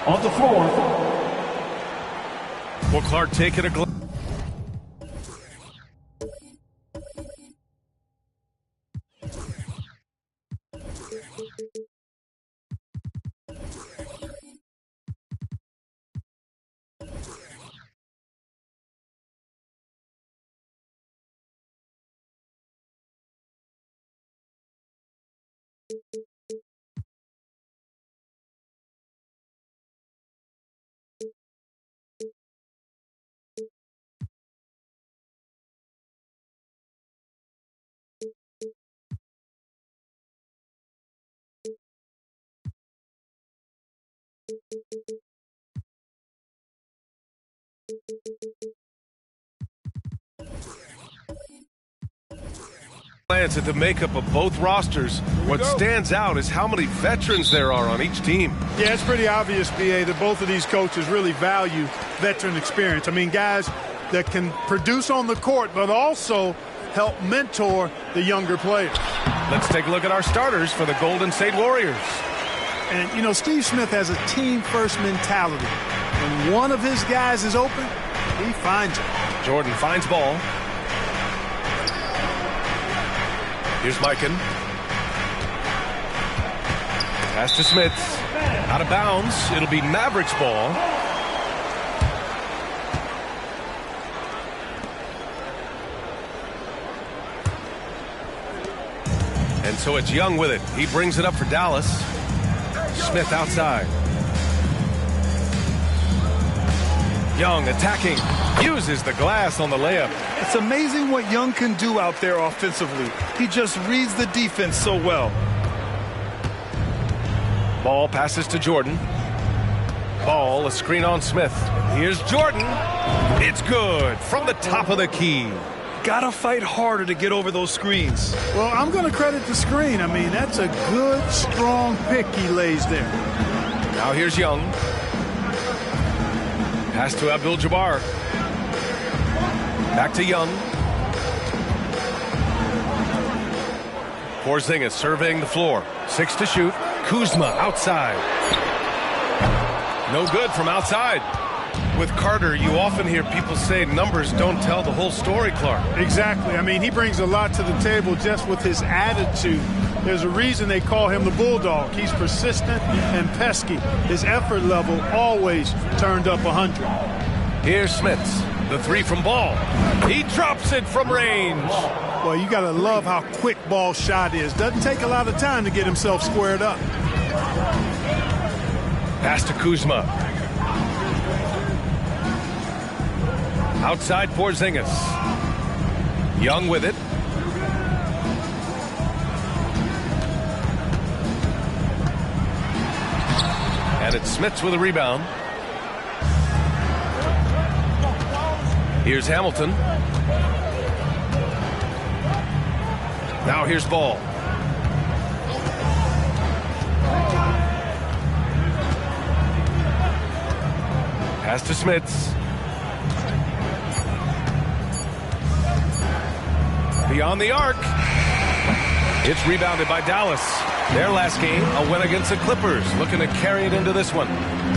On the floor. Will Clark take it a glance? Glance at the makeup of both rosters. What stands out is how many veterans there are on each team. Yeah, it's pretty obvious, B.A., that both of these coaches really value veteran experience. I mean, guys that can produce on the court, but also help mentor the younger players. Let's take a look at our starters for the Golden State Warriors. And, you know, Steve Smith has a team-first mentality. When one of his guys is open, he finds it. Jordan finds ball. Here's Mikan. Pass to Smith. Out of bounds. It'll be Mavericks ball. And so it's Young with it. He brings it up for Dallas. Smith outside. Young attacking. Uses the glass on the layup. It's amazing what Young can do out there offensively. He just reads the defense so well. Ball passes to Jordan. Ball, a screen on Smith. Here's Jordan. It's good from the top of the key. Gotta fight harder to get over those screens. Well, I'm going to credit the screen. I mean, that's a good, strong pick he lays there. Now here's Young. Pass to Abdul-Jabbar. Back to Young. Porzingis surveying the floor. 6 to shoot. Kuzma outside. No good from outside. With Carter, you often hear people say numbers don't tell the whole story, Clark. Exactly. I mean, he brings a lot to the table just with his attitude. There's a reason they call him the Bulldog. He's persistent and pesky. His effort level always turned up 100. Here's Smith. The three from Ball. He drops it from range. Well, you got to love how quick Ball's shot is. Doesn't take a lot of time to get himself squared up. Pass to Kuzma. Outside Porzingis. Young with it. And it's Smits with a rebound. Here's Hamilton. Now here's Ball. Pass to Smits. Beyond the arc. It's rebounded by Dallas. Their last game, a win against the Clippers. Looking to carry it into this one.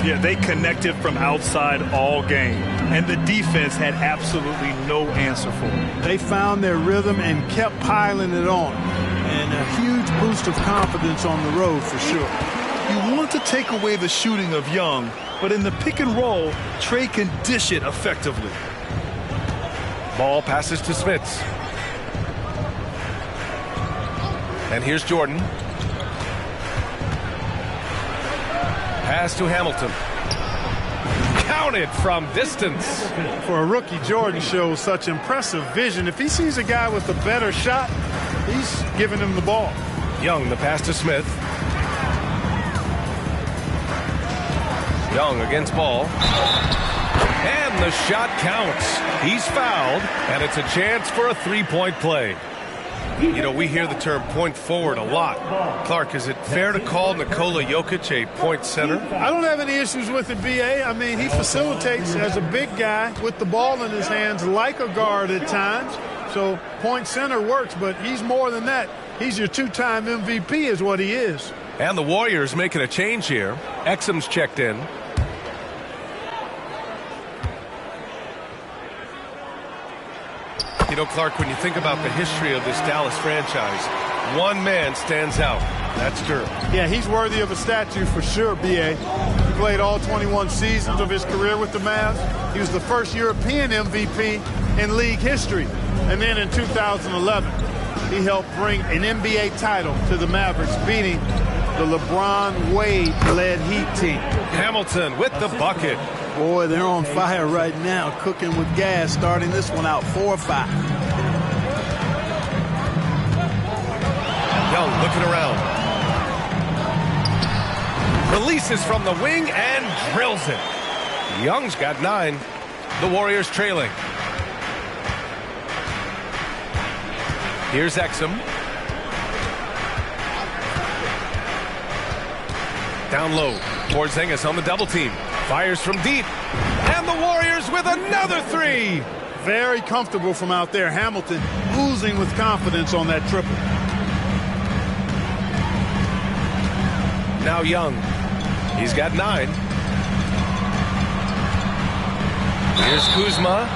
Yeah, they connected from outside all game. And the defense had absolutely no answer for it. They found their rhythm and kept piling it on. And a huge boost of confidence on the road for sure. You want to take away the shooting of Young, but in the pick and roll, Trey can dish it effectively. Ball passes to Smits. And here's Jordan. Pass to Hamilton. Counted from distance. For a rookie, Jordan shows such impressive vision. If he sees a guy with a better shot, he's giving him the ball. Young, the pass to Smith. Young against Ball. And the shot counts. He's fouled, and it's a chance for a three-point play. You know, we hear the term point forward a lot. Clark, is it fair to call Nikola Jokic a point center? I don't have any issues with it, B.A. I mean, he facilitates as a big guy with the ball in his hands like a guard at times. So point center works, but he's more than that. He's your two-time MVP is what he is. And the Warriors making a change here. Exum's checked in. You know, Clark, when you think about the history of this Dallas franchise, one man stands out. That's Dirk. Yeah, he's worthy of a statue for sure, B.A. He played all 21 seasons of his career with the Mavs. He was the first European MVP in league history. And then in 2011, he helped bring an NBA title to the Mavericks, beating the LeBron Wade-led Heat team. Hamilton with the bucket. Boy, they're on fire right now, cooking with gas, starting this one out 4-5. Young looking around. Releases from the wing and drills it. Young's got 9. The Warriors trailing. Here's Exum. Down low. Porzingis on the double team. Fires from deep. And the Warriors with another 3. Very comfortable from out there. Hamilton oozing with confidence on that triple. Now Young. He's got 9. Here's Kuzma.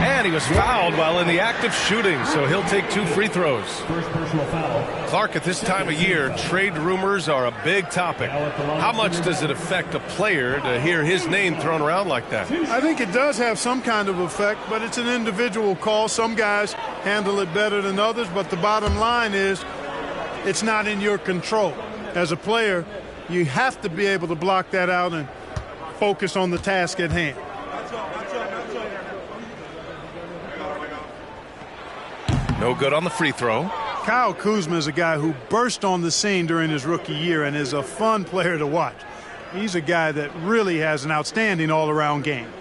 And he was fouled while in the act of shooting, so he'll take 2 free throws. First personal foul. Clark, at this time of year, trade rumors are a big topic. How much does it affect a player to hear his name thrown around like that? I think it does have some kind of effect, but it's an individual call. Some guys handle it better than others, but the bottom line is it's not in your control. As a player, you have to be able to block that out and focus on the task at hand. No good on the free throw. Kyle Kuzma is a guy who burst on the scene during his rookie year and is a fun player to watch. He's a guy that really has an outstanding all-around game.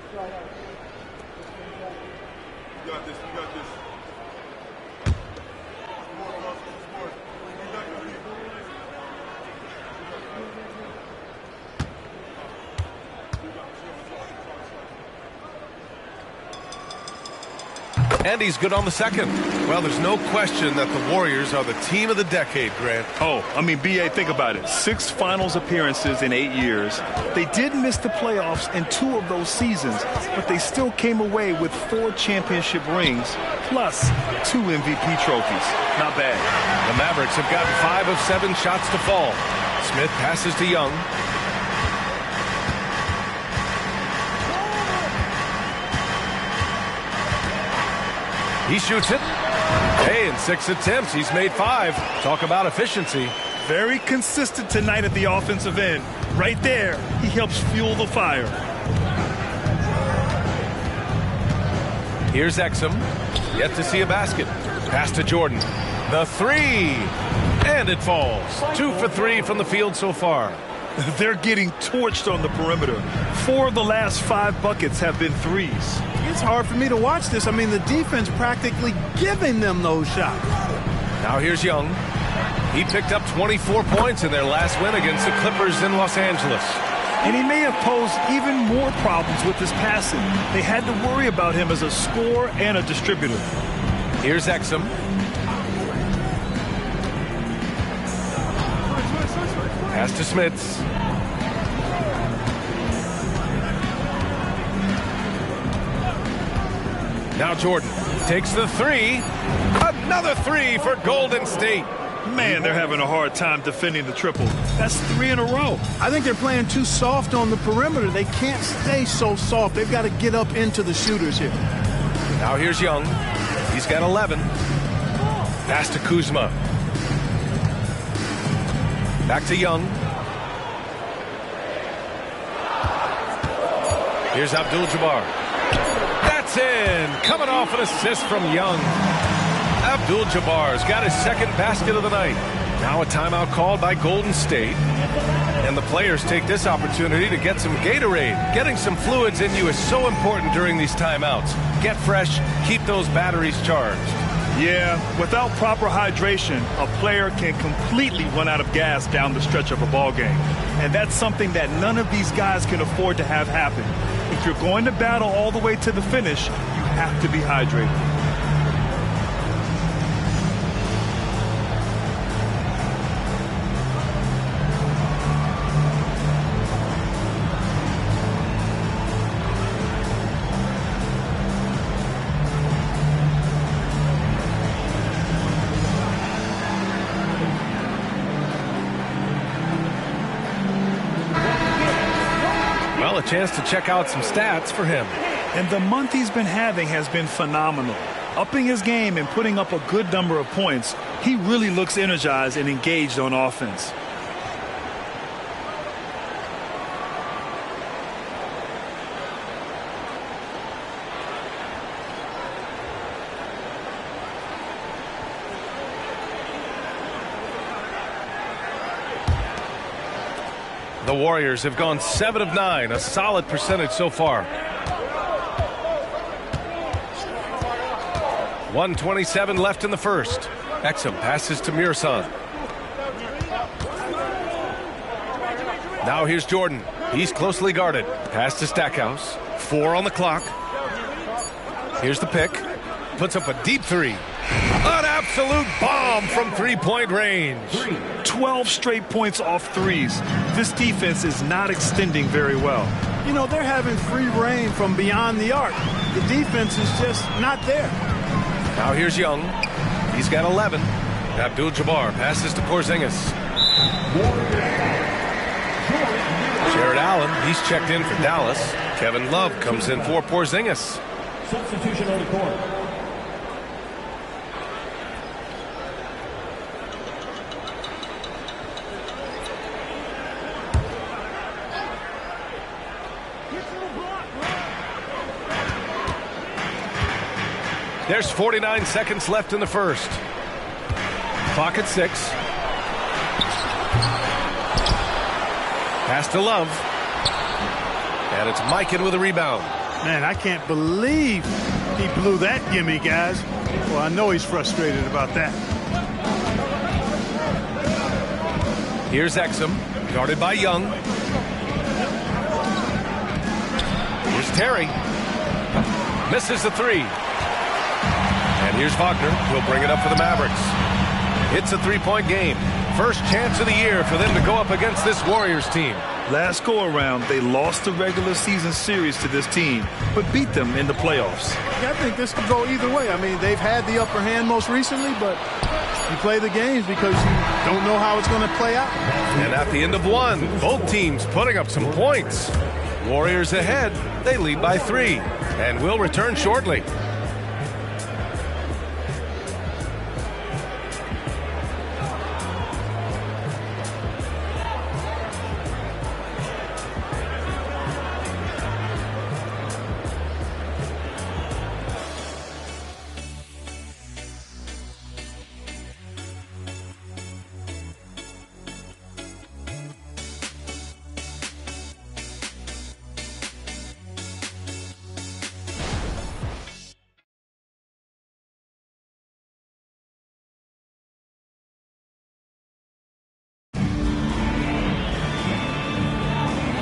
And he's good on the second. Well, there's no question that the Warriors are the team of the decade, Grant. Oh, I mean, B.A., think about it. 6 finals appearances in 8 years. They did miss the playoffs in 2 of those seasons, but they still came away with 4 championship rings, plus 2 MVP trophies. Not bad. The Mavericks have gotten 5 of 7 shots to fall. Smith passes to Young. He shoots it. Hey, in 6 attempts, he's made 5. Talk about efficiency. Very consistent tonight at the offensive end. Right there, he helps fuel the fire. Here's Exum. Yet to see a basket. Pass to Jordan. The 3. And it falls. 2 for 3 from the field so far. They're getting torched on the perimeter. 4 of the last 5 buckets have been threes. It's hard for me to watch this. I mean, the defense practically giving them those shots. Now here's Young. He picked up 24 points in their last win against the Clippers in Los Angeles. And he may have posed even more problems with his passing. They had to worry about him as a scorer and a distributor. Here's Exum. Pass to Smits. Now Jordan takes the 3. Another 3 for Golden State. Man, they're having a hard time defending the triple. That's 3 in a row. I think they're playing too soft on the perimeter. They can't stay so soft. They've got to get up into the shooters here. Now here's Young. He's got 11. Pass to Kuzma. Back to Young. Here's Abdul-Jabbar. That's in. Coming off an assist from Young. Abdul-Jabbar's got his second basket of the night. Now a timeout called by Golden State. And the players take this opportunity to get some Gatorade. Getting some fluids in you is so important during these timeouts. Get fresh, keep those batteries charged. Yeah, without proper hydration, a player can completely run out of gas down the stretch of a ball game. And that's something that none of these guys can afford to have happen. If you're going to battle all the way to the finish, you have to be hydrated. Well, a chance to check out some stats for him. And the month he's been having has been phenomenal. Upping his game and putting up a good number of points, he really looks energized and engaged on offense. The Warriors have gone 7 of 9, a solid percentage so far. 1:27 left in the first. Exum passes to Murson. Now here's Jordan. He's closely guarded. Pass to Stackhouse. 4 on the clock. Here's the pick. Puts up a deep three. An absolute bomb from three-point range. 12 straight points off threes. This defense is not extending very well. You know, they're having free reign from beyond the arc. The defense is just not there. Now here's Young. He's got 11. Abdul-Jabbar passes to Porzingis. Jared Allen, he's checked in for Dallas. Kevin Love comes in for Porzingis. Substitution on the court. There's 49 seconds left in the first. Clock at 6. Pass to Love. And it's Mikan with a rebound. Man, I can't believe he blew that gimme, guys. Well, I know he's frustrated about that. Here's Exum, guarded by Young. Here's Terry. Misses the three. And here's Wagner. He'll bring it up for the Mavericks. It's a three-point game. First chance of the year for them to go up against this Warriors team. Last go-around, they lost the regular season series to this team, but beat them in the playoffs. Yeah, I think this could go either way. I mean, they've had the upper hand most recently, but you play the games because you don't know how it's going to play out. And at the end of one, both teams putting up some points. Warriors ahead. They lead by 3. And will return shortly.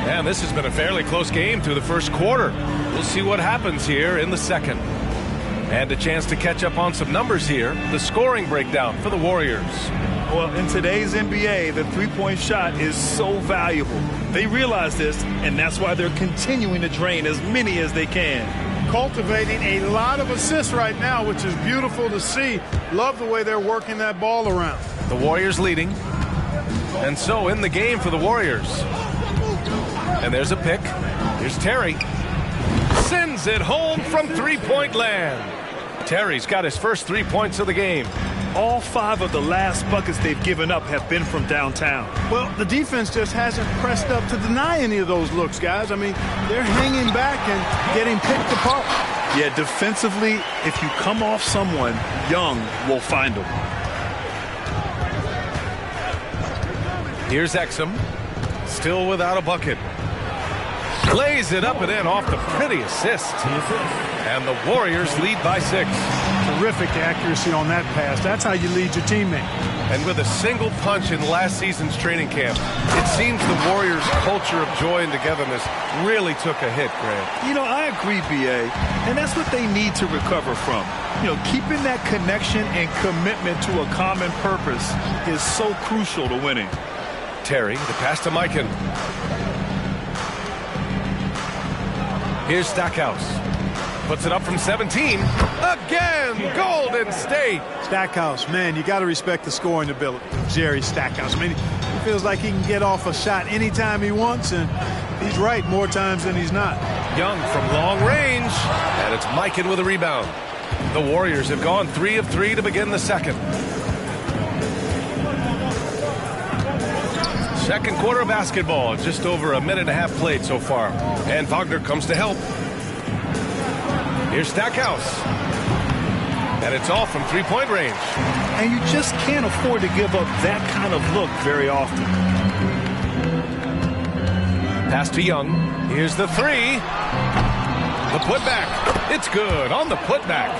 And this has been a fairly close game through the first quarter. We'll see what happens here in the second. And a chance to catch up on some numbers here. The scoring breakdown for the Warriors. Well, in today's NBA, the three-point shot is so valuable. They realize this, and that's why they're continuing to drain as many as they can. Cultivating a lot of assists right now, which is beautiful to see. Love the way they're working that ball around. The Warriors leading. And so in the game for the Warriors. And there's a pick. Here's Terry. Sends it home from three-point land. Terry's got his first 3 points of the game. All 5 of the last buckets they've given up have been from downtown. Well, the defense just hasn't pressed up to deny any of those looks, guys. I mean, they're hanging back and getting picked apart. Yeah, defensively, if you come off someone, Young will find them. Here's Exum. Still without a bucket. Lays it up and in off the pretty assist. And the Warriors lead by 6. Terrific accuracy on that pass. That's how you lead your teammate. And with a single punch in last season's training camp, it seems the Warriors' culture of joy and togetherness really took a hit, Grant. You know, I agree, B.A., and that's what they need to recover from. You know, keeping that connection and commitment to a common purpose is so crucial to winning. Terry, the pass to Mikan. Here's Stackhouse. Puts it up from 17. Again, Golden State. Stackhouse, man, you got to respect the scoring ability of Jerry Stackhouse. I mean, he feels like he can get off a shot anytime he wants, and He's right more times than he's not. Young from long range, and it's Mikan with a rebound. The Warriors have gone 3 of 3 to begin the second. Second quarter of basketball, just over a minute and a half played so far. And Wagner comes to help. Here's Stackhouse. And it's off from three-point range. And you just can't afford to give up that kind of look very often. Pass to Young. Here's the three. The putback. It's good on the putback.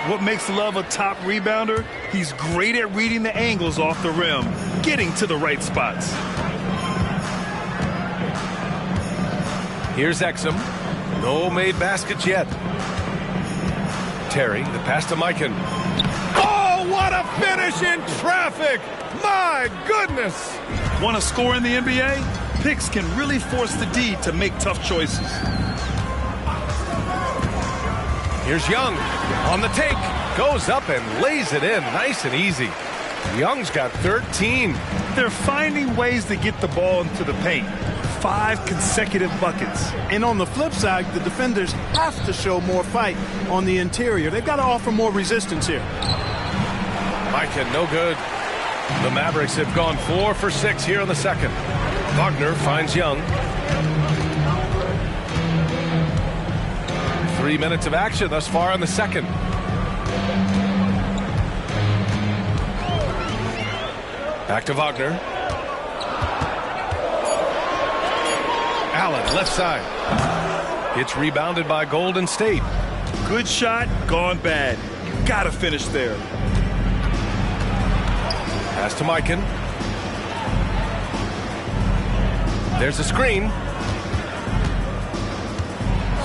What makes Love a top rebounder? He's great at reading the angles off the rim, getting to the right spots. Here's Exum. No made baskets yet. Terry, the pass to Mikan. Oh, what a finish in traffic! My goodness! Want to score in the NBA? Picks can really force the D to make tough choices. Here's Young on the take. Goes up and lays it in nice and easy. Young's got 13. They're finding ways to get the ball into the paint. 5 consecutive buckets. And on the flip side, the defenders have to show more fight on the interior. They've got to offer more resistance here. Mikan, no good. The Mavericks have gone 4 for 6 here in the second. Wagner finds Young. 3 minutes of action thus far in the second. Back to Wagner. Allen, left side. It's rebounded by Golden State. Good shot, gone bad. You gotta finish there. Pass to Mikan. There's a screen.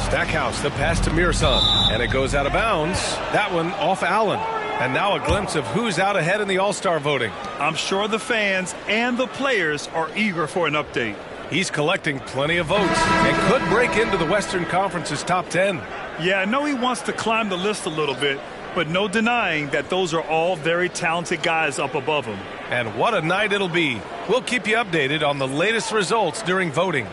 Stackhouse, the pass to Mirson, and it goes out of bounds. That one off Allen. And now a glimpse of who's out ahead in the All-Star voting. I'm sure the fans and the players are eager for an update. He's collecting plenty of votes and could break into the Western Conference's top 10. Yeah, I know he wants to climb the list a little bit, but no denying that those are all very talented guys up above him. And what a night it'll be. We'll keep you updated on the latest results during voting.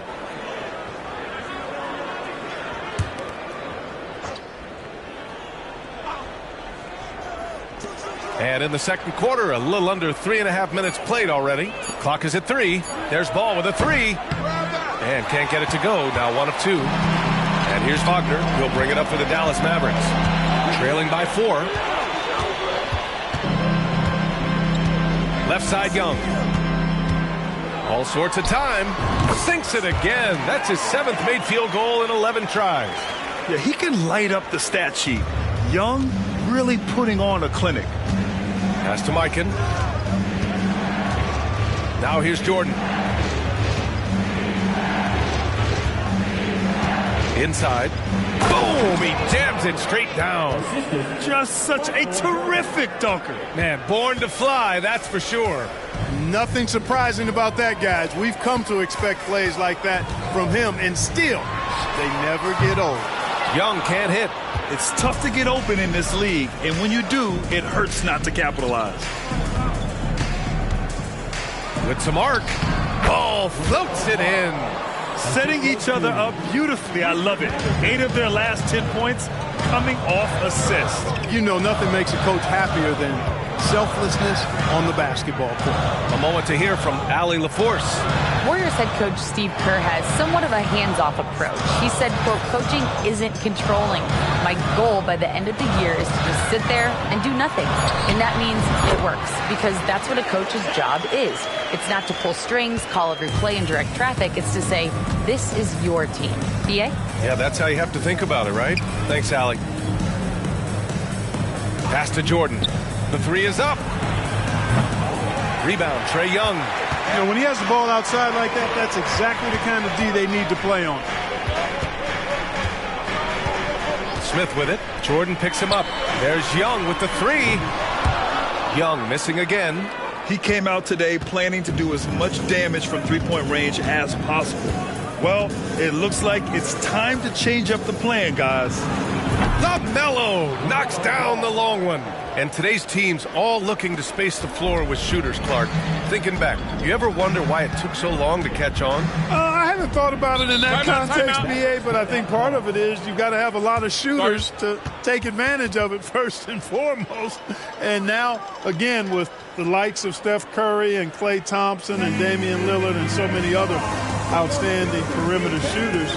And in the second quarter, a little under 3.5 minutes played already. Clock is at 3. There's Ball with a 3. And can't get it to go. Now 1 of 2. And here's Wagner. He'll bring it up for the Dallas Mavericks. Trailing by 4. Left side Young. All sorts of time. Sinks it again. That's his 7th made field goal in 11 tries. Yeah, he can light up the stat sheet. Young really putting on a clinic. Pass to Mikan. Now here's Jordan. Inside. Boom! He jams it straight down. Just such a terrific dunker. Man, born to fly, that's for sure. Nothing surprising about that, guys. We've come to expect plays like that from him, and still, they never get old. Young can't hit. It's tough to get open in this league, and when you do, it hurts not to capitalize. With some arc. Ball floats it in. Setting each other up beautifully. I love it. 8 of their last 10 points coming off assists. You know, nothing makes a coach happier than selflessness on the basketball court. A moment to hear from Allie LaForce. Warriors head coach Steve Kerr has somewhat of a hands-off approach. He said, quote, coaching isn't controlling. My goal by the end of the year is to just sit there and do nothing. And that means it works, because that's what a coach's job is. It's not to pull strings, call every play, and direct traffic. It's to say, this is your team. BA? Yeah, that's how you have to think about it, right? Thanks, Allie. Pass to Jordan. The 3 is up. Rebound, Trae Young. You know, when he has the ball outside like that, that's exactly the kind of D they need to play on. Smith with it. Jordan picks him up. There's Young with the 3. Young missing again. He came out today planning to do as much damage from three-point range as possible. Well, it looks like it's time to change up the plan, guys. LaMelo knocks down the long one. And today's team's all looking to space the floor with shooters, Clark. Thinking back, you ever wonder why it took so long to catch on? I haven't thought about it in that context, BA, but I think part of it is you've got to have a lot of shooters to take advantage of it first and foremost. And now, again, with the likes of Steph Curry and Klay Thompson and Damian Lillard and so many other outstanding perimeter shooters,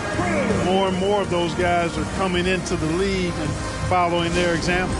more and more of those guys are coming into the league and following their example.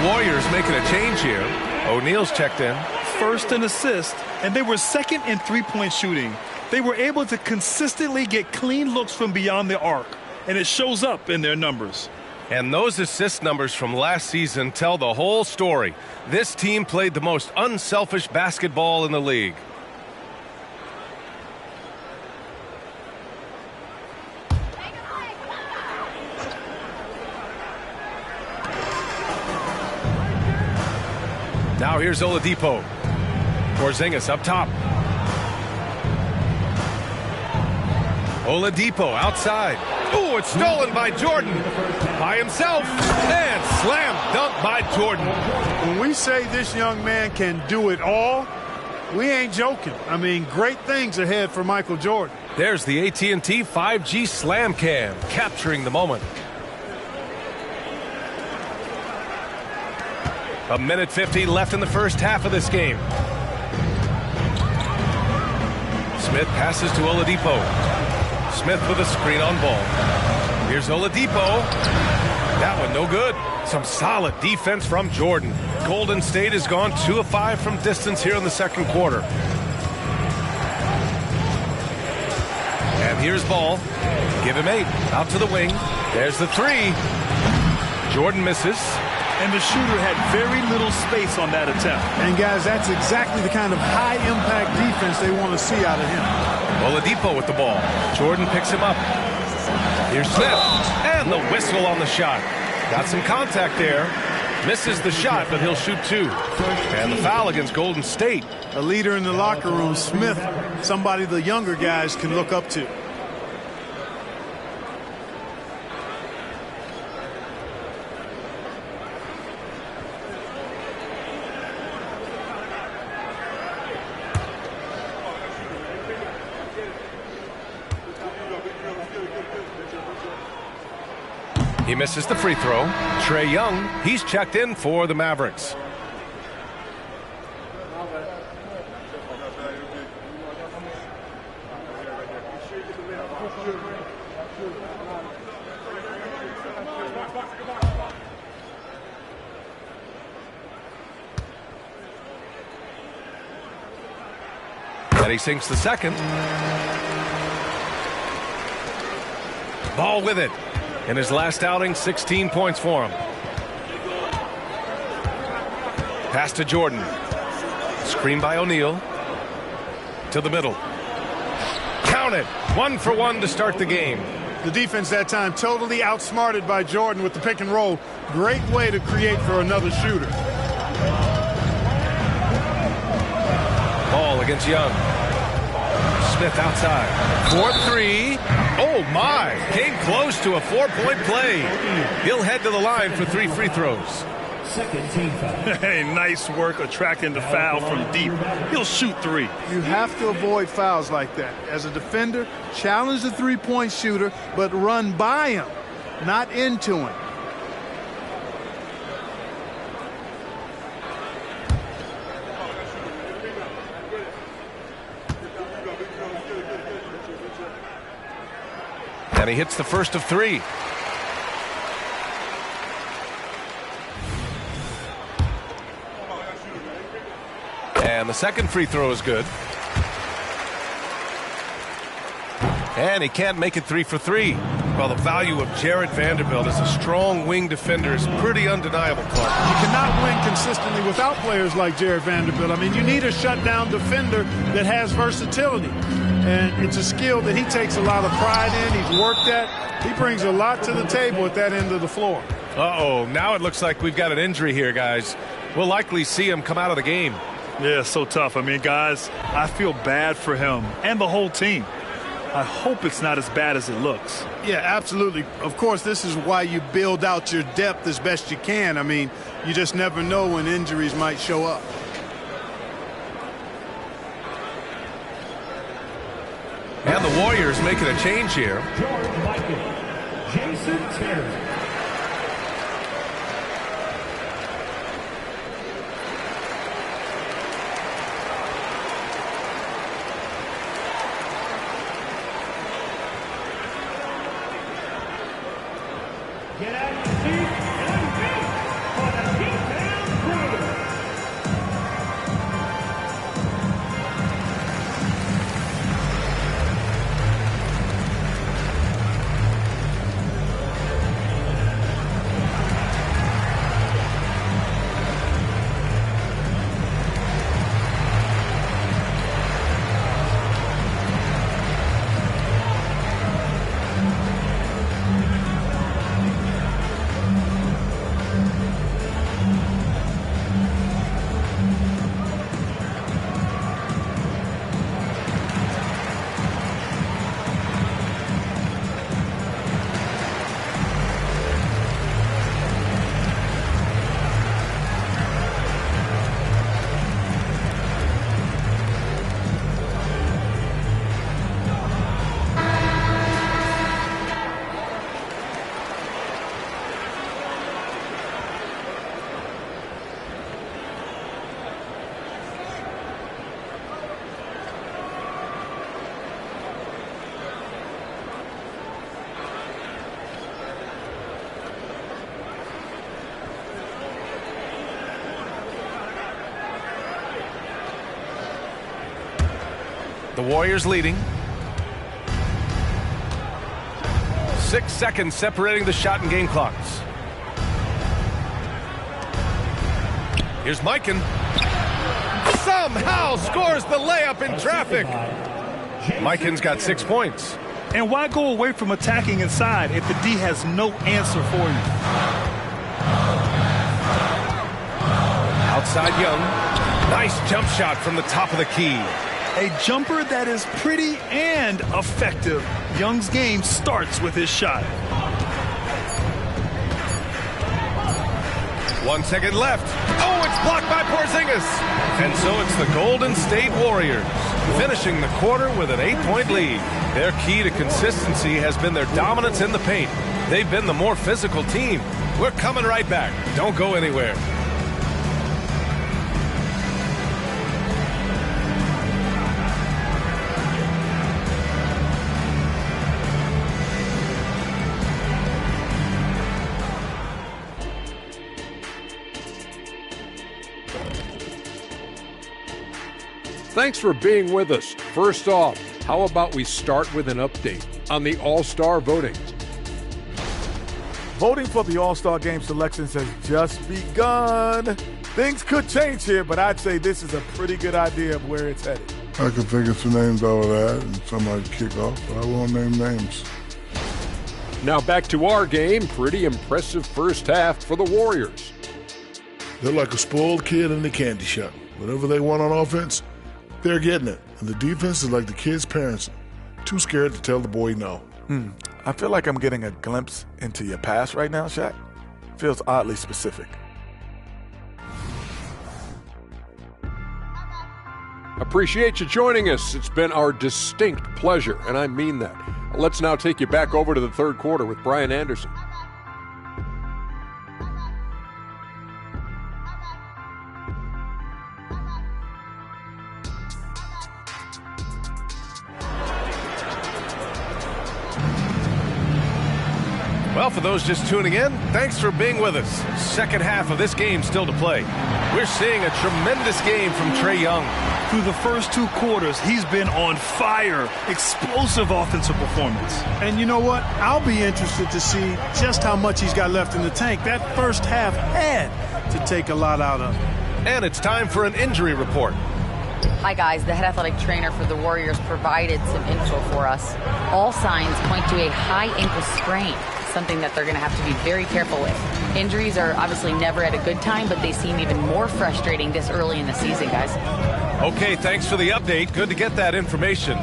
Warriors making a change here. O'Neal's checked in. First in assist, and they were second in three-point shooting. They were able to consistently get clean looks from beyond the arc, and it shows up in their numbers. And those assist numbers from last season tell the whole story. This team played the most unselfish basketball in the league. Now here's Oladipo. Porzingis up top. Oladipo outside. Oh, it's stolen by Jordan. By himself. And slam dunk by Jordan. When we say this young man can do it all, we ain't joking. I mean, great things ahead for Michael Jordan. There's the AT&T 5G Slam Cam, capturing the moment. A minute 50 left in the first half of this game. Smith passes to Oladipo. Smith with a screen on ball. Here's Oladipo. That one no good. Some solid defense from Jordan. Golden State has gone 2 of 5 from distance here in the second quarter. And here's Ball. Give him 8. Out to the wing. There's the 3. Jordan misses. And the shooter had very little space on that attempt. And, guys, that's exactly the kind of high-impact defense they want to see out of him. Oladipo with the ball. Jordan picks him up. Here's Smith. And the whistle on the shot. Got some contact there. Misses the shot, but he'll shoot 2. And the foul against Golden State. A leader in the locker room, Smith, somebody the younger guys can look up to. He misses the free throw. Trae Young, he's checked in for the Mavericks. And he sinks the second. Ball with it. In his last outing, 16 points for him. Pass to Jordan. Screen by O'Neal. To the middle. Count it. 1 for 1 to start the game. The defense that time totally outsmarted by Jordan with the pick and roll. Great way to create for another shooter. Ball against Young. Smith outside. 4-3. Oh, my. Came close to a 4-point play. He'll head to the line for 3 free throws. Second team foul. Hey, nice work attracting the foul from deep. He'll shoot three. You have to avoid fouls like that. As a defender, challenge the three-point shooter, but run by him, not into him. And he hits the first of three. And the second free throw is good. And he can't make it 3 for 3. Well, the value of Jared Vanderbilt as a strong wing defender is pretty undeniable, Clark. You cannot win consistently without players like Jared Vanderbilt. I mean, you need a shutdown defender that has versatility. And it's a skill that he takes a lot of pride in. He's worked at. He brings a lot to the table at that end of the floor. Uh-oh, now it looks like we've got an injury here, guys. We'll likely see him come out of the game. Yeah, so tough. I mean, guys, I feel bad for him and the whole team. I hope it's not as bad as it looks. Yeah, absolutely. Of course, this is why you build out your depth as best you can. I mean, you just never know when injuries might show up. And the Warriors making a change here. George Mikan. Jason Terry. Get out of your seat and beat for the T-Town Brewers. The Warriors leading. 6 seconds separating the shot and game clocks. Here's Mikan. Somehow scores the layup in traffic. Mikan's got 6 points. And why go away from attacking inside if the D has no answer for you? Outside Young. Nice jump shot from the top of the key. A jumper that is pretty and effective. Young's game starts with his shot. 1 second left. Oh, it's blocked by Porzingis. And so it's the Golden State Warriors finishing the quarter with an 8-point lead. Their key to consistency has been their dominance in the paint. They've been the more physical team. We're coming right back. Don't go anywhere. Thanks for being with us. First off, how about we start with an update on the All-Star voting? Voting for the All-Star Game selections has just begun. Things could change here, but I'd say this is a pretty good idea of where it's headed. I could think of some names out of that and somebody kick off, but I won't name names. Now back to our game. Pretty impressive first half for the Warriors. They're like a spoiled kid in the candy shop. Whatever they want on offense, they're getting it. And the defense is like the kid's parents, too scared to tell the boy no. I feel like I'm getting a glimpse into your past right now, Shaq. Feels oddly specific. Appreciate you joining us. It's been our distinct pleasure, and I mean that. Let's now take you back over to the third quarter with Brian Anderson. Well, for those just tuning in, thanks for being with us. Second half of this game still to play. We're seeing a tremendous game from Trae Young. Through the first 2 quarters, he's been on fire. Explosive offensive performance. And you know what? I'll be interested to see just how much he's got left in the tank. That first half had to take a lot out of him. And it's time for an injury report. Hi, guys. The head athletic trainer for the Warriors provided some info for us. All signs point to a high ankle sprain, something that they're going to have to be very careful with. Injuries are obviously never at a good time, but they seem even more frustrating this early in the season, guys. Okay, thanks for the update. Good to get that information.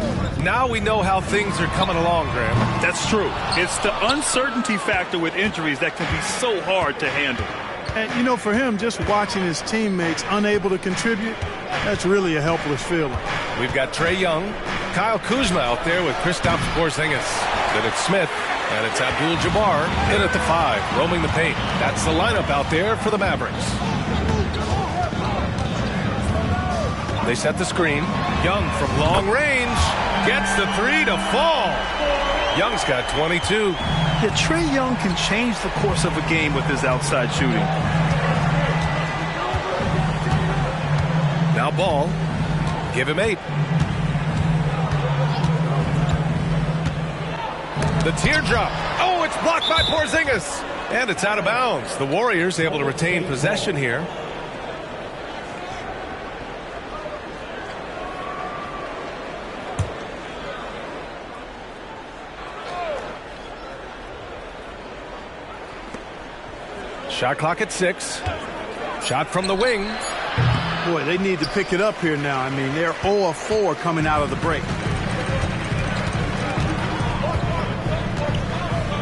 Now we know how things are coming along, Graham. That's true. It's the uncertainty factor with injuries that can be so hard to handle. And, you know, for him, just watching his teammates unable to contribute, that's really a helpless feeling. We've got Trae Young, Kyle Kuzma out there with Kristaps Porzingis. Then it's Smith, and it's Abdul-Jabbar in at the 5, roaming the paint. That's the lineup out there for the Mavericks. They set the screen. Young from long range gets the 3 to fall. Young's got 22. Yeah, Trae Young can change the course of a game with his outside shooting. Now Ball. Give him 8. The teardrop. Oh, it's blocked by Porzingis. And it's out of bounds. The Warriors able to retain possession here. Shot clock at 6. Shot from the wing. Boy, they need to pick it up here now. I mean, they're 0 of 4 coming out of the break.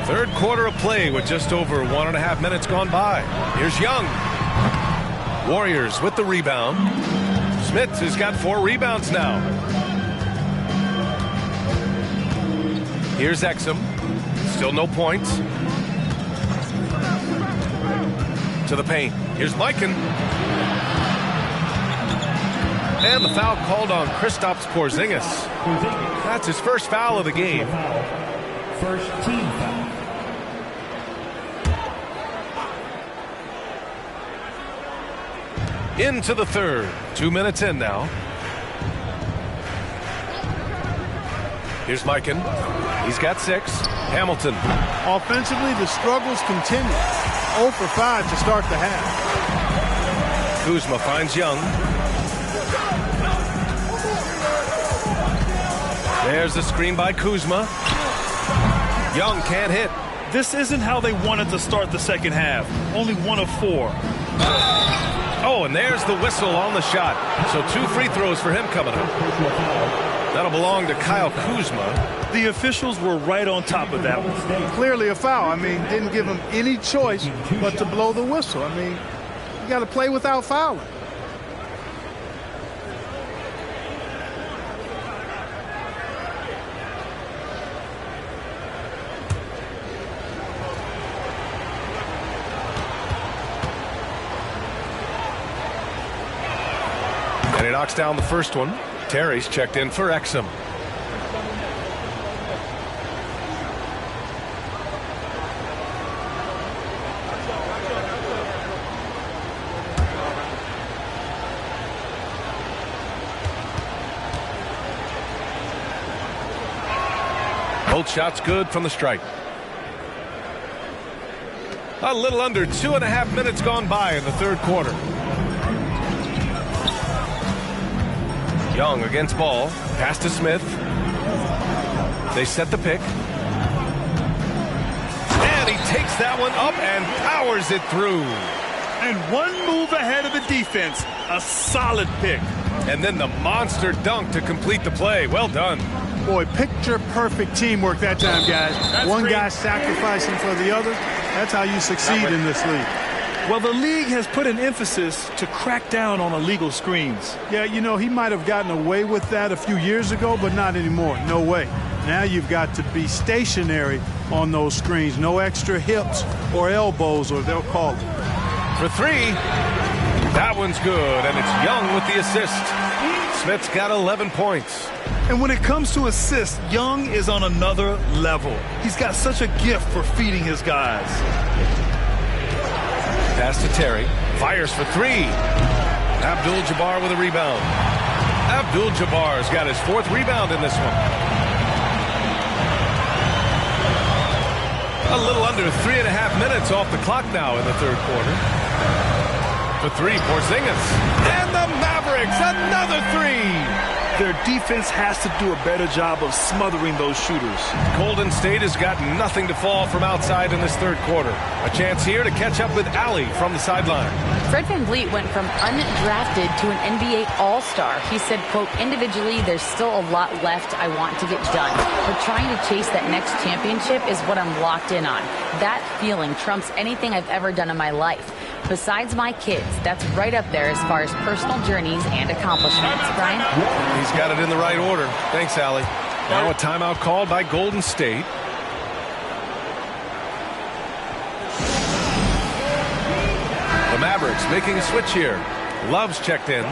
Third quarter of play with just over 1.5 minutes gone by. Here's Young. Warriors with the rebound. Smith has got 4 rebounds now. Here's Exum. Still no points. To the paint. Here's Mikan. And the foul called on Kristaps Porzingis. That's his first foul of the game. First team foul. Into the third. 2 minutes in now. Here's Mikan. He's got 6. Hamilton. Offensively, the struggles continue. 0 for 5 to start the half. Kuzma finds Young. There's the screen by Kuzma. Young can't hit. This isn't how they wanted to start the second half. Only 1 of 4. Oh, and there's the whistle on the shot. So 2 free throws for him coming up. That'll belong to Kyle Kuzma. The officials were right on top of that one. Clearly a foul. I mean, didn't give him any choice but to blow the whistle. I mean, you got to play without fouling. And he knocks down the first one. Terry's checked in for Exum. Both shots good from the stripe. A little under 2.5 minutes gone by in the third quarter. Young against Ball. Pass to Smith. They set the pick. And he takes that one up and powers it through. And 1 move ahead of the defense. A solid pick. And then the monster dunk to complete the play. Well done. Boy, picture-perfect teamwork that time, guys. One guy sacrificing for the other. That's how you succeed in this league. Well, the league has put an emphasis to crack down on illegal screens. Yeah, you know, he might have gotten away with that a few years ago, but not anymore. No way. Now you've got to be stationary on those screens. No extra hips or elbows, or they'll call it. For three. That one's good, and it's Young with the assist. Smith's got 11 points. And when it comes to assists, Young is on another level. He's got such a gift for feeding his guys. Pass to Terry. Fires for three. Abdul-Jabbar with a rebound. Abdul-Jabbar's got his 4th rebound in this one. A little under 3.5 minutes off the clock now in the 3rd quarter. For three, Porzingis. And the Mavericks, another three. Their defense has to do a better job of smothering those shooters. Golden State has got nothing to fall from outside in this 3rd quarter. A chance here to catch up with Allie from the sideline. Fred VanVleet went from undrafted to an NBA All-Star. He said, quote, individually, there's still a lot left I want to get done. But trying to chase that next championship is what I'm locked in on. That feeling trumps anything I've ever done in my life. Besides my kids, that's right up there as far as personal journeys and accomplishments. Brian? He's got it in the right order. Thanks, Allie. Now a timeout called by Golden State. The Mavericks making a switch here. Love's checked in.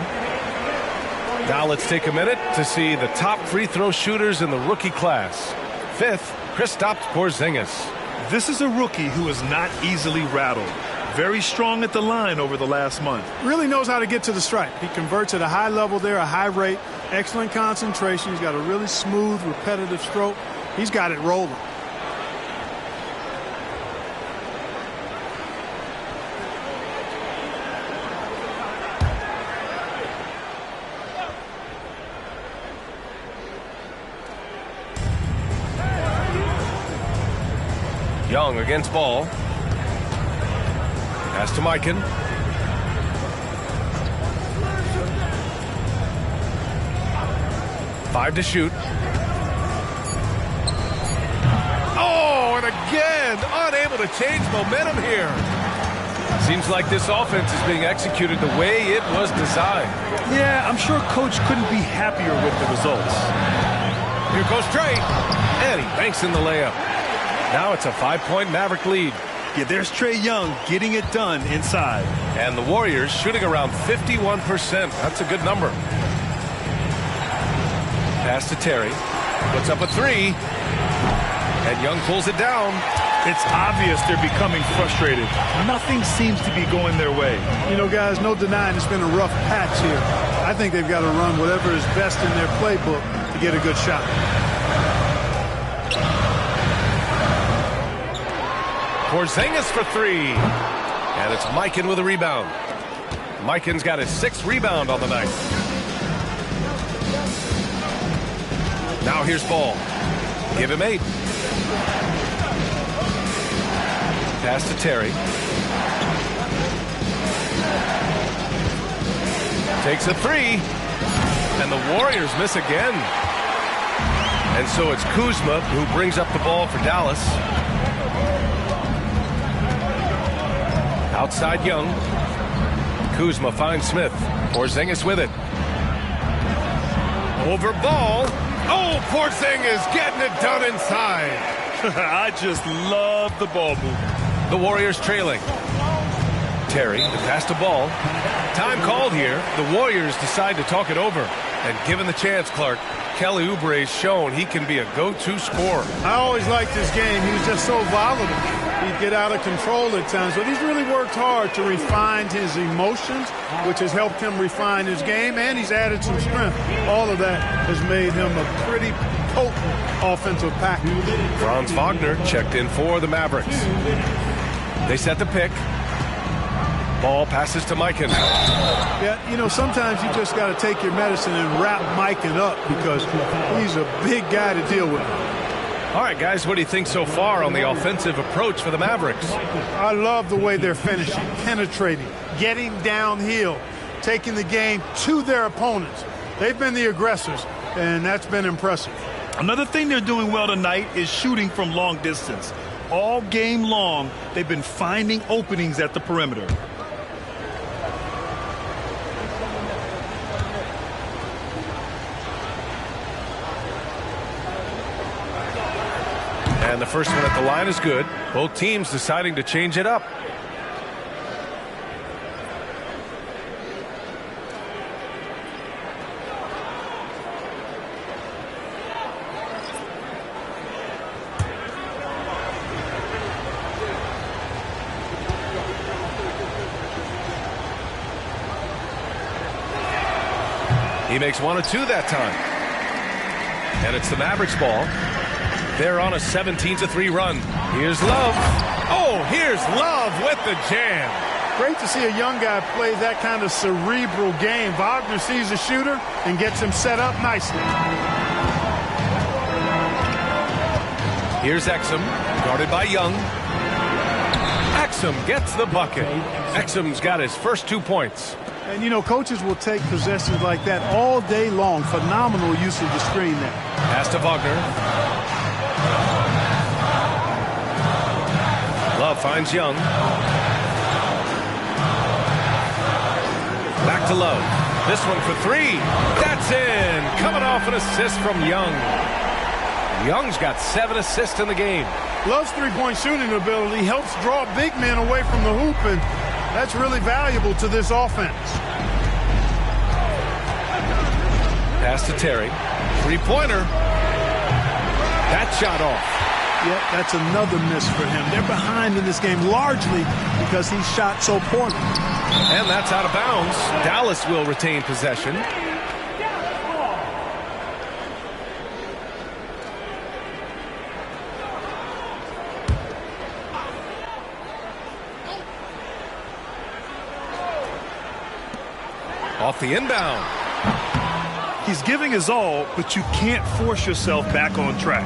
Now let's take a minute to see the top free throw shooters in the rookie class. 5th, Kristaps Porzingis. This is a rookie who is not easily rattled. Very strong at the line over the last month. Really knows how to get to the stripe. He converts at a high level there, a high rate, excellent concentration. He's got a really smooth, repetitive stroke. He's got it rolling. Young against Ball. Pass to Mikan. Five to shoot. Oh, and again, unable to change momentum here. Seems like this offense is being executed the way it was designed. Yeah, I'm sure Coach couldn't be happier with the results. Here goes Trey, and he banks in the layup. Now it's a 5-point Maverick lead. Yeah, there's Trae Young getting it done inside. And the Warriors shooting around 51%. That's a good number. Pass to Terry. Puts up a three. And Young pulls it down. It's obvious they're becoming frustrated. Nothing seems to be going their way. You know, guys, no denying it's been a rough patch here. I think they've got to run whatever is best in their playbook to get a good shot. Porzingis for three. And it's Mikan with a rebound. Mikan's got his 6th rebound on the night. Now here's Ball. Give him 8. Pass to Terry. Takes a three. And the Warriors miss again. And so it's Kuzma who brings up the ball for Dallas. Outside Young. Kuzma finds Smith. Porzingis with it. Over Ball. Oh, Porzingis getting it done inside. I just love the ball movement. The Warriors trailing. Terry, the pass to Ball. Time called here. The Warriors decide to talk it over. And given the chance, Clark, Kelly Oubre's shown he can be a go-to scorer. I always liked this game. He was just so volatile. He'd get out of control at times, but he's really worked hard to refine his emotions, which has helped him refine his game, and he's added some strength. All of that has made him a pretty potent offensive package. Franz Wagner checked in for the Mavericks. They set the pick. Ball passes to Mikan. Yeah, you know, sometimes you just got to take your medicine and wrap Mikan up because he's a big guy to deal with. All right, guys, what do you think so far on the offensive approach for the Mavericks? I love the way they're finishing, penetrating, getting downhill, taking the game to their opponents. They've been the aggressors, and that's been impressive. Another thing they're doing well tonight is shooting from long distance. All game long, they've been finding openings at the perimeter. And the first one at the line is good. Both teams deciding to change it up. He makes 1 of 2 that time. And it's the Mavericks ball. They're on a 17-3 run. Here's Love. Oh, here's Love with the jam. Great to see a young guy play that kind of cerebral game. Wagner sees a shooter and gets him set up nicely. Here's Exum, guarded by Young. Exum gets the bucket. Exum's got his first 2 points. And, you know, coaches will take possessions like that all day long. Phenomenal use of the screen there. Pass to Wagner. Love finds Young. Back to Love. This one for 3. That's in. Coming off an assist from Young. Young's got 7 assists in the game. Love's three-point shooting ability helps draw big men away from the hoop, and that's really valuable to this offense. Pass to Terry. Three-pointer. That shot off. Yep, that's another miss for him. They're behind in this game largely because he shot so poorly. And that's out of bounds. Dallas will retain possession. Off the inbound. He's giving his all, but you can't force yourself back on track.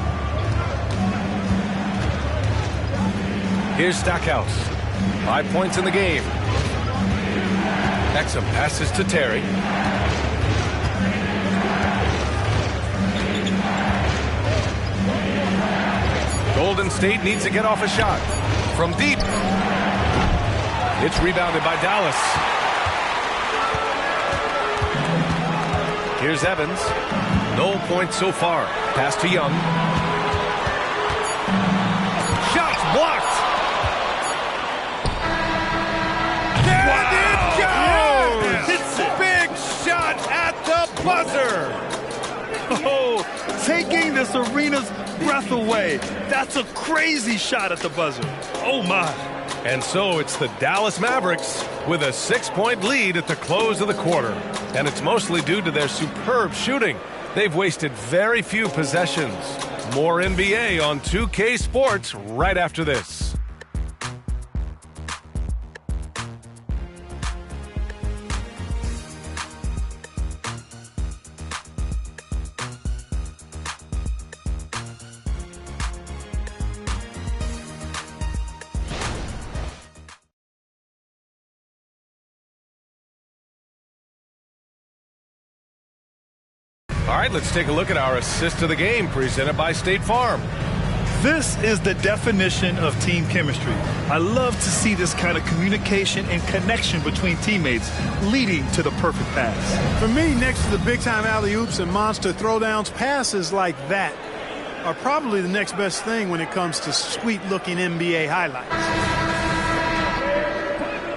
Here's Stackhouse. 5 points in the game. Exum passes to Terry. Golden State needs to get off a shot. From deep. It's rebounded by Dallas. Here's Evans. No points so far. Pass to Young. Shots blocked. Big shot at the buzzer. Oh, taking this arena's breath away. That's a crazy shot at the buzzer. Oh, my. And so it's the Dallas Mavericks with a 6-point lead at the close of the quarter. And it's mostly due to their superb shooting. They've wasted very few possessions. More NBA on 2K Sports right after this. All right, let's take a look at our assist of the game presented by State Farm. This is the definition of team chemistry. I love to see this kind of communication and connection between teammates leading to the perfect pass. For me, next to the big-time alley-oops and monster throwdowns, passes like that are probably the next best thing when it comes to sweet-looking NBA highlights.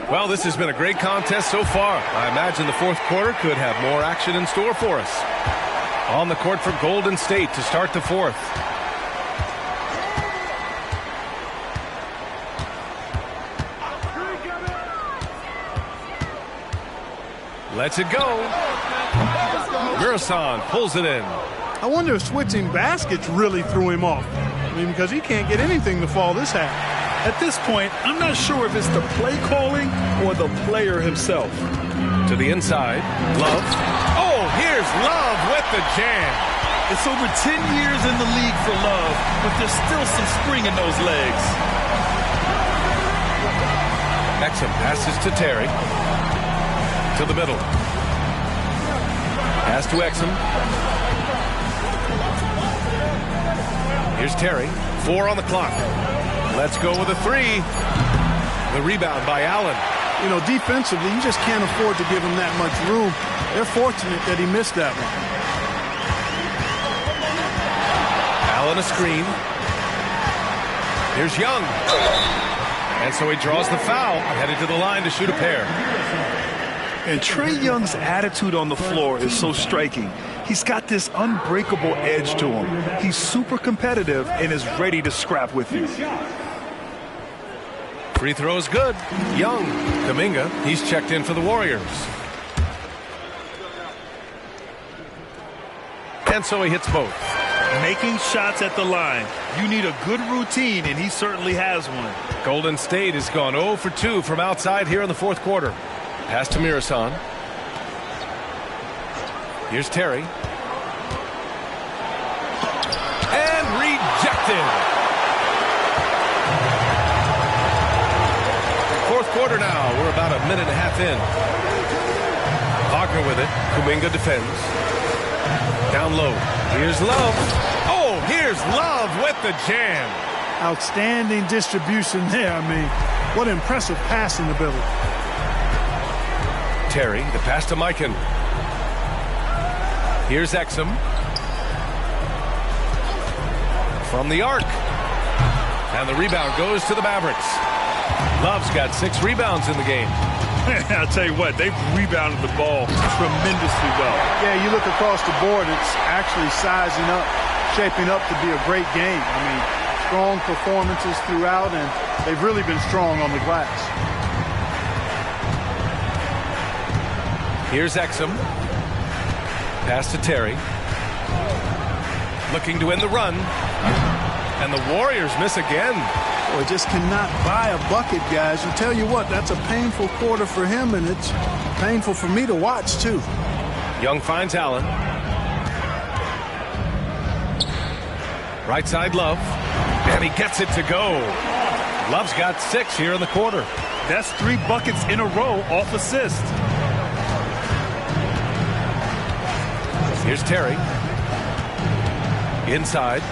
Well, this has been a great contest so far. I imagine the fourth quarter could have more action in store for us. On the court for Golden State to start the fourth. Lets it go. Gerson pulls it in. I wonder if switching baskets really threw him off. I mean, because he can't get anything to fall this half. At this point, I'm not sure if it's the play calling or the player himself. To the inside. Love. Oh, here's Love with the jam. It's over 10 years in the league for Love, but there's still some spring in those legs. Exum passes to Terry. To the middle. Pass to Exum. Here's Terry. 4 on the clock. Let's go with a three. The rebound by Allen. You know, defensively, you just can't afford to give him that much room. They're fortunate that he missed that one. Allen a screen. Here's Young. And so he draws the foul, headed to the line to shoot a pair. And Trae Young's attitude on the floor is so striking. He's got this unbreakable edge to him. He's super competitive and is ready to scrap with you. Free throw is good. Young. Kuminga, he's checked in for the Warriors. And so he hits both. Making shots at the line. You need a good routine, and he certainly has one. Golden State has gone 0 for 2 from outside here in the fourth quarter. Pass to Mirasan. Here's Terry. And rejected. Fourth quarter now. We're about a minute and a half in. Wagner with it. Kuminga defends. Down low. Here's Love. Oh, here's Love with the jam. Outstanding distribution there. I mean, what impressive passing ability. Terry, the pass to Mikan. Here's Exum. From the arc. And the rebound goes to the Mavericks. Love's got 6 rebounds in the game. I'll tell you what, they've rebounded the ball tremendously well. Yeah, you look across the board, it's actually sizing up, shaping up to be a great game. I mean, strong performances throughout, and they've really been strong on the glass. Here's Exum. Pass to Terry. Looking to end the run. And the Warriors miss again. Boy, just cannot buy a bucket, guys. I tell you what, that's a painful quarter for him, and it's painful for me to watch, too. Young finds Allen. Right side Love. And he gets it to go. Love's got 6 here in the quarter. That's 3 buckets in a row off assist. Here's Terry. Inside.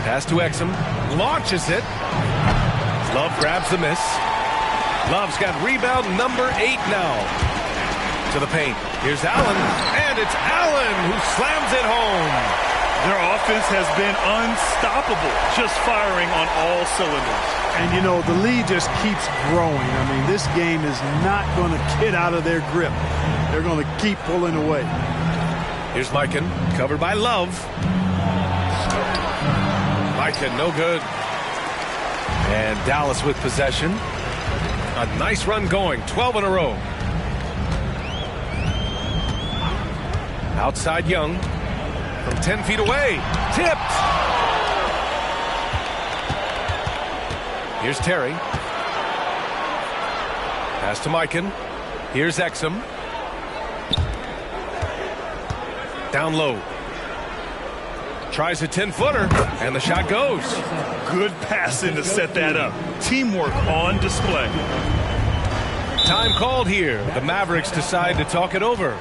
Pass to Exum. Launches it. Love grabs the miss. Love's got rebound number 8 now. To the paint. Here's Allen. And it's Allen who slams it home. Their offense has been unstoppable. Just firing on all cylinders. And, you know, the lead just keeps growing. I mean, this game is not going to get out of their grip. They're going to keep pulling away. Here's Mikan, covered by Love. Mikan, no good. And Dallas with possession. A nice run going, 12 in a row. Outside Young. From 10 feet away. Tipped. Here's Terry. Pass to Mikan. Here's Exum. Down low. Tries a 10-footer, and the shot goes. Good passing to set that up. Teamwork on display. Time called here. The Mavericks decide to talk it over.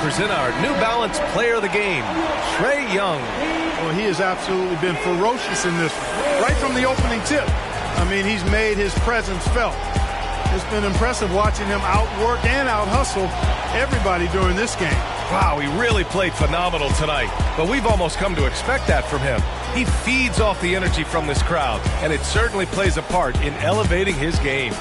present our New Balance Player of the Game, Trae Young. Well, he has absolutely been ferocious in this one, right from the opening tip. I mean, he's made his presence felt. It's been impressive watching him outwork and out-hustle everybody during this game. Wow, he really played phenomenal tonight, but we've almost come to expect that from him. He feeds off the energy from this crowd, and it certainly plays a part in elevating his game.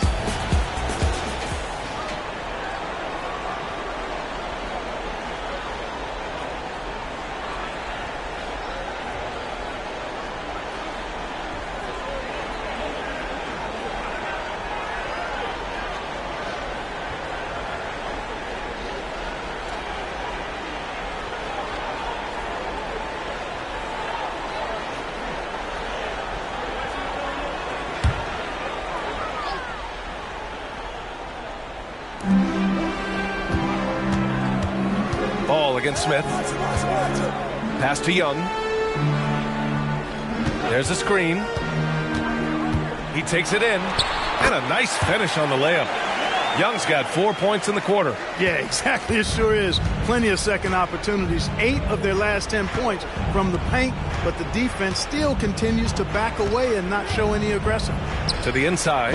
Ball against Smith. Pass to Young. There's a screen. He takes it in. And a nice finish on the layup. Young's got 4 points in the quarter. Yeah, exactly. It sure is. Plenty of second opportunities. 8 of their last 10 points from the paint, but the defense still continues to back away and not show any aggression. To the inside.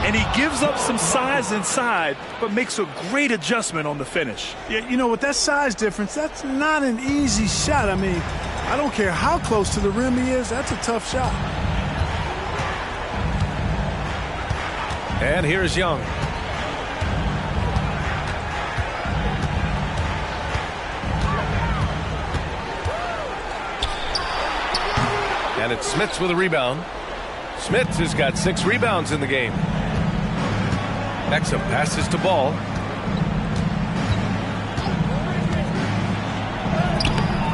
And he gives up some size inside, but makes a great adjustment on the finish. Yeah, you know, with that size difference, that's not an easy shot. I mean, I don't care how close to the rim he is, that's a tough shot. And here's Young. And it's Smits with a rebound. Smits has got 6 rebounds in the game. Exum passes to Ball.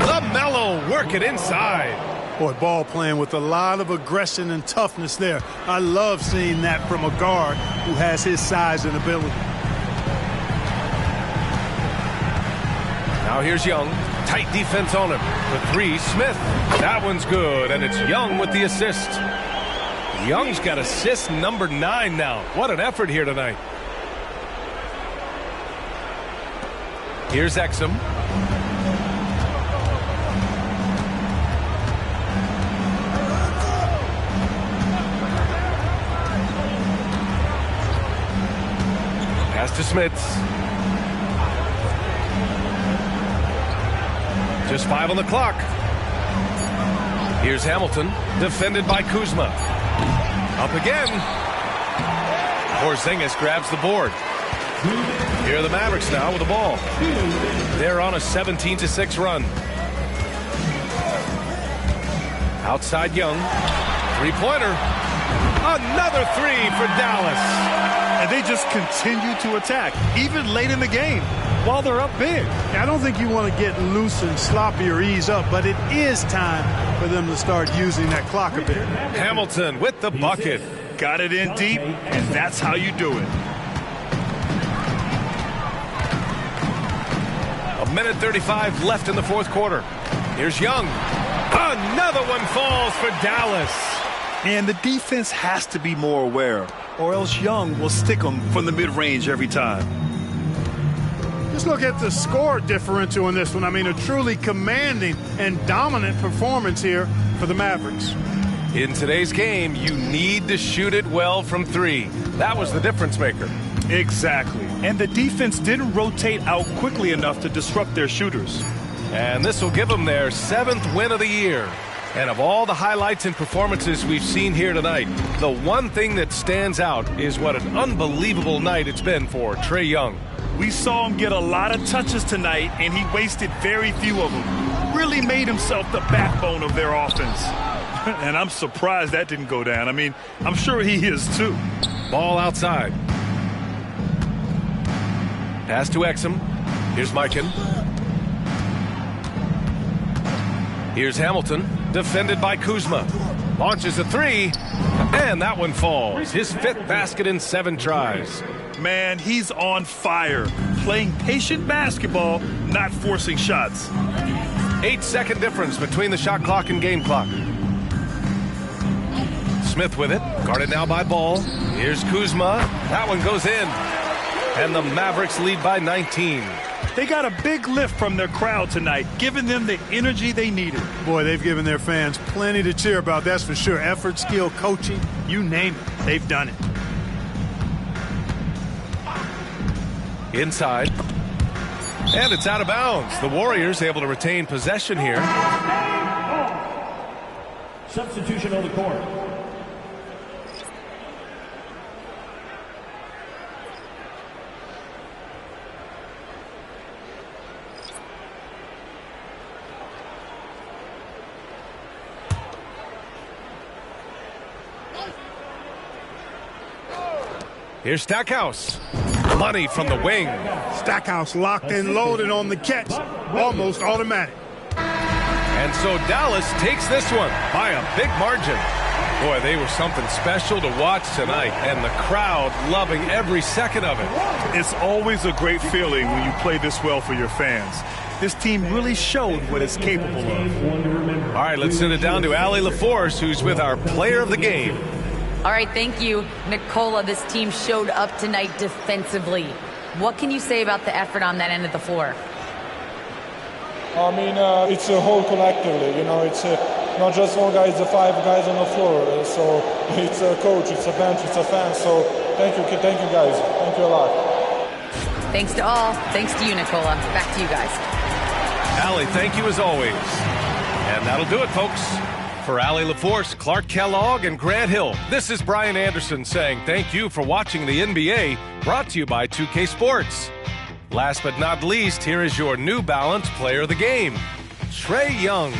LaMelo working inside. Boy, Ball playing with a lot of aggression and toughness there. I love seeing that from a guard who has his size and ability. Now here's Young. Tight defense on him. The 3, Smith. That one's good, and it's Young with the assist. Young's got assist number 9 now. What an effort here tonight. Here's Exum. Pass to Smits. Just 5 on the clock. Here's Hamilton, defended by Kuzma. Up again. Porzingis grabs the board. Here are the Mavericks now with the ball. They're on a 17-6 run. Outside Young. Three-pointer. Another 3 for Dallas. And they just continue to attack, even late in the game, while they're up big. I don't think you want to get loose and sloppy or ease up, but it is time for them to start using that clock a bit. Hamilton with the bucket. Got it in deep, and that's how you do it. A minute 35 left in the fourth quarter. Here's Young. Another one falls for Dallas. And the defense has to be more aware, or else Young will stick them from the mid-range every time. Just look at the score differential in this one. I mean, a truly commanding and dominant performance here for the Mavericks. In today's game, you need to shoot it well from 3. That was the difference maker. Exactly. And the defense didn't rotate out quickly enough to disrupt their shooters. And this will give them their 7th win of the year. And of all the highlights and performances we've seen here tonight, the one thing that stands out is what an unbelievable night it's been for Trae Young. We saw him get a lot of touches tonight, and he wasted very few of them. Really made himself the backbone of their offense. And I'm surprised that didn't go down. I mean, I'm sure he is too. Ball outside. Pass to Exum. Here's Mikan. Here's Hamilton, defended by Kuzma. Launches a 3, and that one falls. His 5th basket in 7 tries. Man, he's on fire. Playing patient basketball, not forcing shots. 8-second difference between the shot clock and game clock. Smith with it, guarded now by Ball. Here's Kuzma. That one goes in. And the Mavericks lead by 19. They got a big lift from their crowd tonight, giving them the energy they needed. Boy, they've given their fans plenty to cheer about, that's for sure. Effort, skill, coaching, you name it, they've done it. Inside. And it's out of bounds. The Warriors able to retain possession here. Substitution on the court. Here's Stackhouse. Money from the wing. Stackhouse locked and loaded on the catch. Almost automatic. And so Dallas takes this one by a big margin. Boy, they were something special to watch tonight, and the crowd loving every second of it. It's always a great feeling when you play this well for your fans. This team really showed what it's capable of. All right, let's send it down to Allie LaForce, who's with our player of the game. All right, thank you, Nicola. This team showed up tonight defensively. What can you say about the effort on that end of the floor? I mean, it's a whole collectively. You know, it's not just one guy, it's the 5 guys on the floor. So it's a coach, it's a bench, it's a fan. So thank you guys. Thank you a lot. Thanks to all. Thanks to you, Nicola. Back to you guys. Allie, thank you as always. And that'll do it, folks. For Allie LaForce, Clark Kellogg, and Grant Hill, this is Brian Anderson saying thank you for watching the NBA, brought to you by 2K Sports. Last but not least, here is your New Balance player of the game, Trae Young.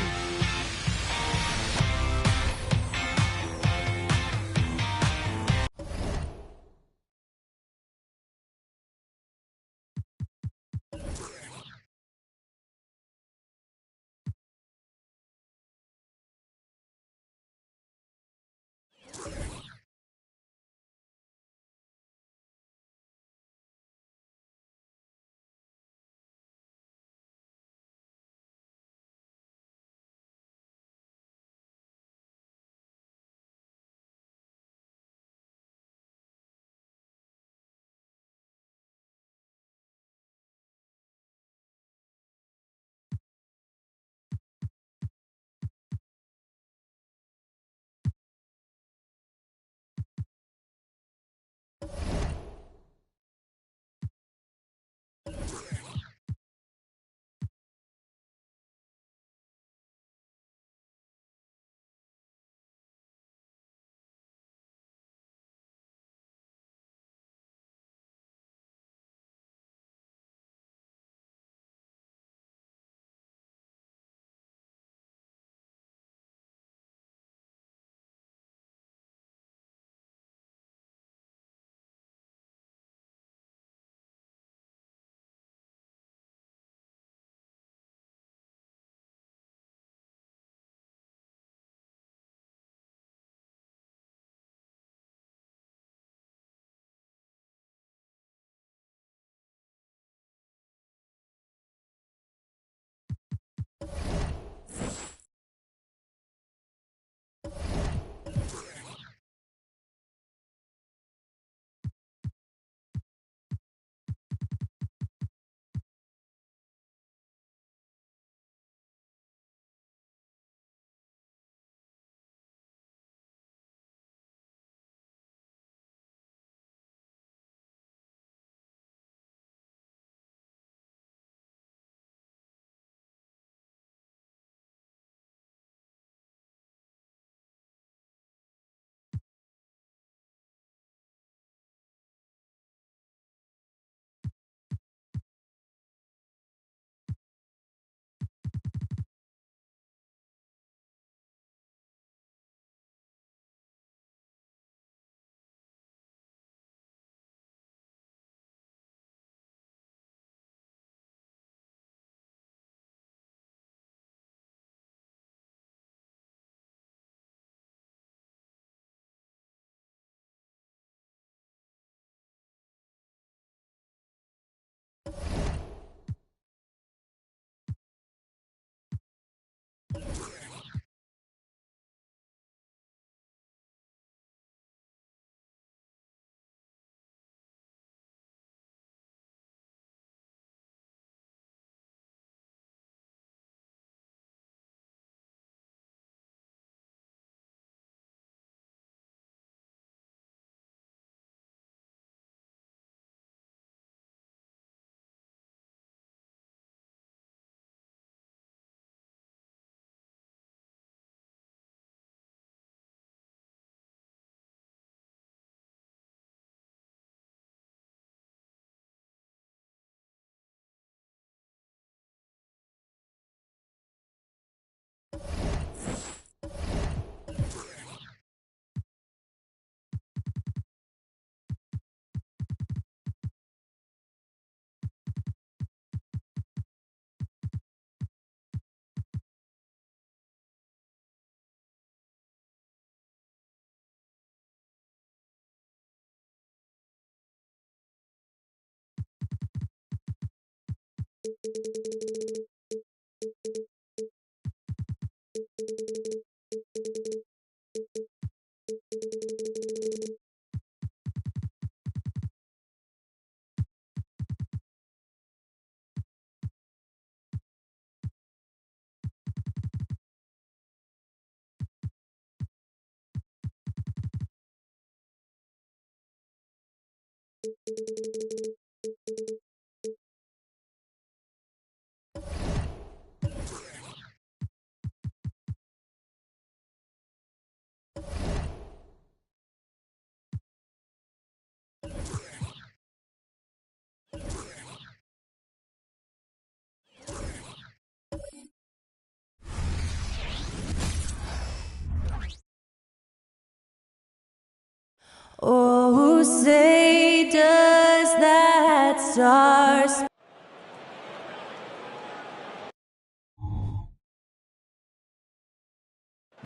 Oh, say does that star...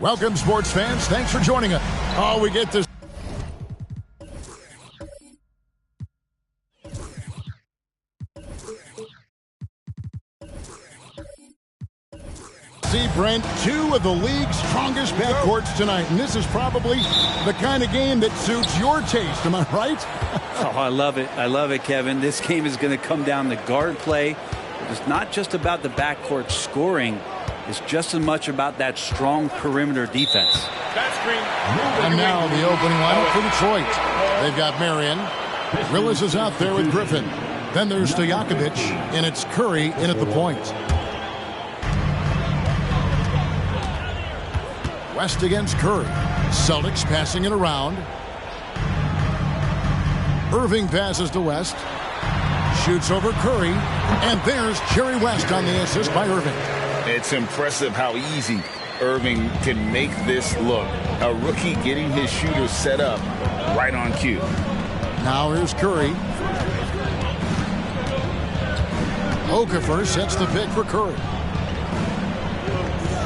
Welcome, sports fans. Thanks for joining us. Oh, we get to see, Brent, two of the league's strongest backcourts tonight, and this is probably the kind of game that suits your taste. Am I right? Oh, I love it. I love it, Kevin. This game is going to come down to guard play. It's not just about the backcourt scoring. It's just as much about that strong perimeter defense. And now the opening lineup for Detroit. They've got Marion. Willis is out there with Griffin. Then there's Stojakovic, and it's Curry in at the point. West against Curry. Celtics passing it around. Irving passes to West. Shoots over Curry. And there's Jerry West on the assist by Irving. It's impressive how easy Irving can make this look. A rookie getting his shooter set up right on cue. Now here's Curry. Okafor sets the pick for Curry.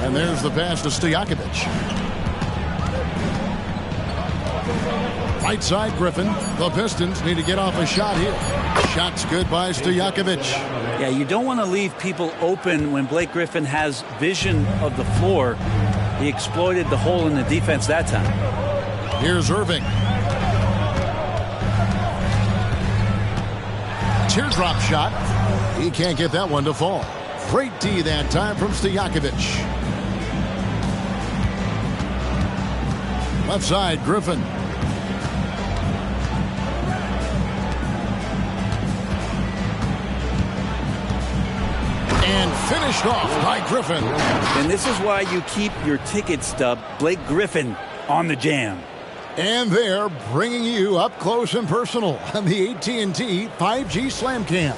And there's the pass to Stojakovic. Right side, Griffin. The Pistons need to get off a shot here. Shot's good by Stojakovic. Yeah, you don't want to leave people open when Blake Griffin has vision of the floor. He exploited the hole in the defense that time. Here's Irving. Teardrop shot. He can't get that one to fall. Great D that time from Stojakovic. Left side, Griffin. And finished off by Griffin. And this is why you keep your ticket stub, Blake Griffin, on the jam. And they're bringing you up close and personal on the AT&T 5G Slam Cam.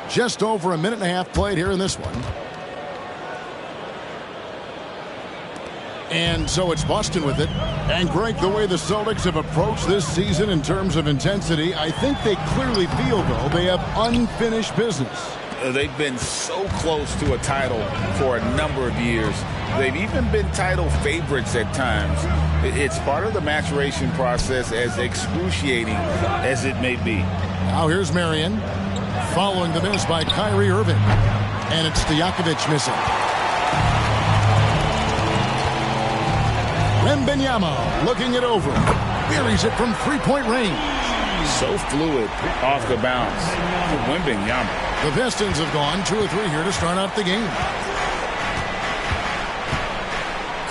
Just over a minute and a half played here in this one. And so it's Boston with it. And Greg, the way the Celtics have approached this season in terms of intensity, I think they clearly feel, though, they have unfinished business. They've been so close to a title for a number of years. They've even been title favorites at times. It's part of the maturation process, as excruciating as it may be. Now here's Marion, following the miss by Kyrie Irving. And it's Stojakovic missing. Wembanyama looking it over. Buries it from three-point range. So fluid off the bounce. Wembanyama. The Pistons have gone 2 or 3 here to start out the game.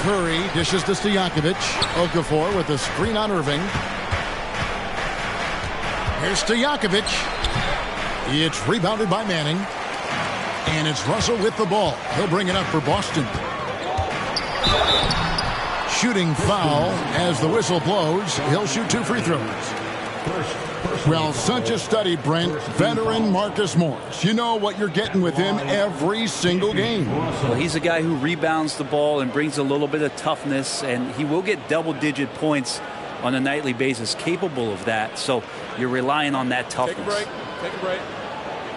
Curry dishes to Stojakovic. Okafor with the screen on Irving. Here's Stojakovic. It's rebounded by Manning. And it's Russell with the ball. He'll bring it up for Boston. Shooting foul as the whistle blows. He'll shoot 2 free throws. Well, such a study, Brent. Veteran Marcus Morris. You know what you're getting with him every single game. Well, he's a guy who rebounds the ball and brings a little bit of toughness, and he will get double-digit points on a nightly basis, capable of that. So you're relying on that toughness. Take a break. Take a break.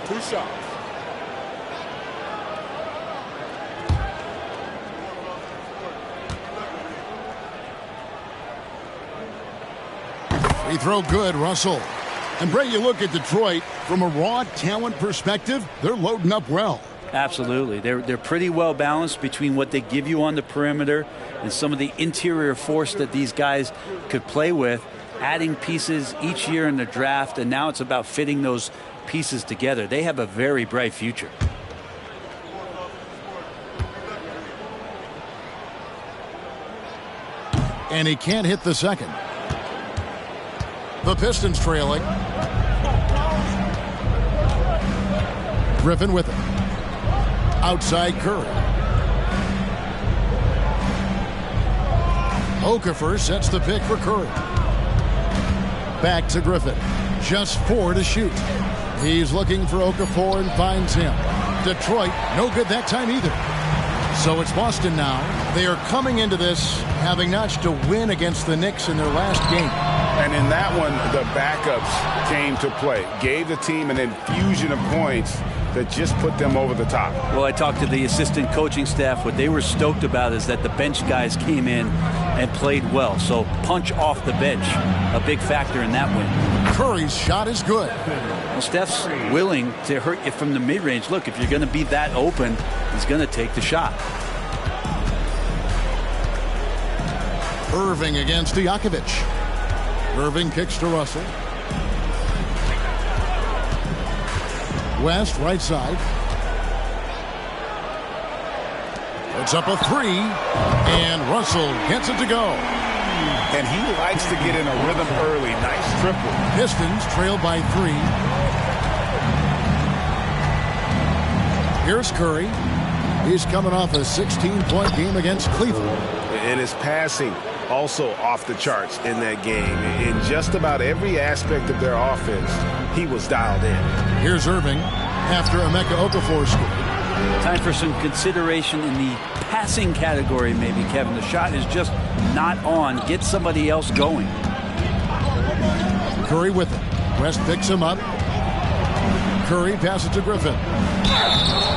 2 shots. Free throw good, Russell. And Bray, you look at Detroit, from a raw talent perspective, they're loading up well. Absolutely. They're pretty well balanced between what they give you on the perimeter and some of the interior force that these guys could play with, adding pieces each year in the draft, and now it's about fitting those pieces together. They have a very bright future. And he can't hit the second. The Pistons trailing. Griffin with it. Outside Curry. Okafor sets the pick for Curry. Back to Griffin. Just 4 to shoot. He's looking for Okafor and finds him. Detroit, no good that time either. So it's Boston now. They are coming into this having notched a win against the Knicks in their last game. And in that one, the backups came to play. Gave the team an infusion of points that just put them over the top. Well, I talked to the assistant coaching staff. What they were stoked about is that the bench guys came in and played well. So punch off the bench, a big factor in that win. Curry's shot is good. Well, Steph's willing to hurt you from the mid-range. Look, if you're going to be that open, he's going to take the shot. Irving against Stojakovic. Irving kicks to Russell. West, right side. Puts up a 3, and Russell gets it to go. And he likes to get in a rhythm early. Nice triple. Pistons trail by 3. Here's Curry. He's coming off a 16-point game against Cleveland. And his passing also off the charts in that game. In just about every aspect of their offense, he was dialed in. Here's Irving after Emeka Okafor scored. Time for some consideration in the passing category, maybe, Kevin. The shot is just not on. Get somebody else going. Curry with it. West picks him up. Curry passes to Griffin.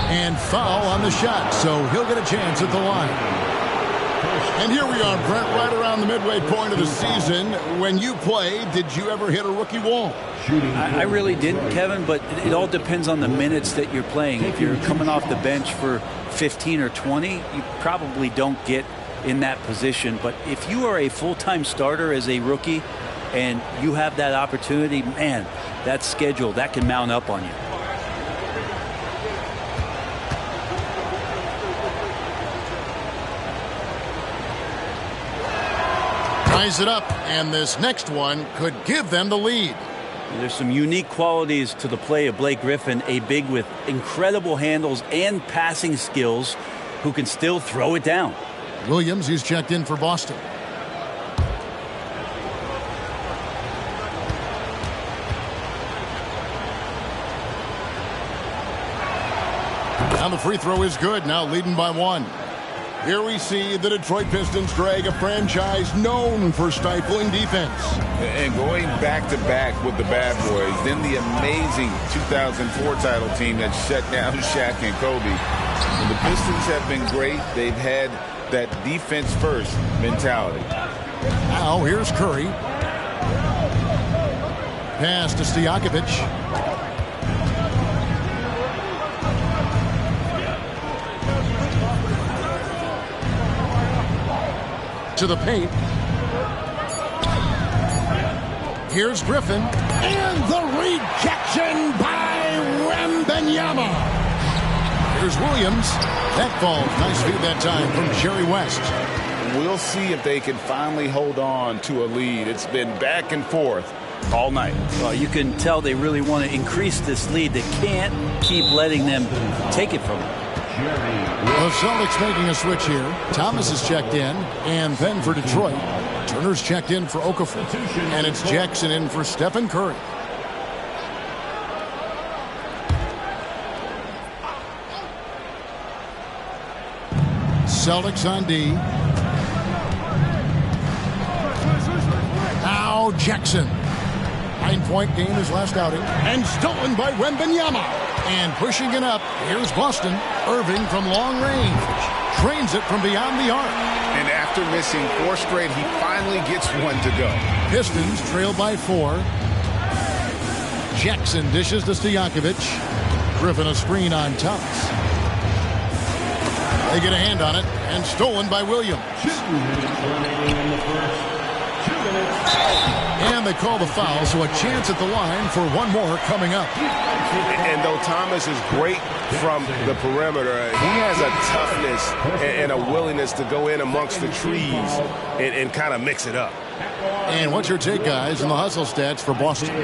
And foul on the shot, so he'll get a chance at the line. And here we are, Brent, right around the midway point of the season. When you play, did you ever hit a rookie wall? I really didn't, Kevin, but it all depends on the minutes that you're playing. If you're coming off the bench for 15 or 20, you probably don't get in that position. But if you are a full-time starter as a rookie and you have that opportunity, man, that schedule, that can mount up on you. Ties it up, and this next one could give them the lead. There's some unique qualities to the play of Blake Griffin, a big with incredible handles and passing skills who can still throw it down. Williams, he's checked in for Boston. Now the free throw is good, now leading by 1. Here we see the Detroit Pistons drag a franchise known for stifling defense. And going back-to-back with the bad boys, then the amazing 2004 title team that shut down Shaq and Kobe. And the Pistons have been great. They've had that defense-first mentality. Now here's Curry. Pass to Stojakovic. To the paint. Here's Griffin. And the rejection by Wembanyama. Here's Williams. That falls. Nice feed that time from Jerry West. We'll see if they can finally hold on to a lead. It's been back and forth all night. Well, you can tell they really want to increase this lead. They can't keep letting them take it from them. The Celtics making a switch here. Thomas is checked in, and then for Detroit, Turner's checked in for Okafor, and it's Jackson in for Stephen Curry. Celtics on D. Now Jackson. 9-point game his last outing, and stolen by Wembanyama. And pushing it up, here's Boston. Irving from long range. Trains it from beyond the arc. And after missing 4 straight, he finally gets one to go. Pistons trail by 4. Jackson dishes to Stojakovic. Griffin a screen on Thomas. They get a hand on it and stolen by Williams. 2 minutes remaining in the first. 2 minutes. And they call the foul, so a chance at the line for one more coming up. And though Thomas is great from the perimeter, he has a toughness and a willingness to go in amongst the trees and kind of mix it up. And what's your take, guys, on the hustle stats for Boston?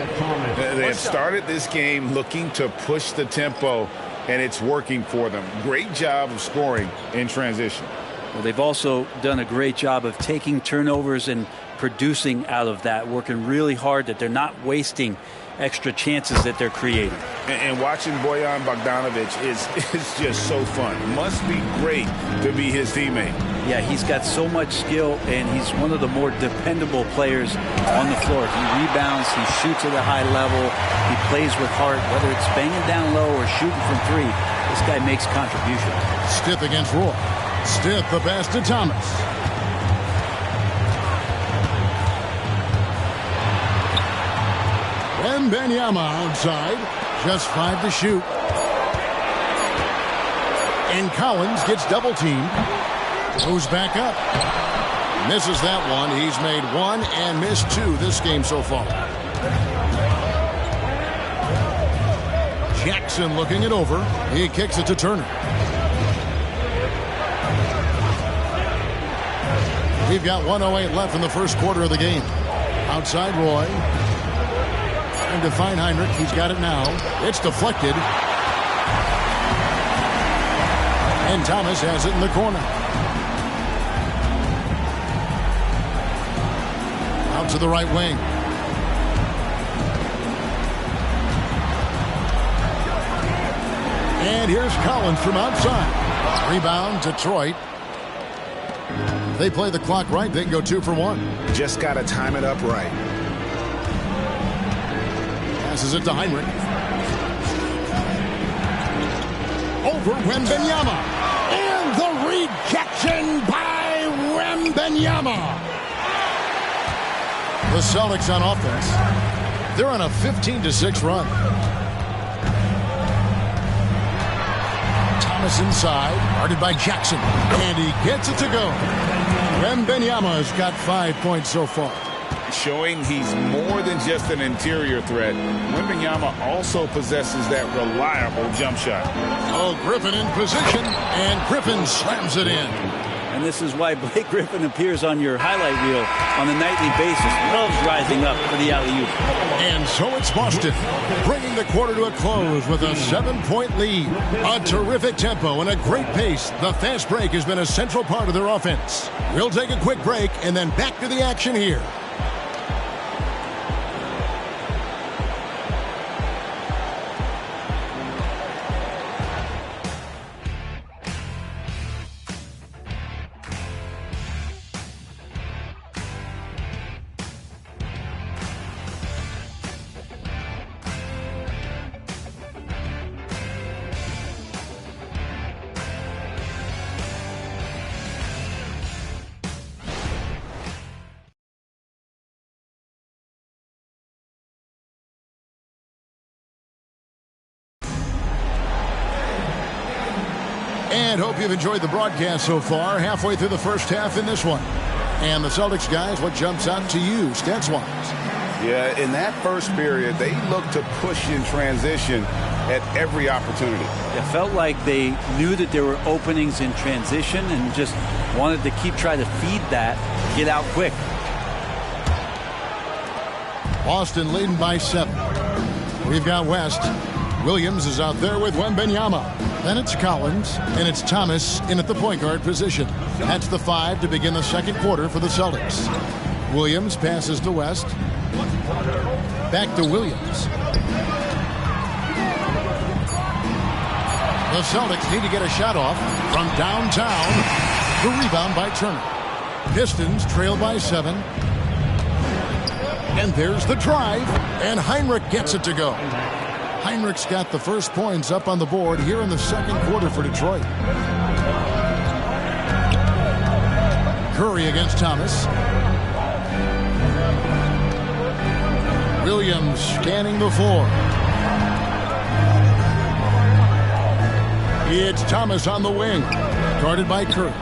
They have started this game looking to push the tempo, and it's working for them. Great job of scoring in transition. Well, they've also done a great job of taking turnovers and producing out of that, working really hard that they're not wasting extra chances that they're creating. And watching Bojan Bogdanovic is just so fun. Must be great to be his teammate. Yeah, he's got so much skill, and he's one of the more dependable players on the floor. He rebounds, he shoots at a high level, he plays with heart, whether it's banging down low or shooting from three. This guy makes contributions. Stith against Roy. Stith the pass to Thomas. Wembanyama outside. Just 5 to shoot. And Collins gets double teamed. Goes back up. Misses that one. He's made 1 and missed 2 this game so far. Jackson looking it over. He kicks it to Turner. We've got 1:08 left in the first quarter of the game. Outside Roy. Trying to find Heinrich. He's got it now. It's deflected. And Thomas has it in the corner. Out to the right wing. And here's Collins from outside. Rebound, Detroit. They play the clock right, they can go 2 for 1. Just got to time it up right. Passes it to Heinrich. Over Wembanyama. And the rejection by Wembanyama. The Celtics on offense. They're on a 15-6 run. Thomas inside, guarded by Jackson. And he gets it to go. Wembanyama's got 5 points so far. Showing he's more than just an interior threat. Wembanyama also possesses that reliable jump shot. Oh, Griffin in position, and Griffin slams it in. And this is why Blake Griffin appears on your highlight reel on a nightly basis. Loves rising up for the alley-oop. And so it's Boston, bringing the quarter to a close with a 7-point lead. A terrific tempo and a great pace. The fast break has been a central part of their offense. We'll take a quick break and then back to the action here. And hope you've enjoyed the broadcast so far. Halfway through the first half in this one. And the Celtics guys, what jumps out to you, stats-wise? Yeah, in that first period, they looked to push in transition at every opportunity. It felt like they knew that there were openings in transition and just wanted to keep trying to feed that, get out quick. Boston leading by 7. We've got West. Williams is out there with Wembanyama. Then it's Collins, and it's Thomas in at the point guard position. That's the 5 to begin the second quarter for the Celtics. Williams passes to West. Back to Williams. The Celtics need to get a shot off from downtown. The rebound by Turner. Pistons trail by 7. And there's the drive, and Heinrich gets it to go. Heinrich's got the first points up on the board here in the second quarter for Detroit. Curry against Thomas. Williams scanning the floor. It's Thomas on the wing, guarded by Kirk.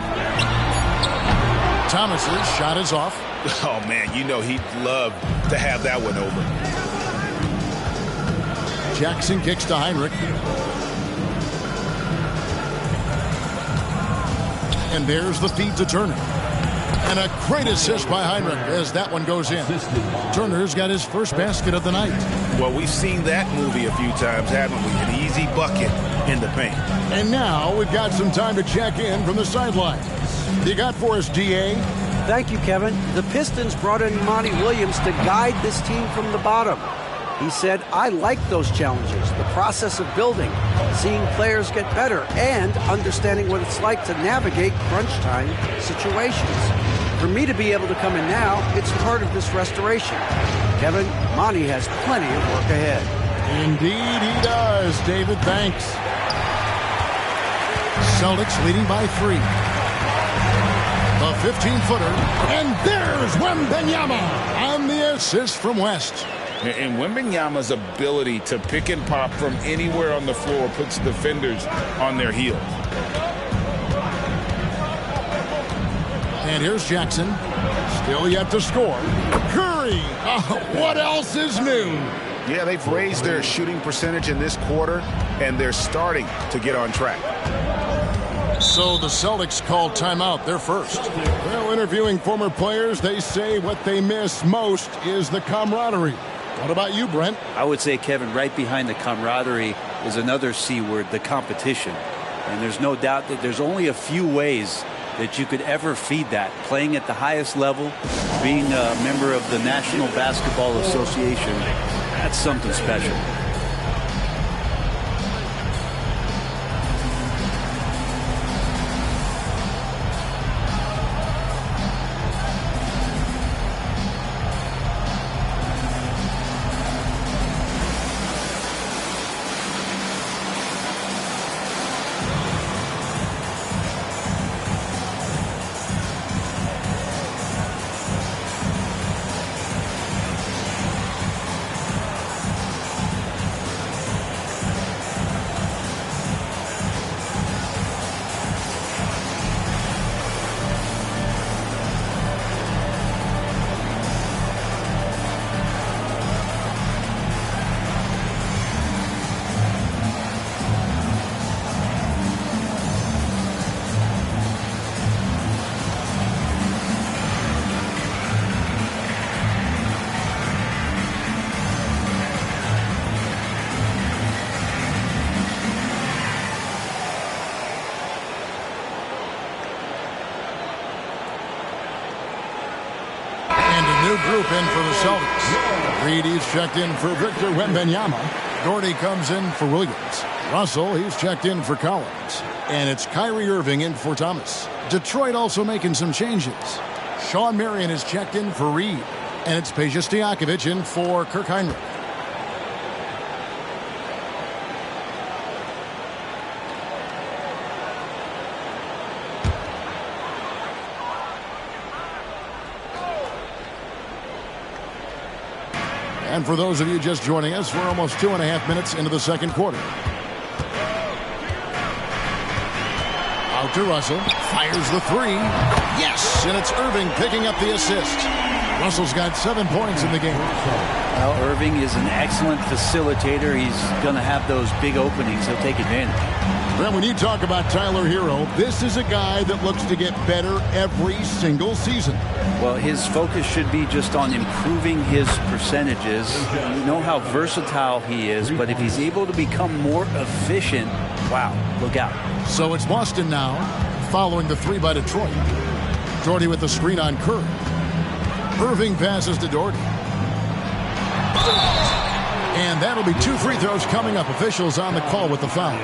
Thomas's shot is off. Oh, man, you know he'd love to have that one over. Jackson kicks to Heinrich. And there's the feed to Turner. And a great assist by Heinrich as that one goes in. Turner's got his first basket of the night. Well, we've seen that movie a few times, haven't we? An easy bucket in the paint. And now we've got some time to check in from the sideline. You got for us, D.A.? Thank you, Kevin. The Pistons brought in Monty Williams to guide this team from the bottom. He said, I like those challenges, the process of building, seeing players get better, and understanding what it's like to navigate crunch time situations. For me to be able to come in now, it's part of this restoration. Kevin, Monty has plenty of work ahead. Indeed he does, David. Thanks. Celtics leading by 3. The 15-footer, and there's Wembanyama on the assist from West. And Wembanyama's ability to pick and pop from anywhere on the floor puts defenders on their heels. And here's Jackson. Still yet to score. Curry! What else is new? Yeah, they've raised their shooting percentage in this quarter, and they're starting to get on track. So the Celtics called timeout, their first. Well, interviewing former players, they say what they miss most is the camaraderie. What about you, Brent? I would say, Kevin, right behind the camaraderie is another C word, the competition. And there's no doubt that there's only a few ways that you could ever feed that. Playing at the highest level, being a member of the National Basketball Association, that's something special. Group in for the Celtics. Reed, he's checked in for Victor Wembanyama. Gordy comes in for Williams. Russell, he's checked in for Collins. And it's Kyrie Irving in for Thomas. Detroit also making some changes. Sean Marion is checked in for Reed. And it's Peja Stojakovic in for Kirk Heinrich. And for those of you just joining us, we're almost 2.5 minutes into the second quarter. Out to Russell. Fires the 3. Yes! And it's Irving picking up the assist. Russell's got 7 points in the game. Well, Irving is an excellent facilitator. He's going to have those big openings. He'll take advantage. Well, when you talk about Tyler Hero, this is a guy that looks to get better every single season. Well, his focus should be just on improving his percentages. You know how versatile he is, but if he's able to become more efficient, wow, look out. So it's Boston now, following the 3 by Detroit. Doherty with the screen on Kerr. Irving passes to Doherty. And that'll be 2 free throws coming up. Officials on the call with the foul.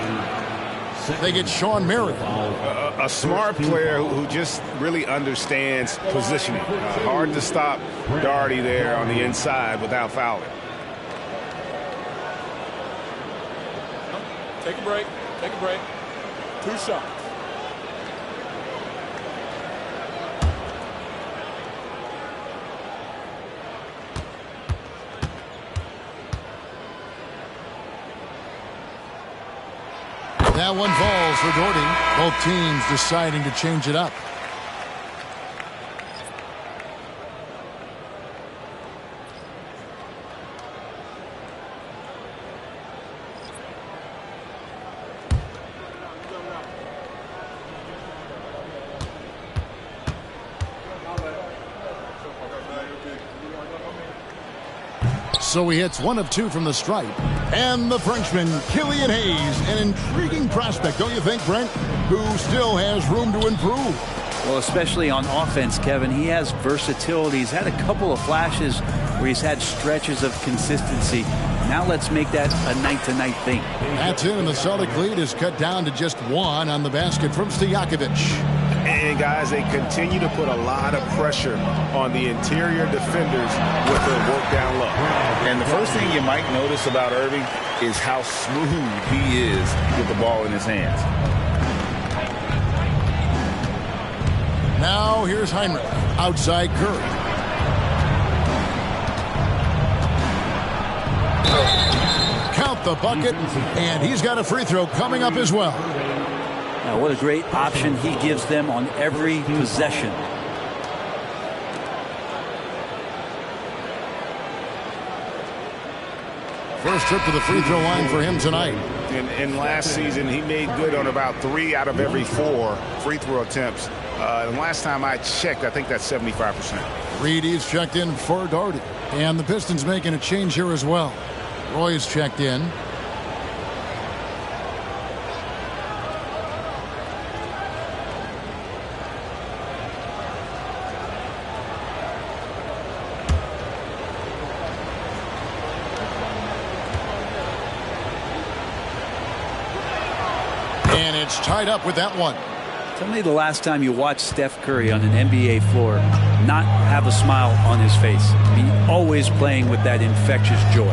They get Sean Marion. A smart player who just really understands positioning. Hard to stop Doherty there on the inside without fouling. Take a break. Take a break. 2 shots. That one falls for Doherty. Both teams deciding to change it up. So he hits 1 of 2 from the stripe. And the Frenchman, Killian Hayes, an intriguing prospect, don't you think, Brent? Who still has room to improve. Well, especially on offense, Kevin. He has versatility. He's had a couple of flashes where he's had stretches of consistency. Now let's make that a night-to-night thing. That's it, and the Celtic lead is cut down to just 1 on the basket from Stojakovic. And, guys, they continue to put a lot of pressure on the interior defenders with their work down low. And the first thing you might notice about Irving is how smooth he is with the ball in his hands. Now here's Heinrich. Outside Curry. Count the bucket, and he's got a free throw coming up as well. Now, what a great option he gives them on every possession. First trip to the free throw line for him tonight. And last season, he made good on about 3 out of every 4 free throw attempts. And last time I checked, I think that's 75%. Reedy's checked in for Doherty. And the Pistons making a change here as well. Roy's checked in. And it's tied up with that one. Tell me the last time you watched Steph Curry on an NBA floor not have a smile on his face. Be always playing with that infectious joy.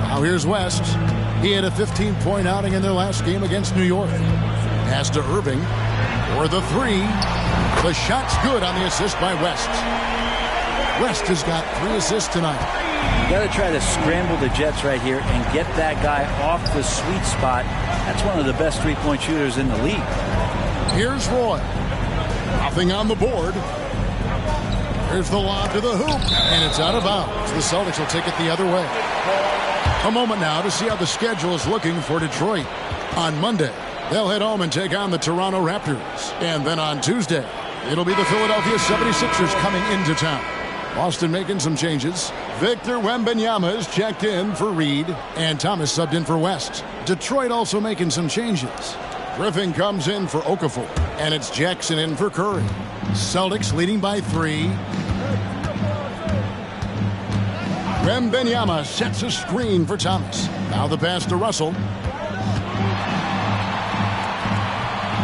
Now here's West. He had a 15-point outing in their last game against New York. Pass to Irving for the 3. The shot's good on the assist by West. West has got 3 assists tonight. You got to try to scramble the Jets right here and get that guy off the sweet spot. That's one of the best three-point shooters in the league. Here's Roy. Nothing on the board. Here's the lob to the hoop, and it's out of bounds. The Celtics will take it the other way. A moment now to see how the schedule is looking for Detroit. On Monday, they'll head home and take on the Toronto Raptors. And then on Tuesday, it'll be the Philadelphia 76ers coming into town. Boston making some changes. Victor Wembanyama is checked in for Reed, and Thomas subbed in for West. Detroit also making some changes. Griffin comes in for Okafor, and it's Jackson in for Curry. Celtics leading by 3. Wembanyama sets a screen for Thomas. Now the pass to Russell.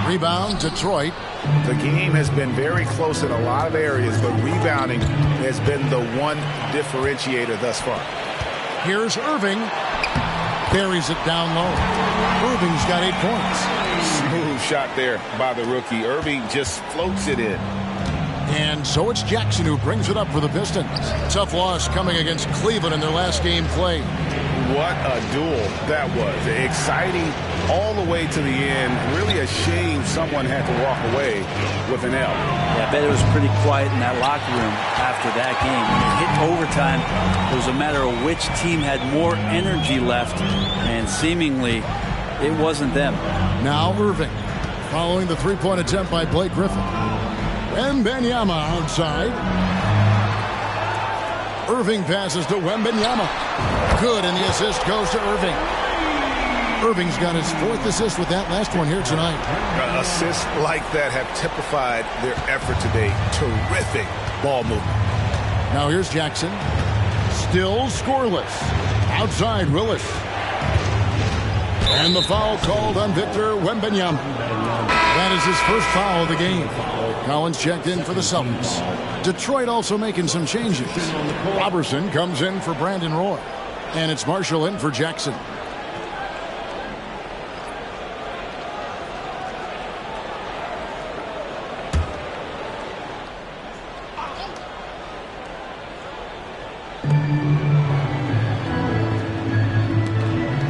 Rebound, Detroit. The game has been very close in a lot of areas, but rebounding has been the one differentiator thus far. Here's Irving. Buries it down low. Irving's got 8 points. Smooth shot there by the rookie. Irving just floats it in. And so it's Jackson who brings it up for the Pistons. Tough loss coming against Cleveland in their last game played. What a duel that was. Exciting all the way to the end. Really a shame someone had to walk away with an L. Yeah, I bet it was pretty quiet in that locker room after that game. When it hit overtime, it was a matter of which team had more energy left, and seemingly it wasn't them. Now Irving, following the 3-point attempt by Blake Griffin. Wembanyama outside. Irving passes to Wembanyama. Good, and the assist goes to Irving. Irving's got his 4th assist with that last one here tonight. Assists like that have typified their effort today. Terrific ball movement. Now here's Jackson. Still scoreless. Outside Willis. And the foul called on Victor Wembanyama. That is his first foul of the game. Collins checked in for the Celtics. Detroit also making some changes. Robertson comes in for Brandon Roy. And it's Marshall in for Jackson.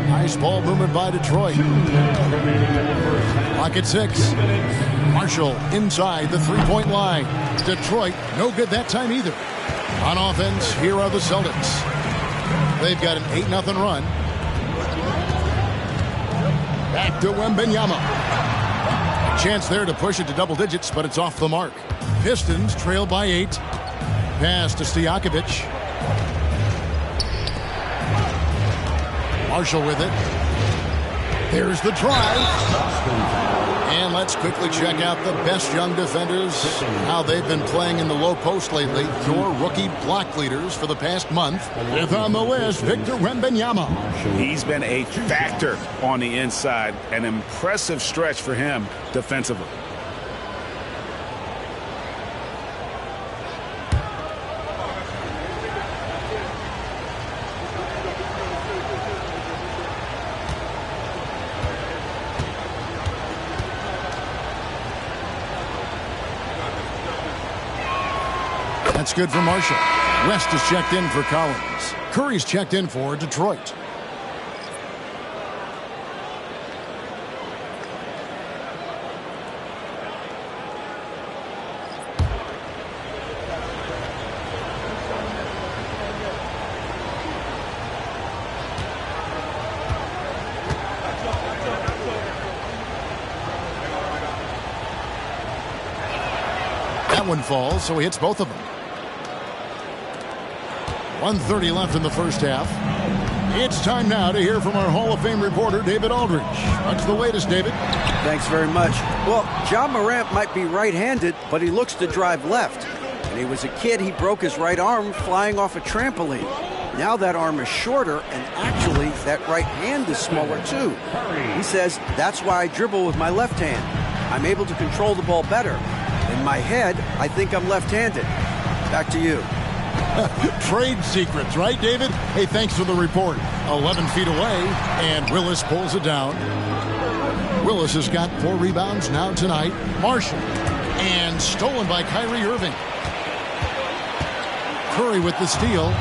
Nice ball movement by Detroit. Clock at 6. Marshall inside the three-point line. Detroit, no good that time either. On offense, here are the Celtics. They've got an 8-0 run. Back to Wembanyama. A chance there to push it to double digits, but it's off the mark. Pistons trail by 8. Pass to Stojakovic. Marshall with it. There's the drive. And let's quickly check out the best young defenders, how they've been playing in the low post lately. Your rookie block leaders for the past month. With on the list, Victor Wembanyama. He's been a factor on the inside. An impressive stretch for him defensively. That's good for Marshall. West is checked in for Collins. Curry's checked in for Detroit. That one falls, so he hits both of them. 1:30 left in the first half. It's time now to hear from our Hall of Fame reporter, David Aldridge. What's the latest, David? Thanks very much. Well, John Morant might be right-handed, but he looks to drive left. When he was a kid, he broke his right arm flying off a trampoline. Now that arm is shorter, and actually that right hand is smaller too. He says, that's why I dribble with my left hand. I'm able to control the ball better. In my head, I think I'm left-handed. Back to you. Trade secrets, right, David? Hey, thanks for the report. 11 feet away, and Willis pulls it down. Willis has got 4 rebounds now tonight. Marshall, and stolen by Kyrie Irving. Curry with the steal.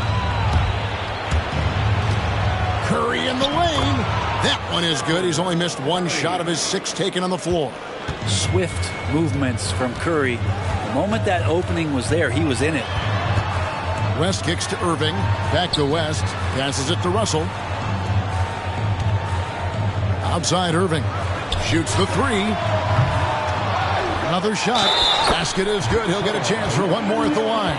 Curry in the lane. That one is good. He's only missed 1 shot of his 6 taken on the floor. Swift movements from Curry. The moment that opening was there, he was in it. West kicks to Irving. Back to West. Passes it to Russell. Outside Irving. Shoots the 3. Another shot. Basket is good. He'll get a chance for one more at the line.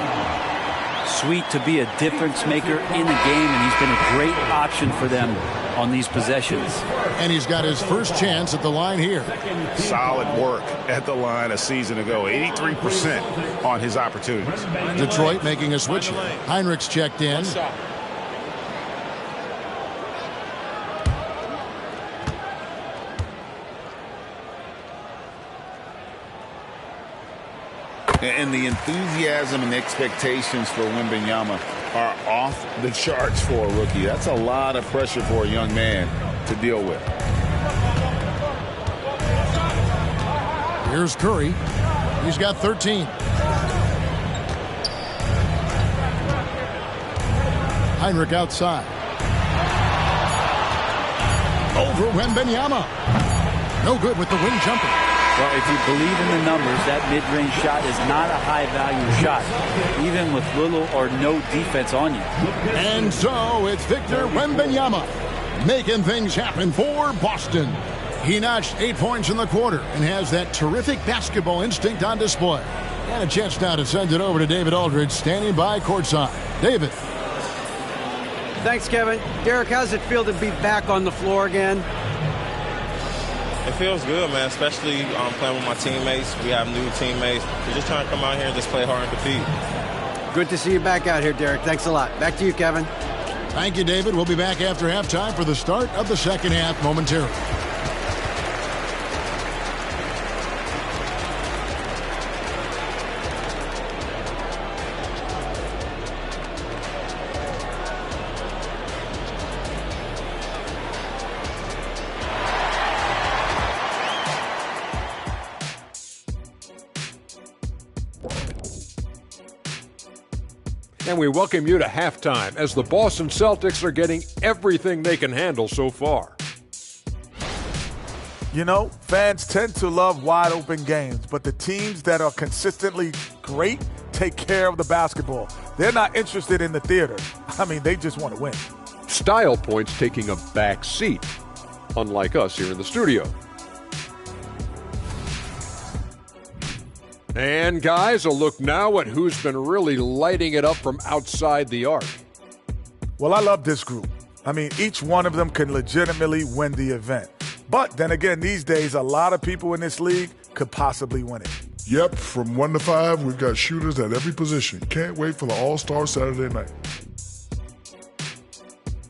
Sweet to be a difference maker in the game, and he's been a great option for them on these possessions. And he's got his first chance at the line here. Solid work at the line a season ago. 83% on his opportunities. Detroit making a switch. Heinrich's checked in. And the enthusiasm and expectations for Wembanyama are off the charts for a rookie. That's a lot of pressure for a young man to deal with. Here's Curry. He's got 13. Heinrich outside. Over Wembanyama. No good with the wing jumper. Well, if you believe in the numbers, that mid-range shot is not a high-value shot, even with little or no defense on you. And so it's Victor Wembanyama making things happen for Boston. He notched 8 points in the quarter and has that terrific basketball instinct on display. And a chance now to send it over to David Aldridge, standing by courtside. David. Thanks, Kevin. Derek, how's it feel to be back on the floor again? It feels good, man, especially playing with my teammates. We have new teammates. We're just trying to come out here and just play hard and compete. Good to see you back out here, Derek. Thanks a lot. Back to you, Kevin. Thank you, David. We'll be back after halftime for the start of the second half momentarily. And we welcome you to halftime as the Boston Celtics are getting everything they can handle so far. You know, fans tend to love wide-open games, but the teams that are consistently great take care of the basketball. They're not interested in the theater. I mean, they just want to win. Style points taking a back seat, unlike us here in the studio. And guys, a look now at who's been really lighting it up from outside the arc. Well, I love this group. I mean, each one of them can legitimately win the event. But then again, these days, a lot of people in this league could possibly win it. Yep, from 1 to 5, we've got shooters at every position. Can't wait for the All-Star Saturday night.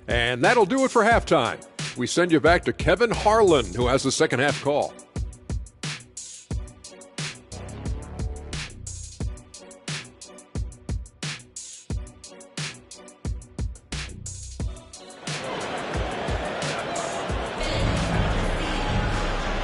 And that'll do it for halftime. We send you back to Kevin Harlan, who has the second half call.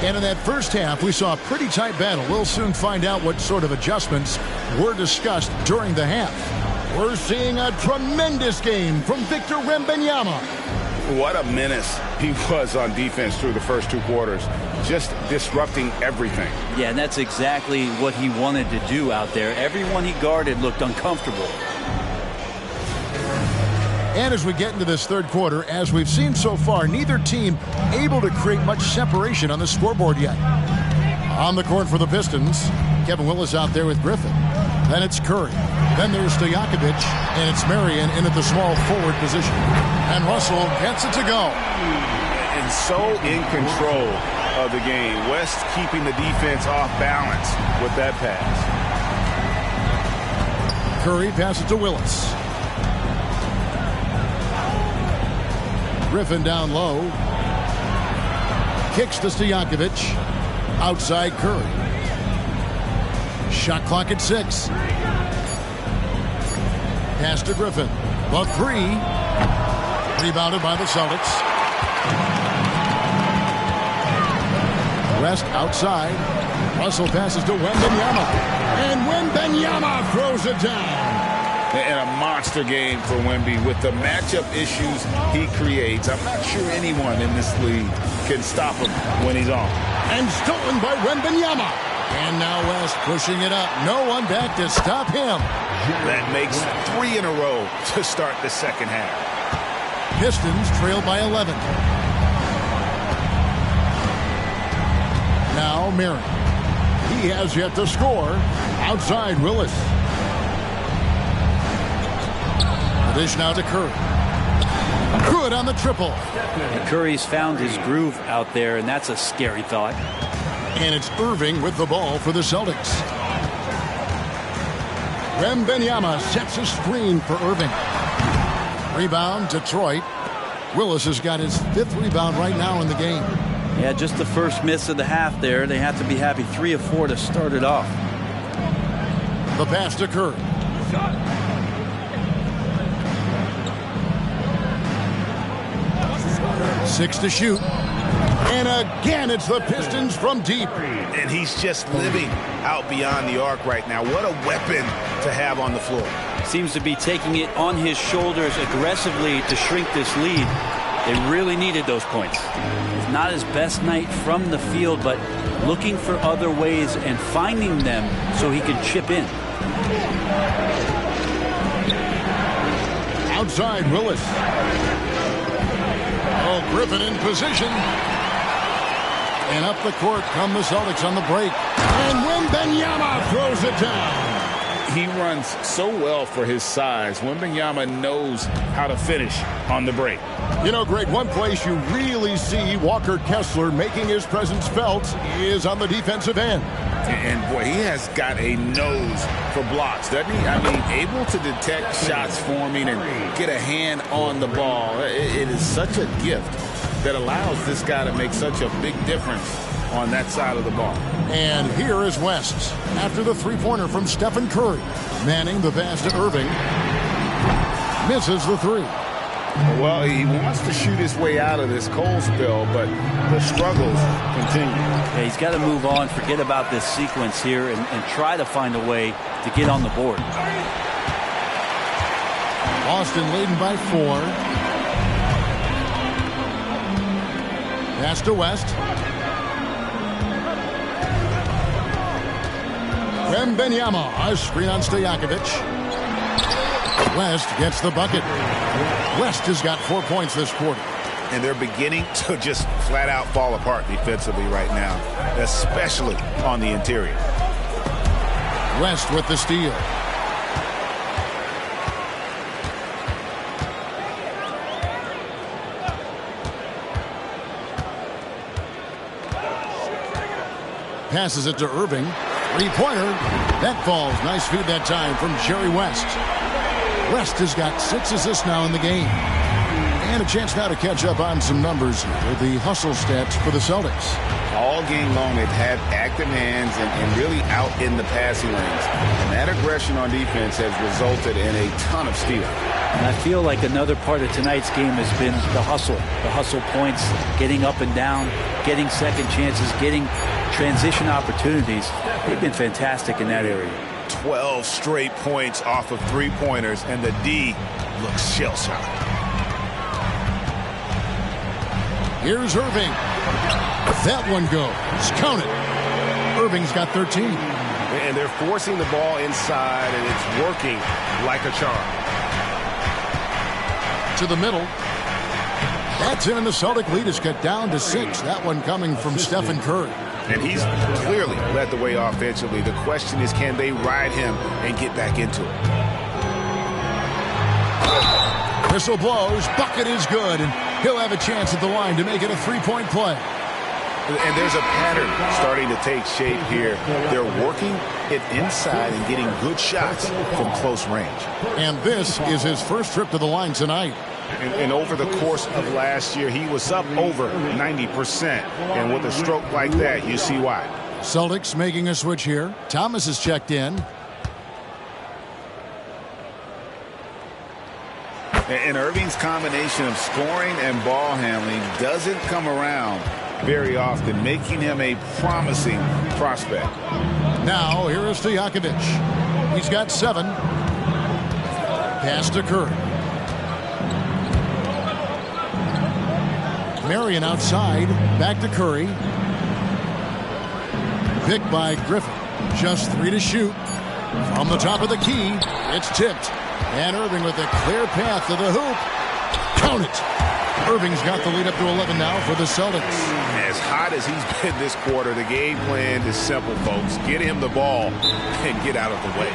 And in that first half, we saw a pretty tight battle. We'll soon find out what sort of adjustments were discussed during the half. We're seeing a tremendous game from Victor Wembanyama. What a menace he was on defense through the first 2 quarters, just disrupting everything. Yeah, and that's exactly what he wanted to do out there. Everyone he guarded looked uncomfortable. And as we get into this third quarter, as we've seen so far, neither team able to create much separation on the scoreboard yet. On the court for the Pistons, Kevin Willis out there with Griffin. Then it's Curry. Then there's Stojakovic, and it's Marion in at the small forward position. And Russell gets it to go. And so in control of the game. West keeping the defense off balance with that pass. Curry passes to Willis. Griffin down low. Kicks to Stojakovic. Outside Curry. Shot clock at 6. Pass to Griffin. The 3. Rebounded by the Celtics. West outside. Russell passes to Wembanyama. And Wembanyama throws it down. And a monster game for Wemby with the matchup issues he creates. I'm not sure anyone in this league can stop him when he's on. And stolen by Wembanyama. And now West pushing it up. No one back to stop him. That makes 3 in a row to start the second half. Pistons trail by 11. Now Marion. He has yet to score. Outside Willis. Dish now to Curry. Good on the triple. And Curry's found his groove out there, and that's a scary thought. And it's Irving with the ball for the Celtics. Wembanyama sets a screen for Irving. Rebound, Detroit. Willis has got his 5th rebound right now in the game. Yeah, just the first miss of the half there. They have to be happy. 3 of 4 to start it off. The pass to Curry. 6 to shoot. And again, it's the Pistons from deep. And he's just living out beyond the arc right now. What a weapon to have on the floor. Seems to be taking it on his shoulders aggressively to shrink this lead. They really needed those points. It's not his best night from the field, but looking for other ways and finding them so he can chip in. Outside Willis. Oh, Griffin in position. And up the court come the Celtics on the break. And Wembanyama throws it down. He runs so well for his size. Wembanyama knows how to finish on the break. You know, Greg, one place you really see Walker Kessler making his presence felt is on the defensive end. And boy, he has got a nose for blocks, doesn't he? I mean, able to detect shots forming and get a hand on the ball. It is such a gift that allows this guy to make such a big difference on that side of the ball. And here is West after the three-pointer from Stephen Curry. Manning the pass to Irving. Misses the 3. Well, he wants to shoot his way out of this cold spell, but the struggles continue. Yeah, he's got to move on, forget about this sequence here, and try to find a way to get on the board. Boston leading by 4. Pass to West. Wembanyama, a screen on Stojakovic. West gets the bucket. West has got 4 points this quarter. And they're beginning to just flat out fall apart defensively right now, especially on the interior. West with the steal. Passes it to Irving. Three-pointer. That falls. Nice feed that time from Jerry West. West has got 6 assists now in the game. And a chance now to catch up on some numbers here. The hustle stats for the Celtics. All game long, they've had active hands and really out in the passing lanes. And that aggression on defense has resulted in a ton of steals. And I feel like another part of tonight's game has been the hustle points, getting up and down, getting second chances, getting transition opportunities. They've been fantastic in that area. 12 straight points off of three-pointers, and the D looks shell-shocked. Here's Irving. That one goes. Count it. Irving's got 13. And they're forcing the ball inside, and it's working like a charm. To the middle. That's in, and the Celtic lead is cut down to 6. That one coming from Stephen Curry. And he's clearly led the way offensively. The question is, can they ride him and get back into it? Whistle blows. Bucket is good, and he'll have a chance at the line to make it a three-point play. And there's a pattern starting to take shape here. They're working it inside and getting good shots from close range. And this is his first trip to the line tonight. And over the course of last year, he was up over 90%. And with a stroke like that, you see why. Celtics making a switch here. Thomas is checked in. And Irving's combination of scoring and ball handling doesn't come around very often, making him a promising prospect. Now, here is Stojakovic. He's got 7. Pass to Curry. Marion outside. Back to Curry. Picked by Griffin. Just 3 to shoot. From the top of the key, it's tipped. And Irving with a clear path to the hoop. Count it. Irving's got the lead up to 11 now for the Celtics. As hot as he's been this quarter, the game plan is simple, folks. Get him the ball and get out of the way.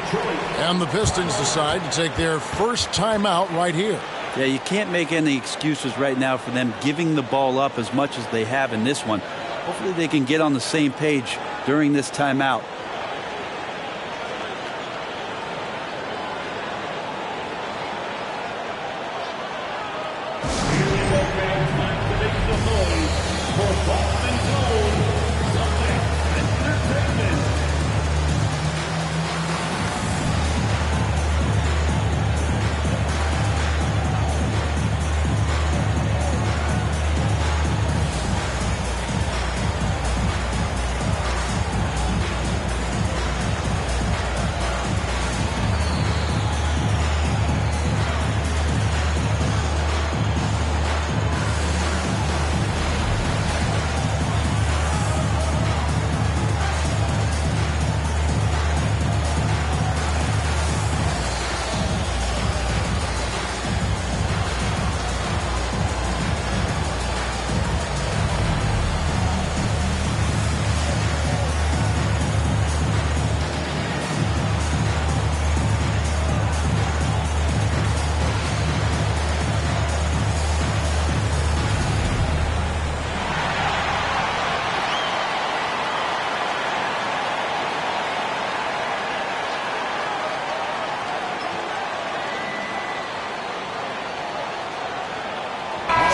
And the Pistons decide to take their first timeout right here. Yeah, you can't make any excuses right now for them giving the ball up as much as they have in this one. Hopefully they can get on the same page during this timeout.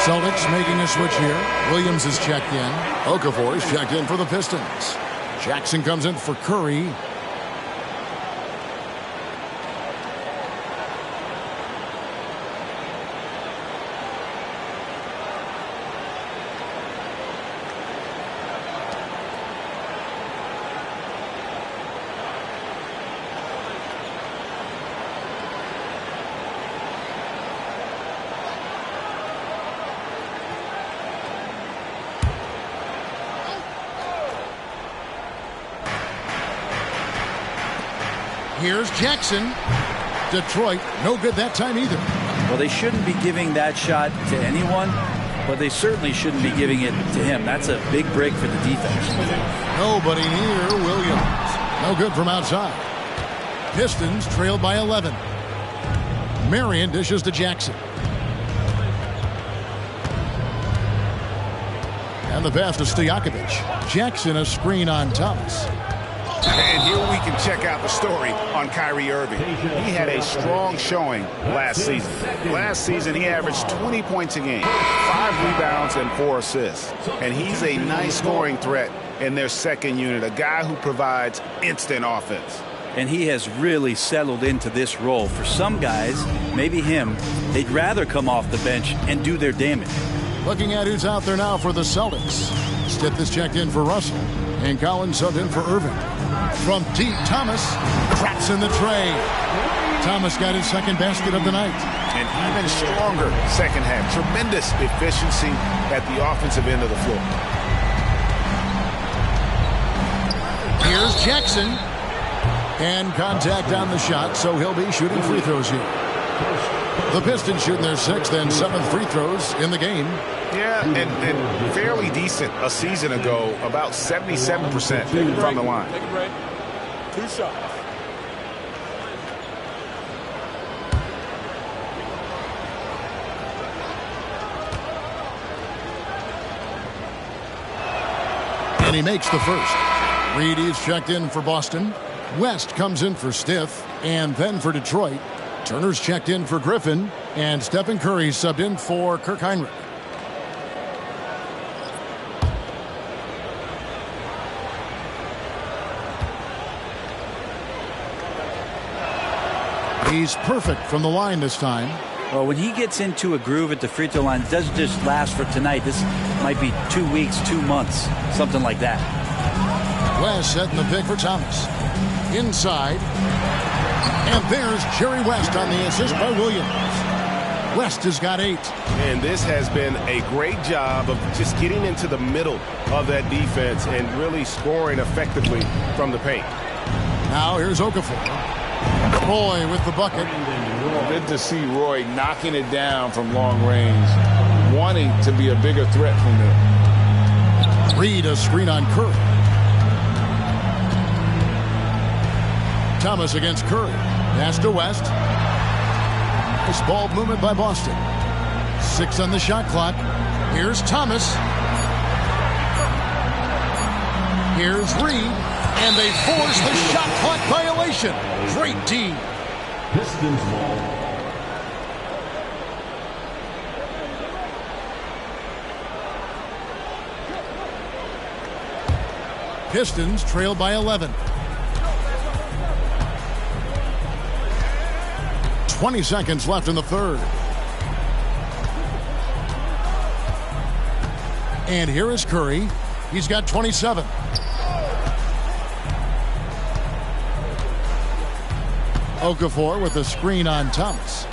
Celtics making a switch here. Williams is checked in. Okafor is checked in for the Pistons. Jackson comes in for Curry. Here's Jackson. Detroit, no good that time either. Well, they shouldn't be giving that shot to anyone, but they certainly shouldn't be giving it to him. That's a big break for the defense. Nobody near Williams. No good from outside. Pistons trailed by 11. Marion dishes to Jackson. And the pass to Stojakovic. Jackson a screen on Thomas. And here we can check out the story on Kyrie Irving. He had a strong showing last season. Last season, he averaged 20 points a game, 5 rebounds, and 4 assists. And he's a nice scoring threat in their second unit, a guy who provides instant offense. And he has really settled into this role. For some guys, maybe him, they'd rather come off the bench and do their damage. Looking at who's out there now for the Celtics. Stith is checked in for Russell, and Collins subbed in for Irving. From deep, Thomas cracks in the tray. Thomas got his second basket of the night. An even stronger second half. Tremendous efficiency at the offensive end of the floor. Here's Jackson. And contact on the shot, so he'll be shooting free throws here. The Pistons shooting their 6th and 7th free throws in the game. Yeah, and fairly decent a season ago, about 77% from the line. Take a break. 2 shots. And he makes the first. Reed is checked in for Boston. West comes in for Stith, and then for Detroit. Turner's checked in for Griffin, and Stephen Curry subbed in for Kirk Heinrich. He's perfect from the line this time. Well, when he gets into a groove at the free throw line, it doesn't just last for tonight. This might be 2 weeks, 2 months, something like that. West setting the pick for Thomas. Inside. And there's Jerry West on the assist by Williams. West has got 8. And this has been a great job of just getting into the middle of that defense and really scoring effectively from the paint. Now here's Okafor. Roy with the bucket. Good to see Roy knocking it down from long range, wanting to be a bigger threat from there. Reed a screen on Curry. Thomas against Curry. Pass to West. Nice ball movement by Boston. 6 on the shot clock. Here's Thomas. Here's Reed. And they force the shot clock violation. Great D. Pistons ball. Pistons trail by 11. 20 seconds left in the third. And here is Curry. He's got 27. Okafor with a screen on Thomas.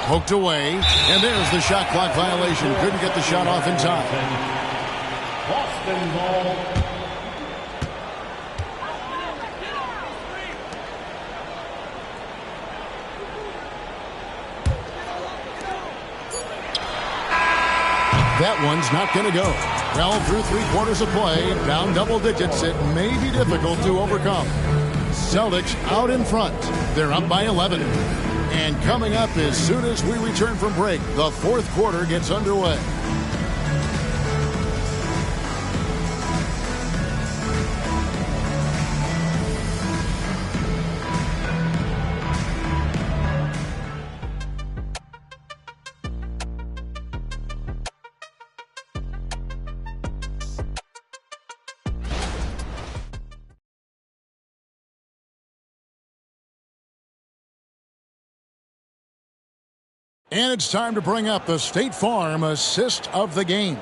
Poked away, and there's the shot clock violation. Couldn't get the shot off in time. Boston ball. That one's not going to go. Well, through 3 quarters of play, down double digits, it may be difficult to overcome. Celtics out in front. They're up by 11. And coming up as soon as we return from break, the 4th quarter gets underway. And it's time to bring up the State Farm assist of the game.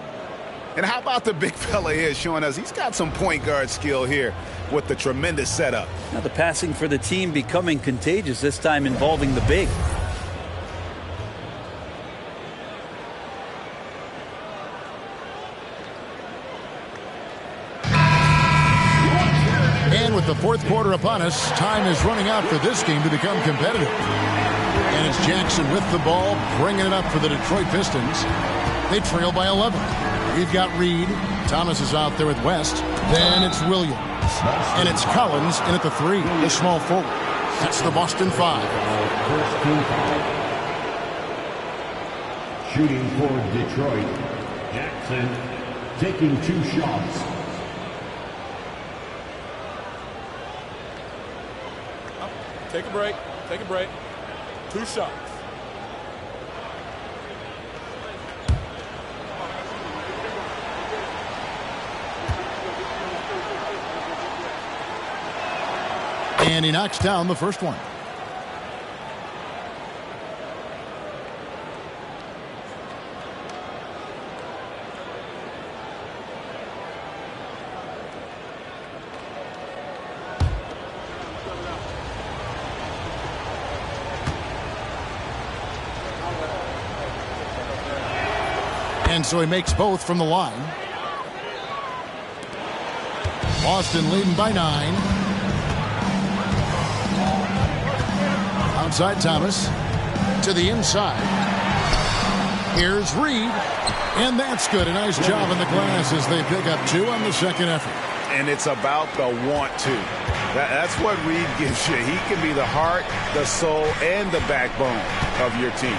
And how about the big fella here showing us he's got some point guard skill here with the tremendous setup. Now the passing for the team becoming contagious, this time involving the big. And And with the fourth quarter upon us, time is running out for this game to become competitive. And it's Jackson with the ball, bringing it up for the Detroit Pistons. They trail by 11. We've got Reed. Thomas is out there with West. Then it's Williams. And it's Collins in at the 3, the small forward. That's the Boston 5. First team foul. Shooting for Detroit. Jackson taking 2 shots. Take a break. Take a break. 2 shots. And he knocks down the first one. And so he makes both from the line. Boston leading by 9. Outside Thomas to the inside. Here's Reed. And that's good. A nice job in the glass as they pick up 2 on the second effort. And it's about the want to. That's what Reed gives you. He can be the heart, the soul, and the backbone of your team.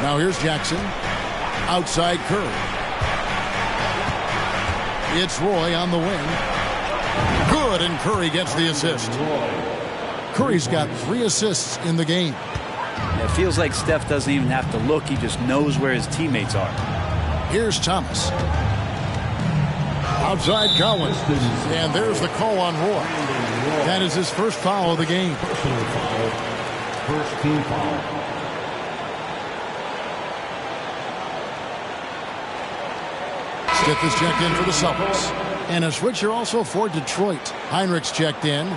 Now here's Jackson. Outside Curry. It's Roy on the wing. Good, and Curry gets the assist. Curry's got 3 assists in the game. It feels like Steph doesn't even have to look. He just knows where his teammates are. Here's Thomas. Outside Collins. And there's the call on Roy. That is his first foul of the game. Personal foul. First team foul. Stith is checked in for the Celtics. And a switcher also for Detroit. Heinrich's checked in.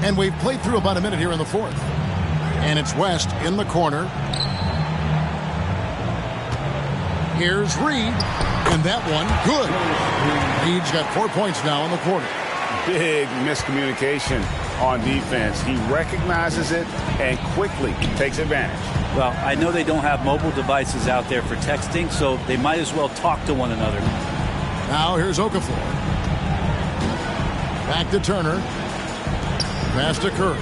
And we've played through about a minute here in the fourth. And it's West in the corner. Here's Reed. And that one, good. Reed's got 4 points now in the quarter. Big miscommunication on defense. He recognizes it and quickly takes advantage. Well, I know they don't have mobile devices out there for texting, so they might as well talk to one another. Now here's Okafor. Back to Turner. Pass to Curry.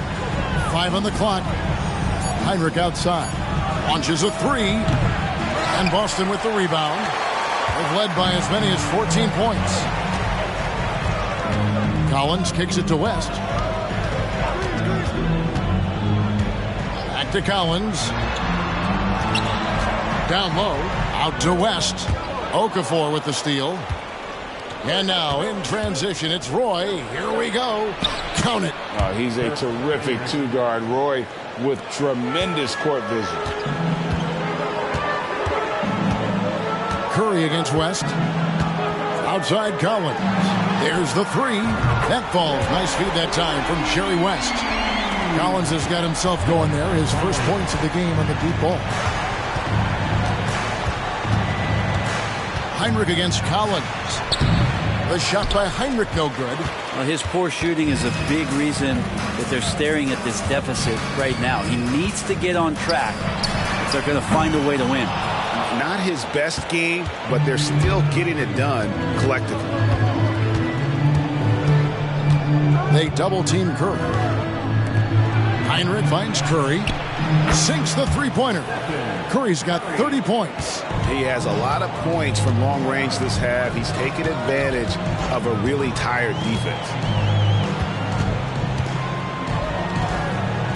5 on the clock. Heinrich outside. Launches a 3. And Boston with the rebound. They've led by as many as 14 points. Collins kicks it to West. Back to Collins. Down low. Out to West. Okafor with the steal. And now in transition, it's Roy. Here we go. Count it. He's a terrific 2-guard. Roy with tremendous court vision. Curry against West. Outside Collins. There's the 3. That falls. Nice feed that time from Jerry West. Collins has got himself going there. His first points of the game on the deep ball. Heinrich against Collins. The shot by Heinrich no good. Well, his poor shooting is a big reason that they're staring at this deficit right now. He needs to get on track if they're going to find a way to win. Not his best game, but they're still getting it done collectively. They double-team Curry. Heinrich finds Curry. Sinks the three-pointer. Curry's got 30 points. He has a lot of points from long range this half. He's taken advantage of a really tired defense.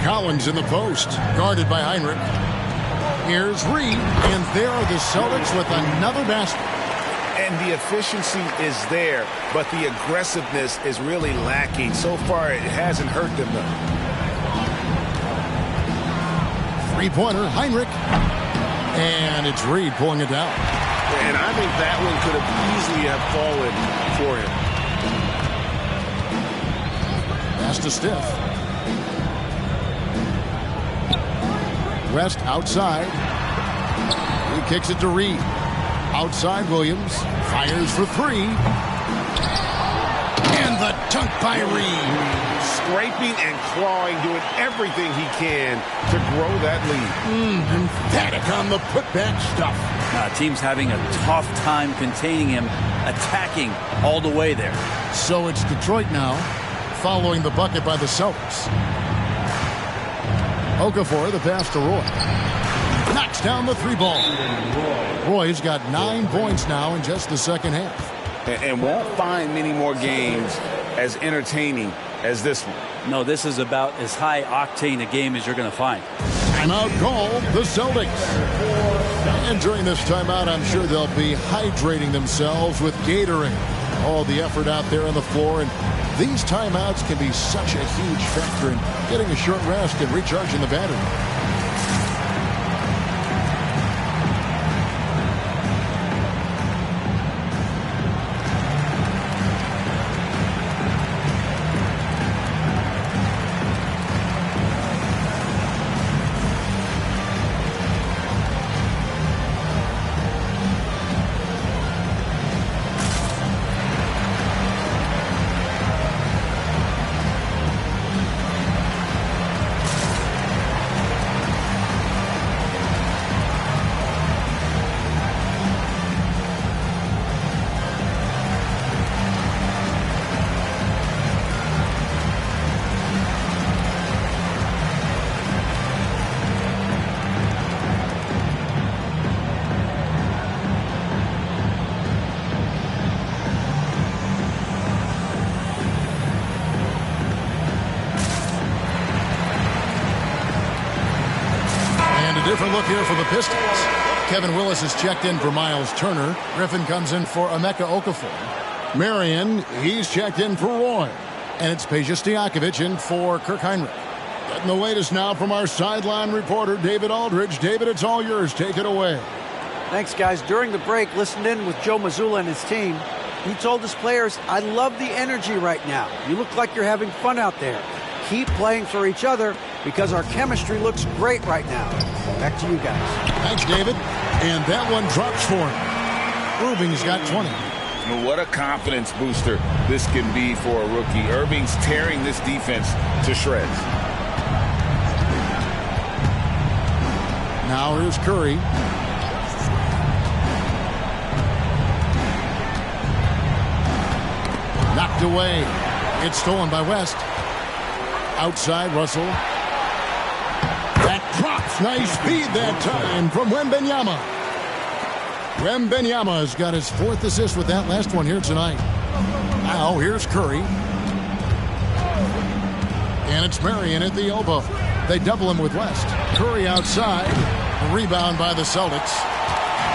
Collins in the post, guarded by Heinrich. Here's Reed, and there are the Celtics with another basket. And the efficiency is there, but the aggressiveness is really lacking. So far, it hasn't hurt them, though. Three-pointer, Heinrich. And it's Reed pulling it down. And I think that one could have easily have fallen for him. Pass to Stith. West outside. He kicks it to Reed. Outside Williams. Fires for three. And the dunk by Reed. Scraping and clawing, doing everything he can to grow that lead. Emphatic on the putback stuff. Team's having a tough time containing him, attacking all the way there. So it's Detroit now, following the bucket by the Celtics. Okafor, the pass to Roy. Knocks down the three ball. Roy's got 9 points now in just the second half. And won't find many more games as entertaining as this one. No, this is about as high octane a game as you're going to find. Timeout call, the Celtics. And during this timeout, I'm sure they'll be hydrating themselves with Gatorade. All the effort out there on the floor, and these timeouts can be such a huge factor in getting a short rest and recharging the battery. Different look here for the Pistons. Kevin Willis is checked in for Miles Turner. Griffin comes in for Emeka Okafor. Marion, he's checked in for Roy. And it's Peja Stojakovic in for Kirk Hinrich. Getting the latest now from our sideline reporter, David Aldridge. David, it's all yours. Take it away. Thanks, guys. During the break, listened in with Joe Mazzulla and his team. He told his players, I love the energy right now. You look like you're having fun out there. Keep playing for each other because our chemistry looks great right now. Back to you guys. Thanks, David. And that one drops for him. Irving's got 20. What a confidence booster this can be for a rookie. Irving's tearing this defense to shreds. Now here's Curry. Knocked away. It's stolen by West. Outside, Russell. That drops. Nice speed that time from Wembanyama. Wembanyama's got his 4th assist with that last one here tonight. Now here's Curry. And it's Marion at the elbow. They double him with West. Curry outside. A rebound by the Celtics.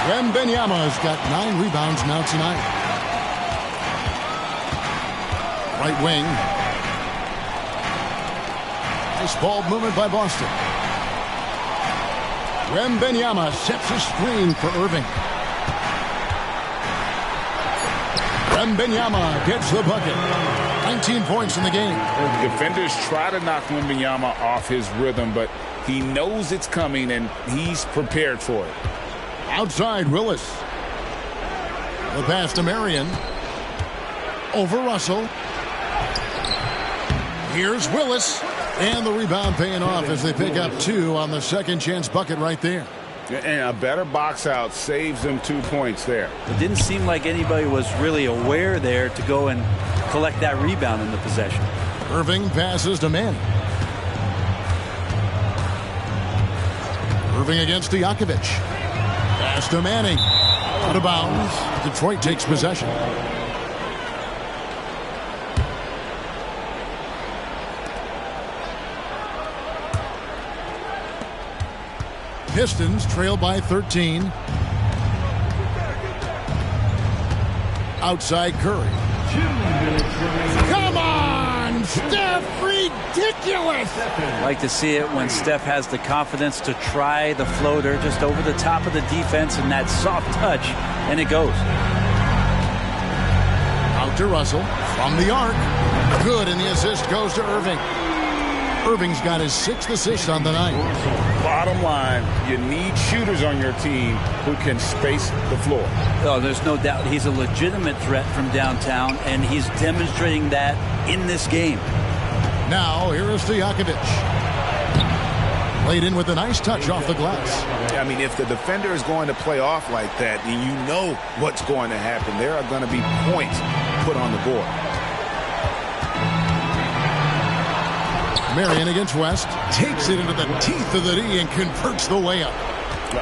Wembanyama's got 9 rebounds now tonight. Right wing. Nice ball movement by Boston. Wembanyama sets a screen for Irving. Wembanyama gets the bucket. 19 points in the game. Defenders try to knock Wembanyama off his rhythm, but he knows it's coming and he's prepared for it. Outside, Willis. The pass to Marion. Over Russell. Here's Willis. And the rebound paying off as they pick up 2 on the second chance bucket right there. And a better box out saves them 2 points there. It didn't seem like anybody was really aware there to go and collect that rebound in the possession. Irving passes to Manning. Irving against Stojakovic. Pass to Manning. Out of bounds. Detroit takes possession. Pistons trail by 13. Outside Curry. Come on, Steph! Ridiculous! I like to see it when Steph has the confidence to try the floater just over the top of the defense and that soft touch, and it goes. Out to Russell from the arc. Good, and the assist goes to Irving. Irving's got his 6th assist on the night. Bottom line, you need shooters on your team who can space the floor. Oh, there's no doubt he's a legitimate threat from downtown, and he's demonstrating that in this game. Now, here is Stojakovic. Laid in with a nice touch off the glass. I mean, if the defender is going to play off like that, then you know what's going to happen. There are going to be points put on the board. Marion against West. Takes it into the teeth of the D and converts the layup.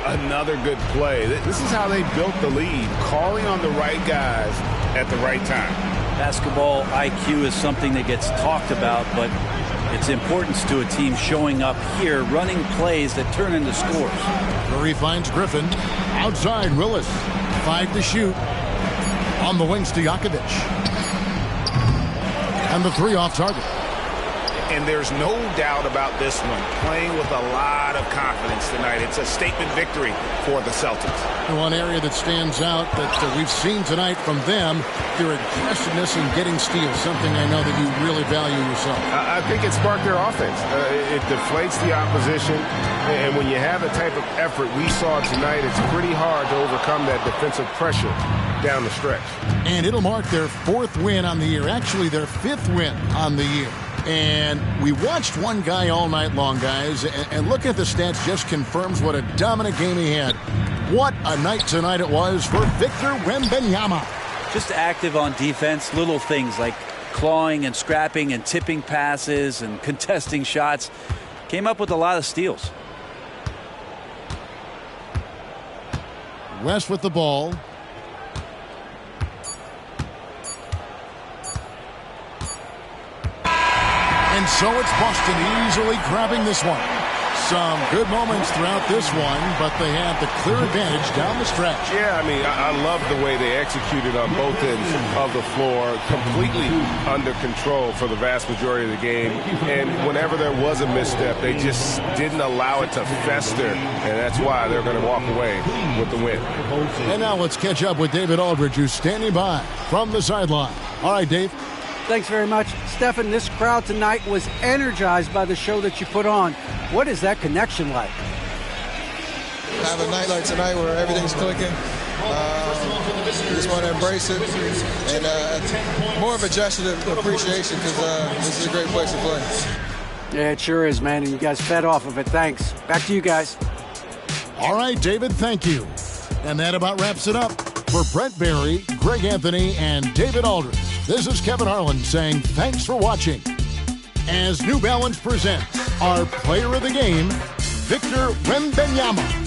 Another good play. This is how they built the lead, calling on the right guys at the right time. Basketball IQ is something that gets talked about, but its importance to a team showing up here, running plays that turn into scores. Murray finds Griffin. Outside, Willis. 5 to shoot. On the wing, Stojakovic. And the 3 off target. And there's no doubt about this one. Playing with a lot of confidence tonight. It's a statement victory for the Celtics. One area that stands out that we've seen tonight from them, their aggressiveness in getting steals, something I know that you really value yourself. I think it sparked their offense. It deflates the opposition. And when you have the type of effort we saw tonight, it's pretty hard to overcome that defensive pressure down the stretch. And it'll mark their 4th win on the year. Actually, their 5th win on the year. And we watched one guy all night long, guys, and looking at the stats just confirms what a dominant game he had. What a night tonight it was for Victor Wembanyama. Just active on defense, little things like clawing and scrapping and tipping passes and contesting shots. Came up with a lot of steals. West with the ball. And so it's Boston easily grabbing this one. Some good moments throughout this one, but they have the clear advantage down the stretch. Yeah, I mean, I love the way they executed on both ends of the floor, completely under control for the vast majority of the game. And whenever there was a misstep, they just didn't allow it to fester, and that's why they're going to walk away with the win. And now let's catch up with David Aldridge, who's standing by from the sideline. All right, Dave. Thanks very much. Stephen, this crowd tonight was energized by the show that you put on. What is that connection like? Have a night like tonight where everything's clicking. We just want to embrace it. And more of a gesture of appreciation because this is a great place to play. Yeah, it sure is, man. And you guys fed off of it. Thanks. Back to you guys. All right, David, thank you. And that about wraps it up. For Brent Barry, Greg Anthony, and David Aldridge, this is Kevin Harlan saying thanks for watching. As New Balance presents our player of the game, Victor Wembanyama.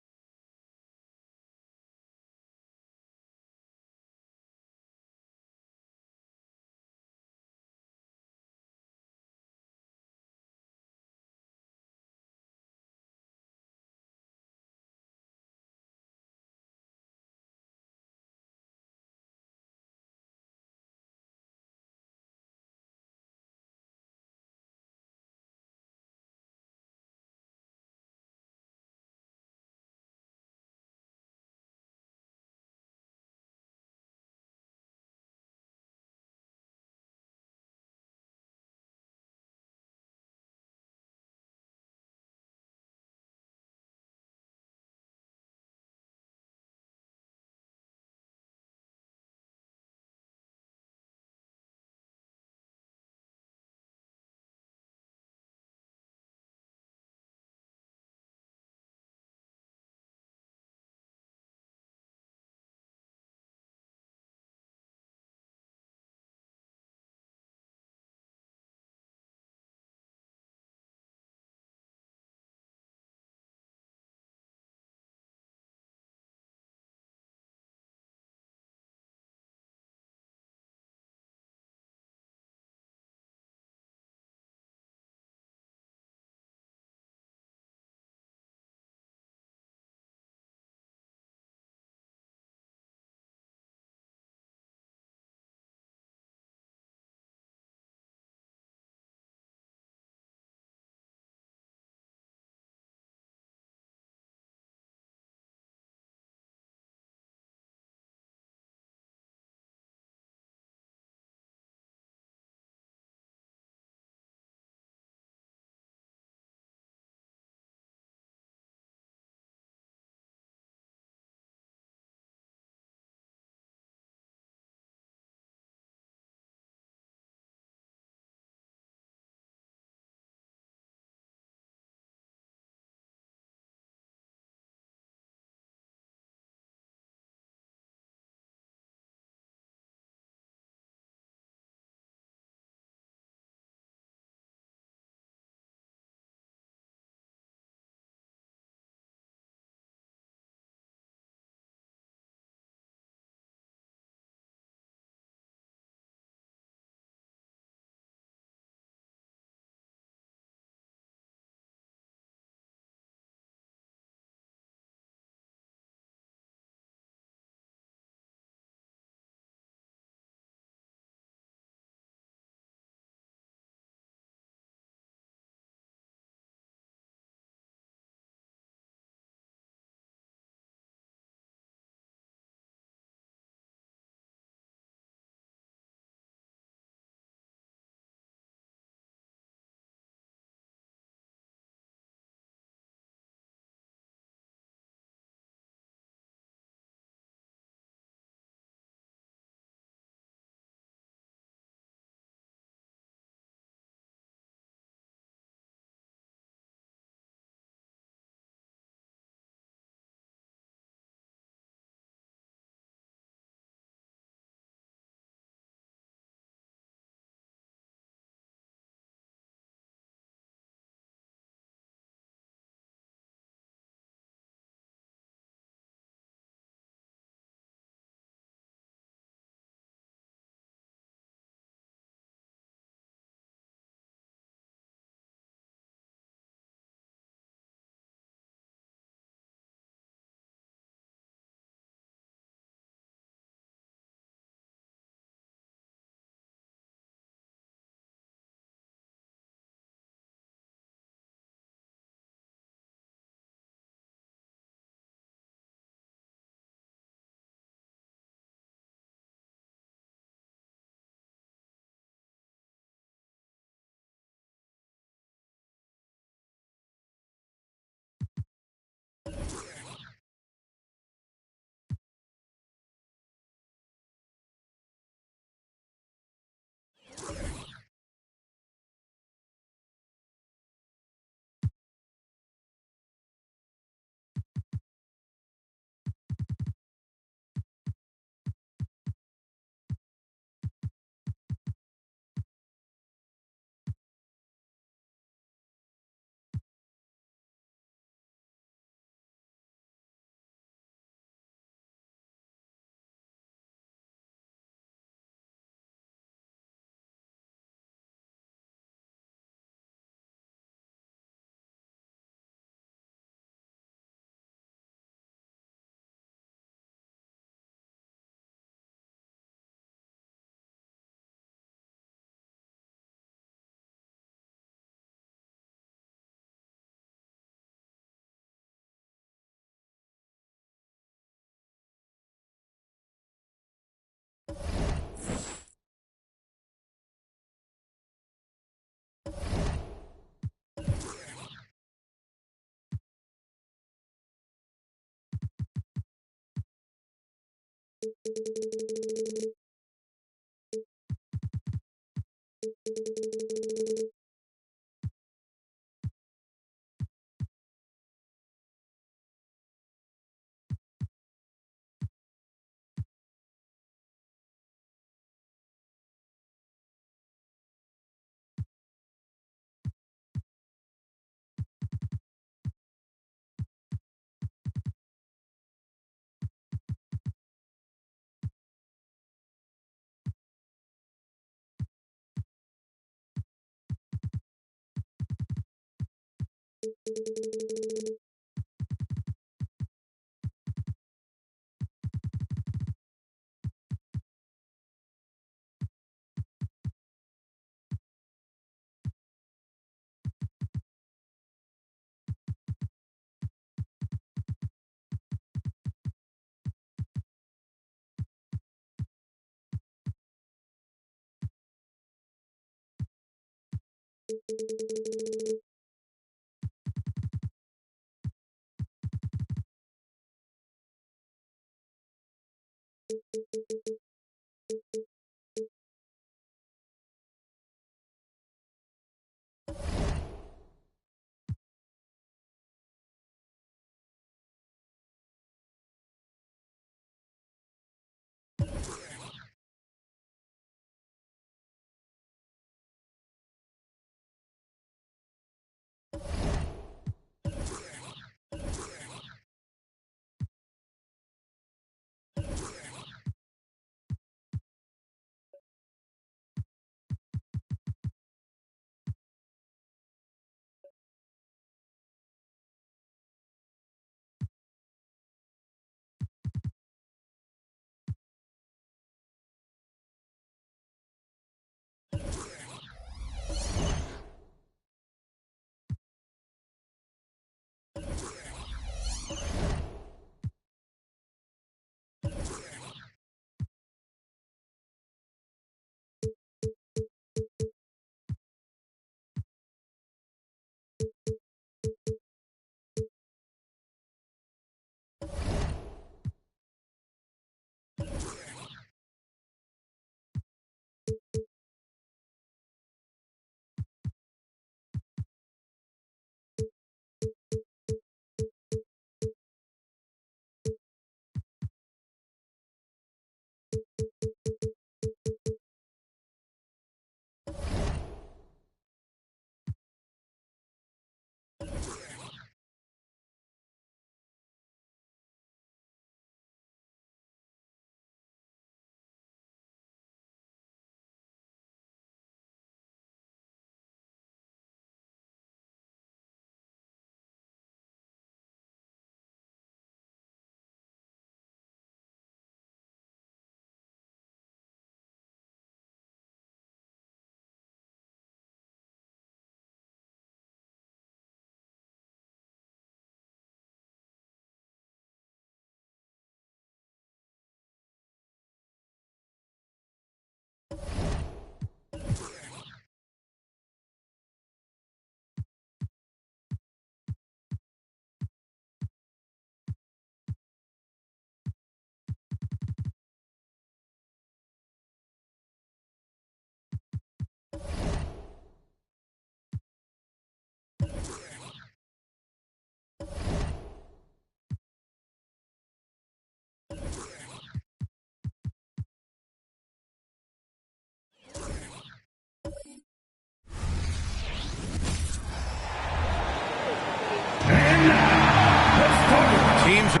Teams.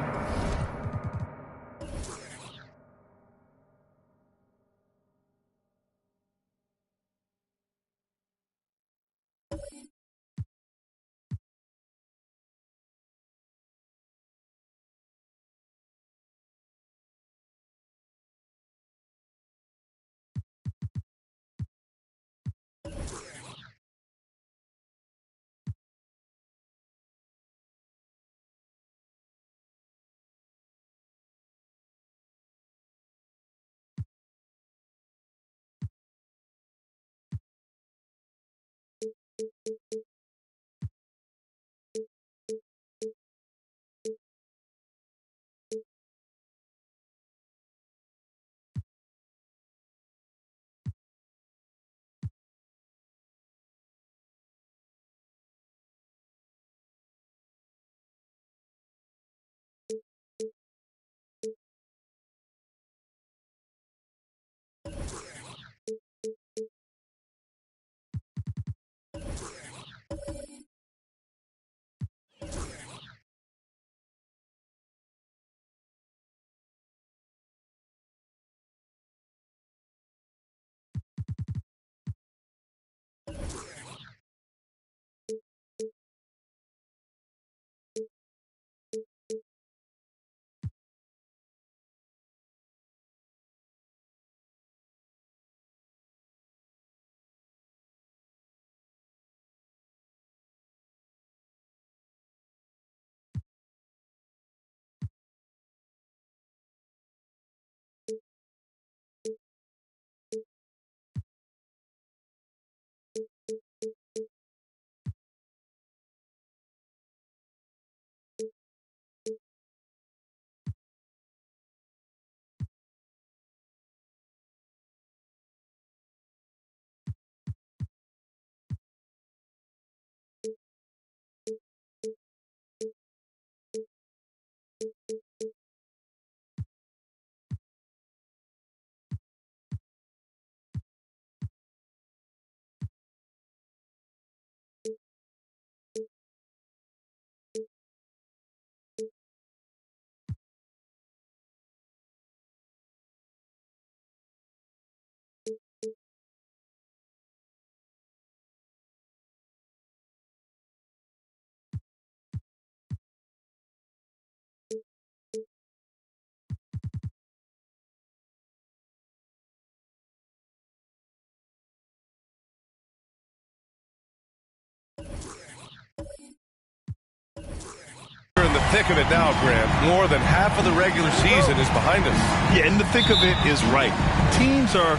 We're in the thick of it now, Grant. More than half of the regular season is behind us. Yeah, in the thick of it is right. Teams are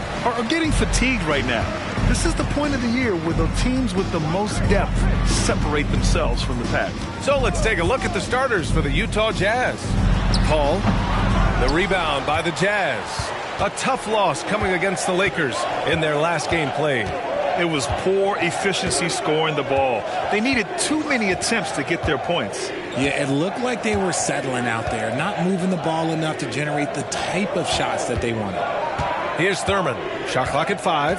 getting fatigued right now. This is the point of the year where the teams with the most depth separate themselves from the pack. So let's take a look at the starters for the Utah Jazz. Paul, the rebound by the Jazz. A tough loss coming against the Lakers in their last game played. It was poor efficiency scoring the ball. They needed too many attempts to get their points. Yeah, it looked like they were settling out there, not moving the ball enough to generate the type of shots that they wanted. Here's Thurman. Shot clock at 5.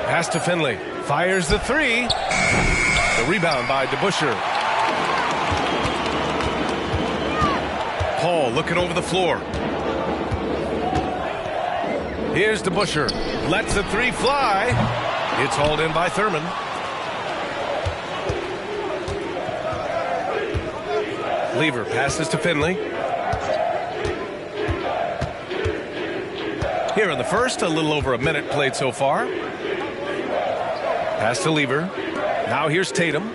Pass to Finley. Fires the 3. The rebound by DeBusschere. Paul looking over the floor. Here's DeBusschere. Lets the 3 fly. It's hauled in by Thurman. Lever passes to Finley. Here in the first, a little over a minute played so far. Pass to Lever. Now here's Tatum.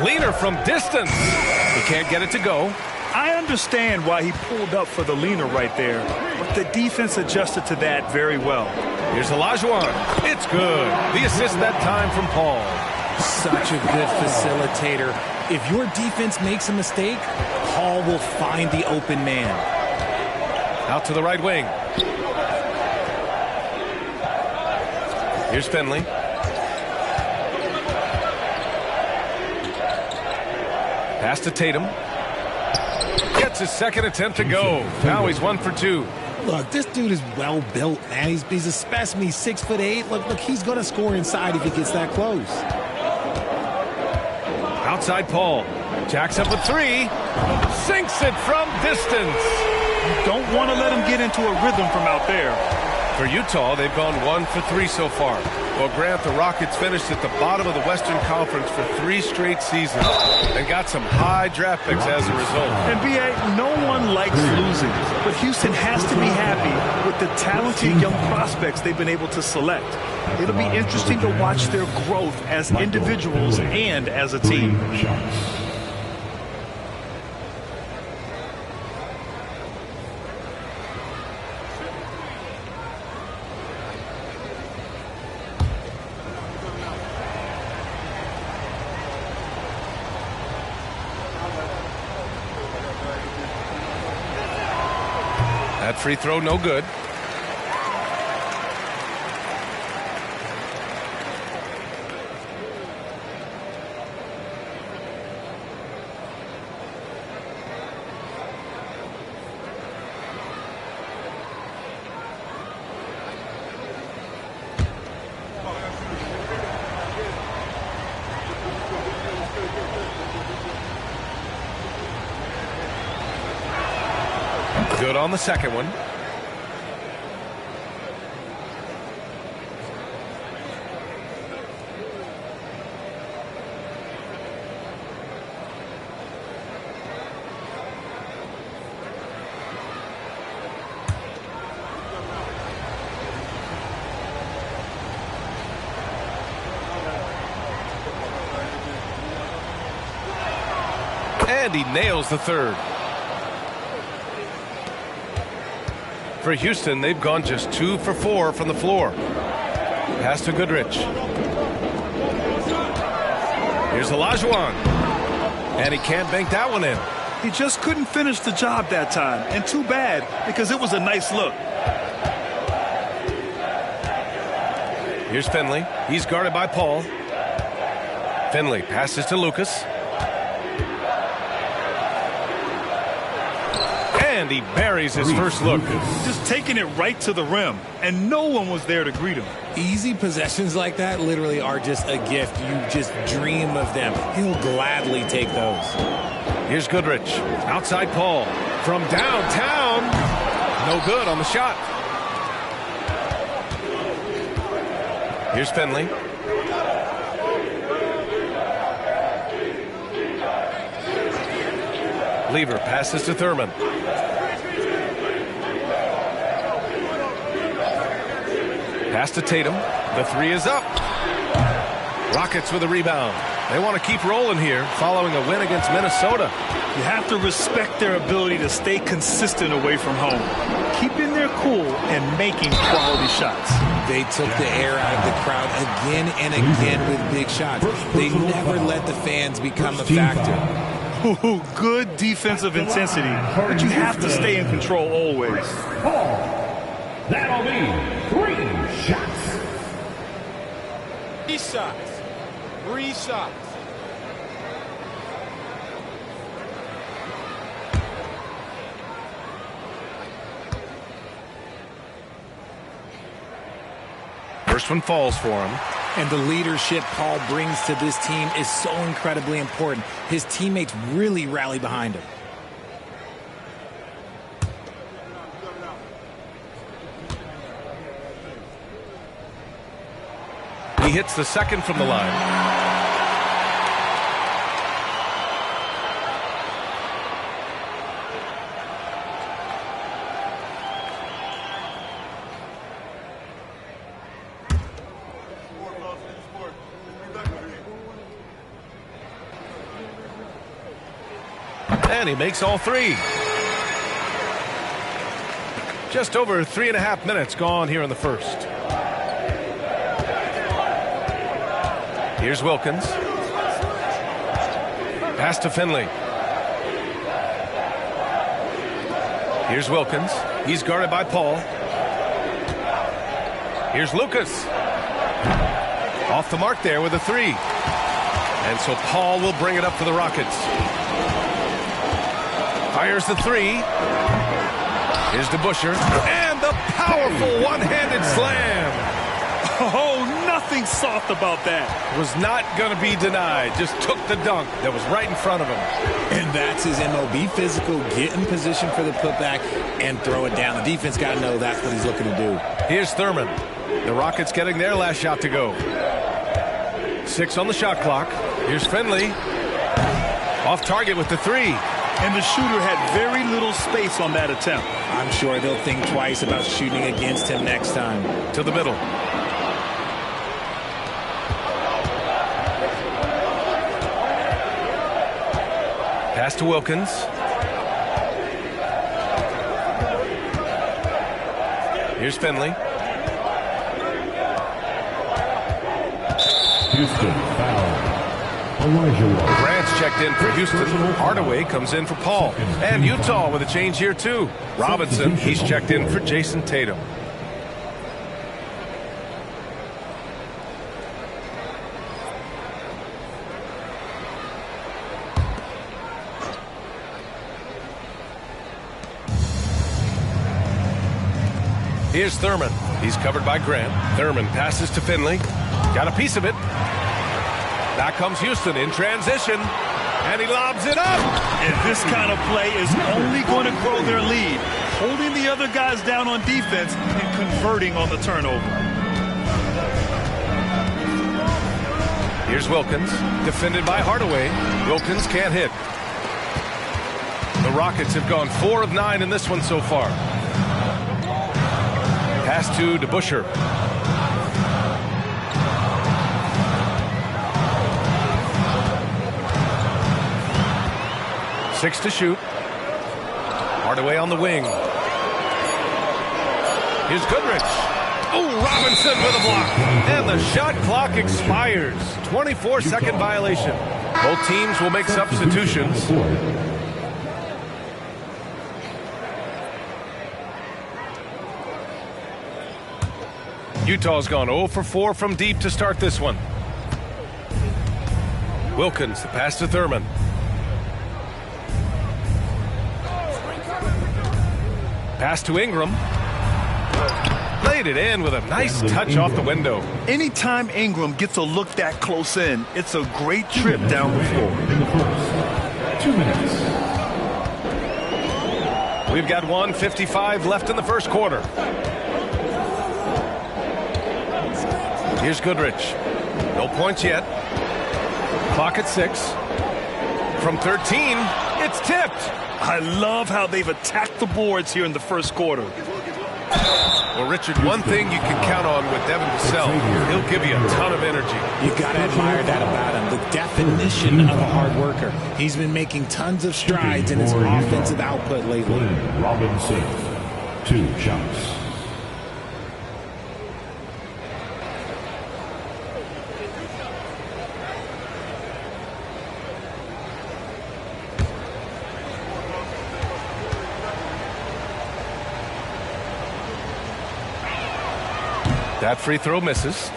Leaner from distance. He can't get it to go. I understand why he pulled up for the leaner right there, but the defense adjusted to that very well. Here's Olajuwon. It's good. The assist that time from Paul. Such a good facilitator. If your defense makes a mistake, Paul will find the open man. Out to the right wing. Here's Finley. Pass to Tatum. Gets his second attempt to go. Now he's 1 for 2. Look, this dude is well built, man. He's a specimen. He's 6'8". Look, he's going to score inside if he gets that close. Outside Paul. Jacks up a 3. Sinks it from distance. You don't want to let him get into a rhythm from out there. For Utah, they've gone 1 for 3 so far. Well, Grant, the Rockets finished at the bottom of the Western Conference for 3 straight seasons and got some high draft picks as a result. And B.A., no one likes losing, but Houston has to be happy with the talented young prospects they've been able to select. It'll be interesting to watch their growth as individuals and as a team. That free throw, no good. Good on the second one. And he nails the third. For Houston, they've gone just 2 for 4 from the floor. Pass to Goodrich. Here's Olajuwon. And he can't bank that one in. He just couldn't finish the job that time. And too bad, because it was a nice look. Here's Finley. He's guarded by Paul. Finley passes to Lucas. And he buries his first look. Just taking it right to the rim, and no one was there to greet him. Easy possessions like that literally are just a gift. You just dream of them. He'll gladly take those. Here's Goodrich. Outside Paul. From downtown. No good on the shot. Here's Finley. Lever passes to Thurman. Pass to Tatum. The three is up. Rockets with a rebound. They want to keep rolling here following a win against Minnesota. You have to respect their ability to stay consistent away from home, keeping their cool and making quality shots. They took the air out of the crowd again and again with big shots. They never let the fans become a factor. Ooh, good defensive intensity, but you have to stay in control always. That'll be 3 shots. 3 shots. 3 shots. First one falls for him. And the leadership Paul brings to this team is so incredibly important. His teammates really rally behind him. He hits the second from the line. And he makes all 3. Just over 3.5 minutes gone here in the first. Here's Wilkins. Pass to Finley. Here's Wilkins. He's guarded by Paul. Here's Lucas. Off the mark there with a 3. And so Paul will bring it up for the Rockets. Fires the 3. Here's DeBusschere. And the powerful one-handed slam. Oh, nothing soft about that. Was not going to be denied. Just took the dunk that was right in front of him. And that's his MO. Be physical, get in position for the putback, and throw it down. The defense got to know that's what he's looking to do. Here's Thurman. The Rockets getting their last shot to go. 6 on the shot clock. Here's Finley. Off target with the 3. And the shooter had very little space on that attempt. I'm sure they'll think twice about shooting against him next time. To the middle. Pass to Wilkins. Here's Finley. Houston foul. Olajuwon. Grant's checked in for Houston. Hardaway comes in for Paul. And Utah with a change here too. Robinson, he's checked in for Jason Tatum. Here's Thurman. He's covered by Grant. Thurman passes to Finley. Got a piece of it. Now comes Houston in transition. And he lobs it up. And this kind of play is only going to grow their lead. Holding the other guys down on defense and converting on the turnover. Here's Wilkins. Defended by Hardaway. Wilkins can't hit. The Rockets have gone 4 of 9 in this one so far. Pass to DeBusschere. 6 to shoot. Hardaway on the wing. Here's Goodrich. Oh, Robinson with a block. And the shot clock expires. 24-second violation. Both teams will make substitutions. Utah's gone 0 for 4 from deep to start this one. Wilkins, the pass to Thurman. Pass to Ingram. Laid it in with a nice touch off the window. Anytime Ingram gets a look that close in, it's a great trip down the floor. 2 minutes. We've got 1:55 left in the first quarter. Here's Goodrich. No points yet. Clock at 6. From 13, it's tipped. I love how they've attacked the boards here in the first quarter. Well, Richard, one thing you can count on with Devin Vassell, he'll give you a ton of energy. You got to admire that about him. The definition of a hard worker. He's been making tons of strides in his offensive output lately. Robinson, 2 shots. That free throw misses.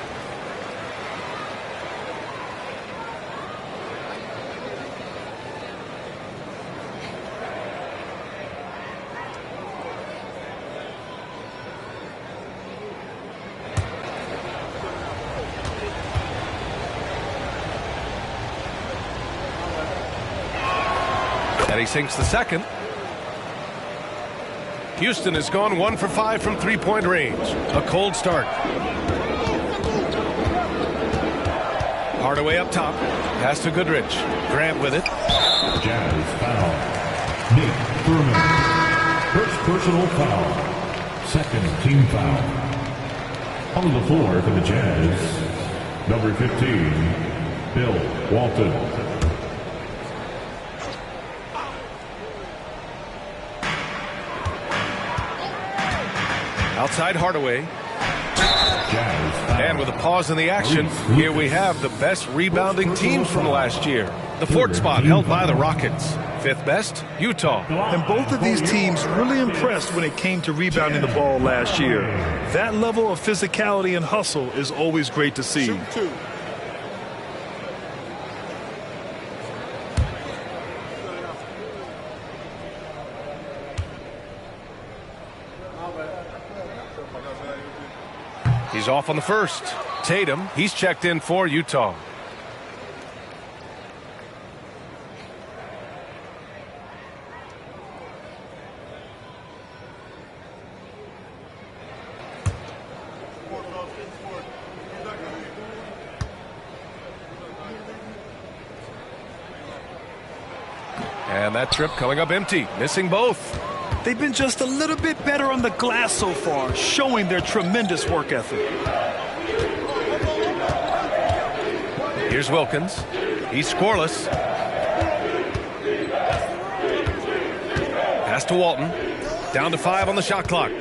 And he sinks the second. Houston has gone 1 for 5 from three-point range. A cold start. Hardaway up top. Pass to Goodrich. Grant with it. Jazz foul. Nate Thurman. First personal foul. Second team foul. On the floor for the Jazz, number 15, Bill Walton. Outside Hardaway. And with a pause in the action, here we have the best rebounding teams from last year. The 4th spot held by the Rockets. 5th best, Utah. And both of these teams really impressed when it came to rebounding the ball last year. That level of physicality and hustle is always great to see. He's off on the first. Tatum, he's checked in for Utah. And that trip coming up empty, missing both. They've been just a little bit better on the glass so far, showing their tremendous work ethic. Here's Wilkins. He's scoreless. Pass to Walton. Down to 5 on the shot clock.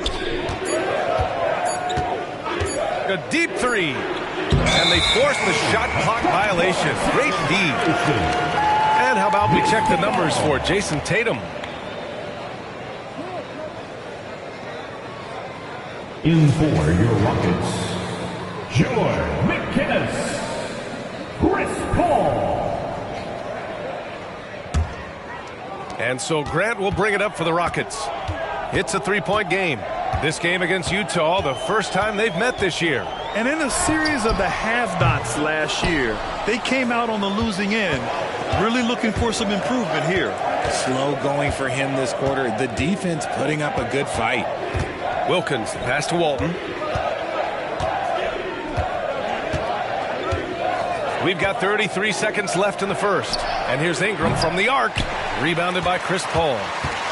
A deep 3. And they force the shot clock violation. Great D. And how about we check the numbers for Jason Tatum? In for your Rockets, George McKinnis, Chris Paul. And so Grant will bring it up for the Rockets. It's a 3-point game. This game against Utah, the first time they've met this year. And in a series of the have-nots last year, they came out on the losing end, really looking for some improvement here. Slow going for him this quarter. The defense putting up a good fight. Wilkins, pass to Walton. We've got 33 seconds left in the first. And here's Ingram from the arc. Rebounded by Chris Paul.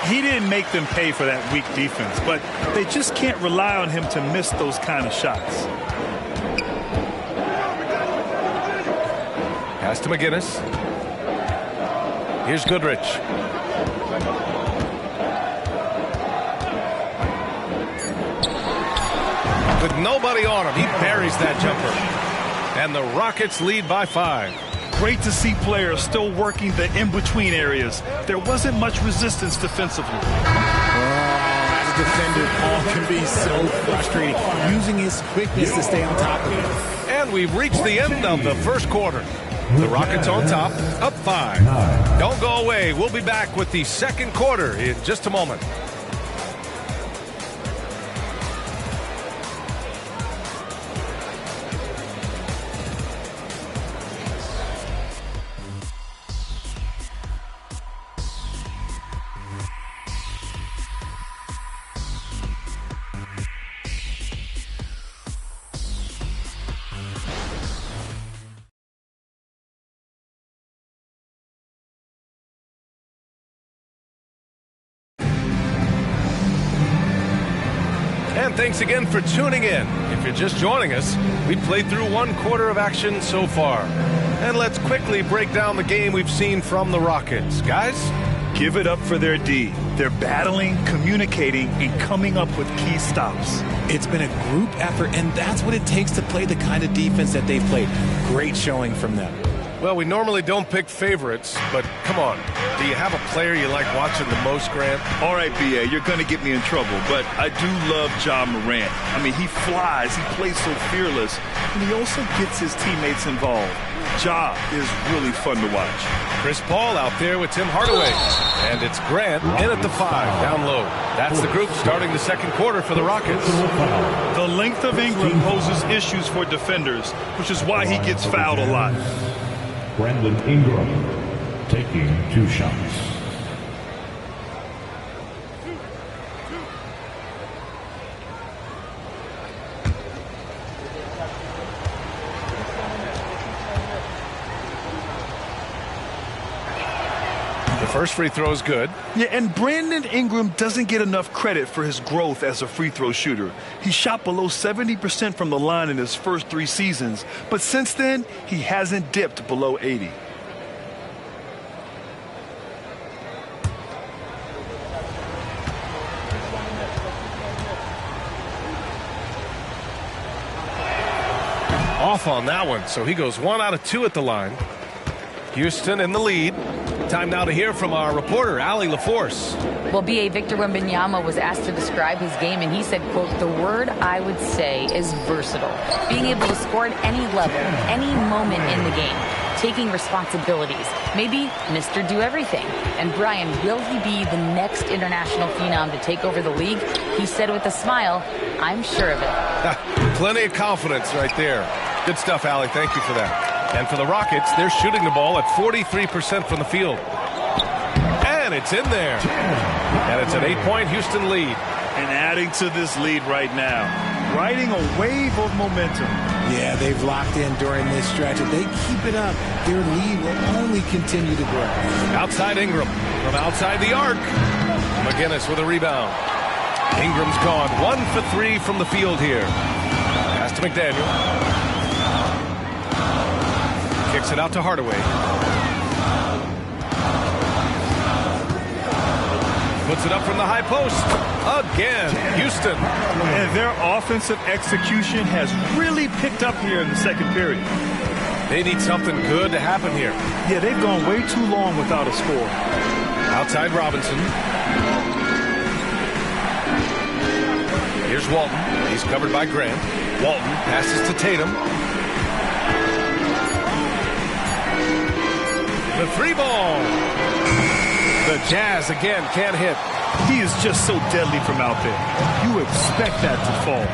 He didn't make them pay for that weak defense, but they just can't rely on him to miss those kind of shots. Pass to McGinnis. Here's Goodrich. With nobody on him, he buries that jumper. And the Rockets lead by 5. Great to see players still working the in-between areas. There wasn't much resistance defensively. As a defender, Paul can be so frustrating, using his quickness to stay on top of it. And we've reached the end of the first quarter. The Rockets on top, up 5. Don't go away. We'll be back with the second quarter in just a moment. Thanks again for tuning in. If you're just joining us, we played through one quarter of action so far. And let's quickly break down the game we've seen from the Rockets. Guys? Give it up for their D. They're battling, communicating, and coming up with key stops. It's been a group effort, and that's what it takes to play the kind of defense that they've played. Great showing from them. Well, we normally don't pick favorites, but come on. Do you have a player you like watching the most, Grant? All right, B.A., you're going to get me in trouble, but I do love Ja Morant. I mean, he flies, he plays so fearless, and he also gets his teammates involved. Ja is really fun to watch. Chris Paul out there with Tim Hardaway. And it's Grant in at the 5, down low. That's the group starting the second quarter for the Rockets. The length of Ingram poses issues for defenders, which is why he gets fouled a lot. Brandon Ingram taking 2 shots. The first free throw is good. Yeah, and Brandon Ingram doesn't get enough credit for his growth as a free throw shooter. He shot below 70% from the line in his first 3 seasons, but since then, he hasn't dipped below 80. Off on that one, so he goes 1 out of 2 at the line. Houston in the lead. Time now to hear from our reporter, Allie LaForce. Well, B.A. Victor Wembanyama was asked to describe his game, and he said, quote, "The word I would say is versatile. Being able to score at any level, any moment in the game. Taking responsibilities. Maybe Mr. Do-Everything." And Brian, will he be the next international phenom to take over the league? He said with a smile, "I'm sure of it." Plenty of confidence right there. Good stuff, Allie. Thank you for that. And for the Rockets, they're shooting the ball at 43% from the field. And it's in there. And it's an 8-point Houston lead. And adding to this lead right now, riding a wave of momentum. Yeah, they've locked in during this stretch. If they keep it up, their lead will only continue to grow. Outside Ingram from outside the arc. McGinnis with a rebound. Ingram's gone 1 for 3 from the field here. Pass to McDaniel. Kicks it out to Hardaway. Puts it up from the high post. Again, Houston. And their offensive execution has really picked up here in the second period. They need something good to happen here. Yeah, they've gone way too long without a score. Outside Robinson. Here's Walton. He's covered by Grant. Walton passes to Tatum. The 3-ball. The Jazz again can't hit. He is just so deadly from out there. You expect that to fall.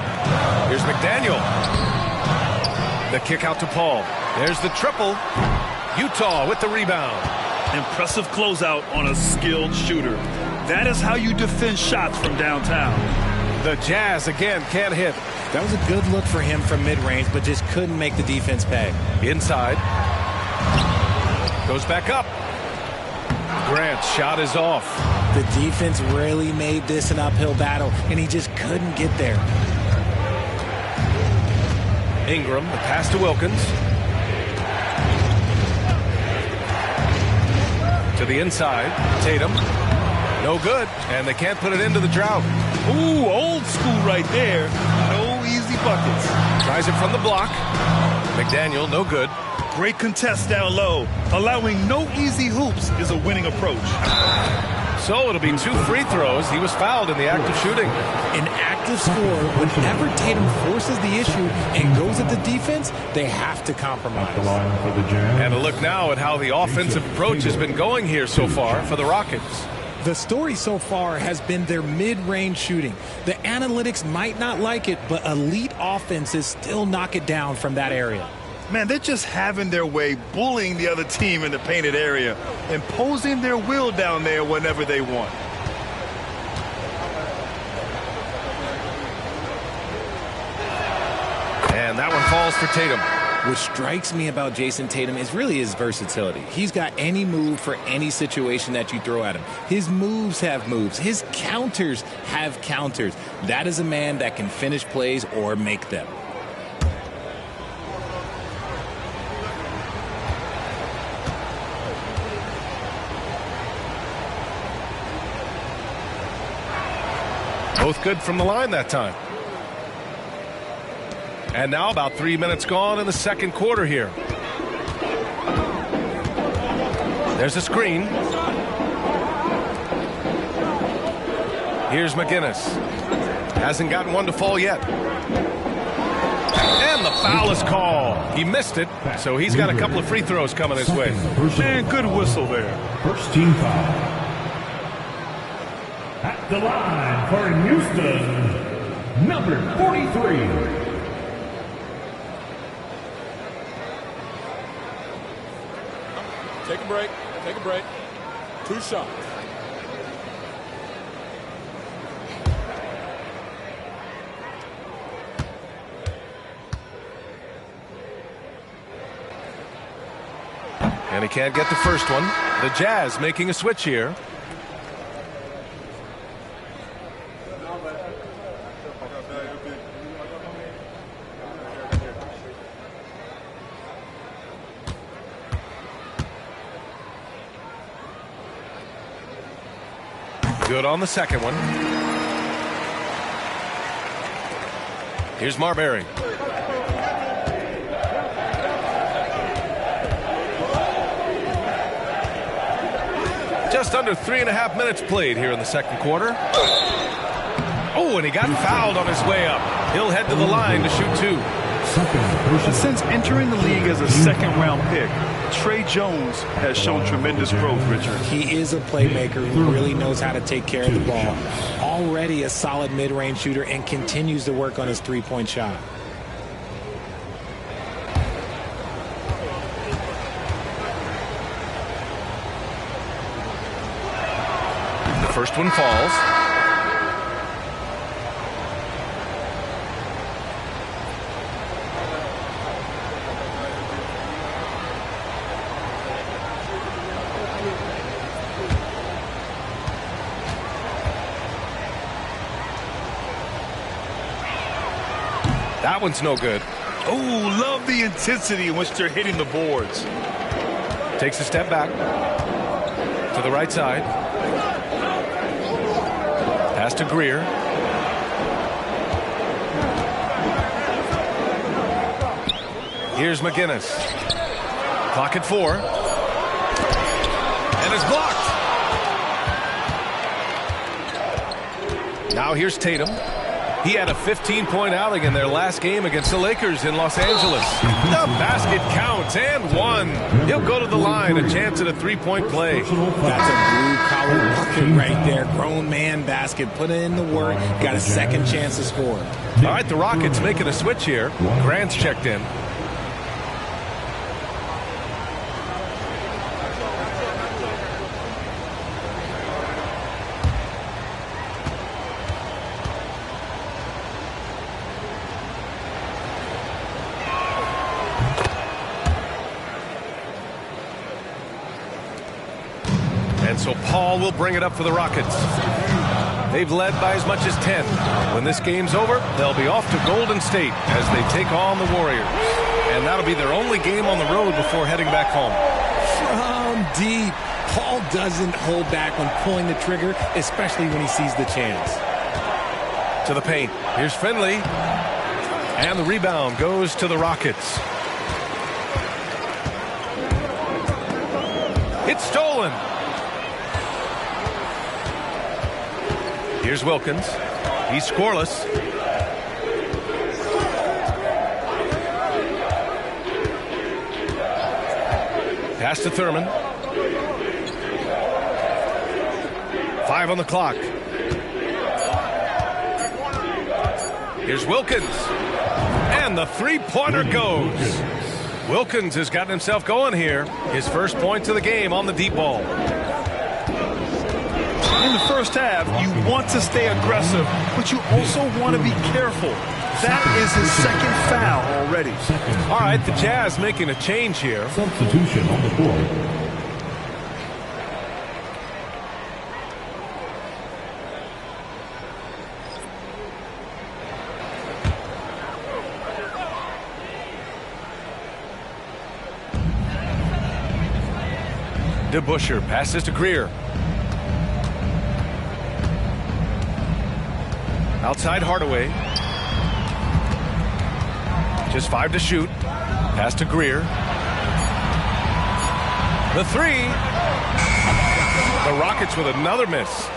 Here's McDaniel. The kick out to Paul. There's the triple. Utah with the rebound. Impressive closeout on a skilled shooter. That is how you defend shots from downtown. The Jazz again can't hit. That was a good look for him from mid-range, but just couldn't make the defense pay. Inside. Goes back up. Grant's shot is off. The defense really made this an uphill battle, and he just couldn't get there. Ingram, the pass to Wilkins. To the inside. Tatum. No good. And they can't put it into the drought. Ooh, old school right there. No easy buckets. Tries it from the block. McDaniel, no good. Great contest down low. Allowing no easy hoops is a winning approach. So it'll be 2 free throws. He was fouled in the act of shooting. An active scorer, whenever Tatum forces the issue and goes at the defense, they have to compromise. And a look now at how the offensive approach has been going here so far for the Rockets. The story so far has been their mid-range shooting. The analytics might not like it, but elite offenses still knock it down from that area. Man, they're just having their way, bullying the other team in the painted area, imposing their will down there whenever they want. And that one falls for Tatum. What strikes me about Jason Tatum is really his versatility. He's got any move for any situation that you throw at him. His moves have moves. His counters have counters. That is a man that can finish plays or make them. Both good from the line that time. And now about 3 minutes gone in the second quarter here. There's a screen. Here's McGinnis. Hasn't gotten one to fall yet. And the foul is called. He missed it, so he's got a couple of free throws coming his way. Man, good whistle there. First team foul. At the line for Houston, number 43. Take a break. Take a break. 2 shots. And he can't get the first one. The Jazz making a switch here. Good on the second one. Here's Marbury. Just under 3.5 minutes played here in the second quarter. Oh, and he got fouled on his way up. He'll head to the line to shoot 2. Since entering the league as a second-round pick, Trey Jones has shown tremendous growth, Richard. He is a playmaker who really knows how to take care of the ball. Already a solid mid-range shooter and continues to work on his three-point shot. The first one falls. That one's no good. Oh, love the intensity in which they're hitting the boards. Takes a step back to the right side. Pass to Greer. Here's McGinnis. Clock at 4. And it's blocked. Now here's Tatum. He had a 15-point outing in their last game against the Lakers in Los Angeles. The basket counts and one. He'll go to the line, a chance at a three-point play. That's a blue-collar bucket right there. Grown man basket. Put in the work. Got a second chance to score. All right, the Rockets making a switch here. Grant's checked in. So Paul will bring it up for the Rockets. They've led by as much as 10. When this game's over, they'll be off to Golden State as they take on the Warriors. And that'll be their only game on the road before heading back home. From deep, Paul doesn't hold back when pulling the trigger, especially when he sees the chance. To the paint. Here's Finley. And the rebound goes to the Rockets. It's stolen. Here's Wilkins. He's scoreless. Pass to Thurman. 5 on the clock. Here's Wilkins. And the three-pointer goes. Wilkins has gotten himself going here. His first point to the game on the deep ball. In the first half, you want to stay aggressive, but you also want to be careful. That is his second foul already. All right, the Jazz making a change here. Substitution on the board. DeBusschere passes to Greer. Outside Hardaway. Just 5 to shoot. Pass to Greer. The 3. The Rockets with another miss.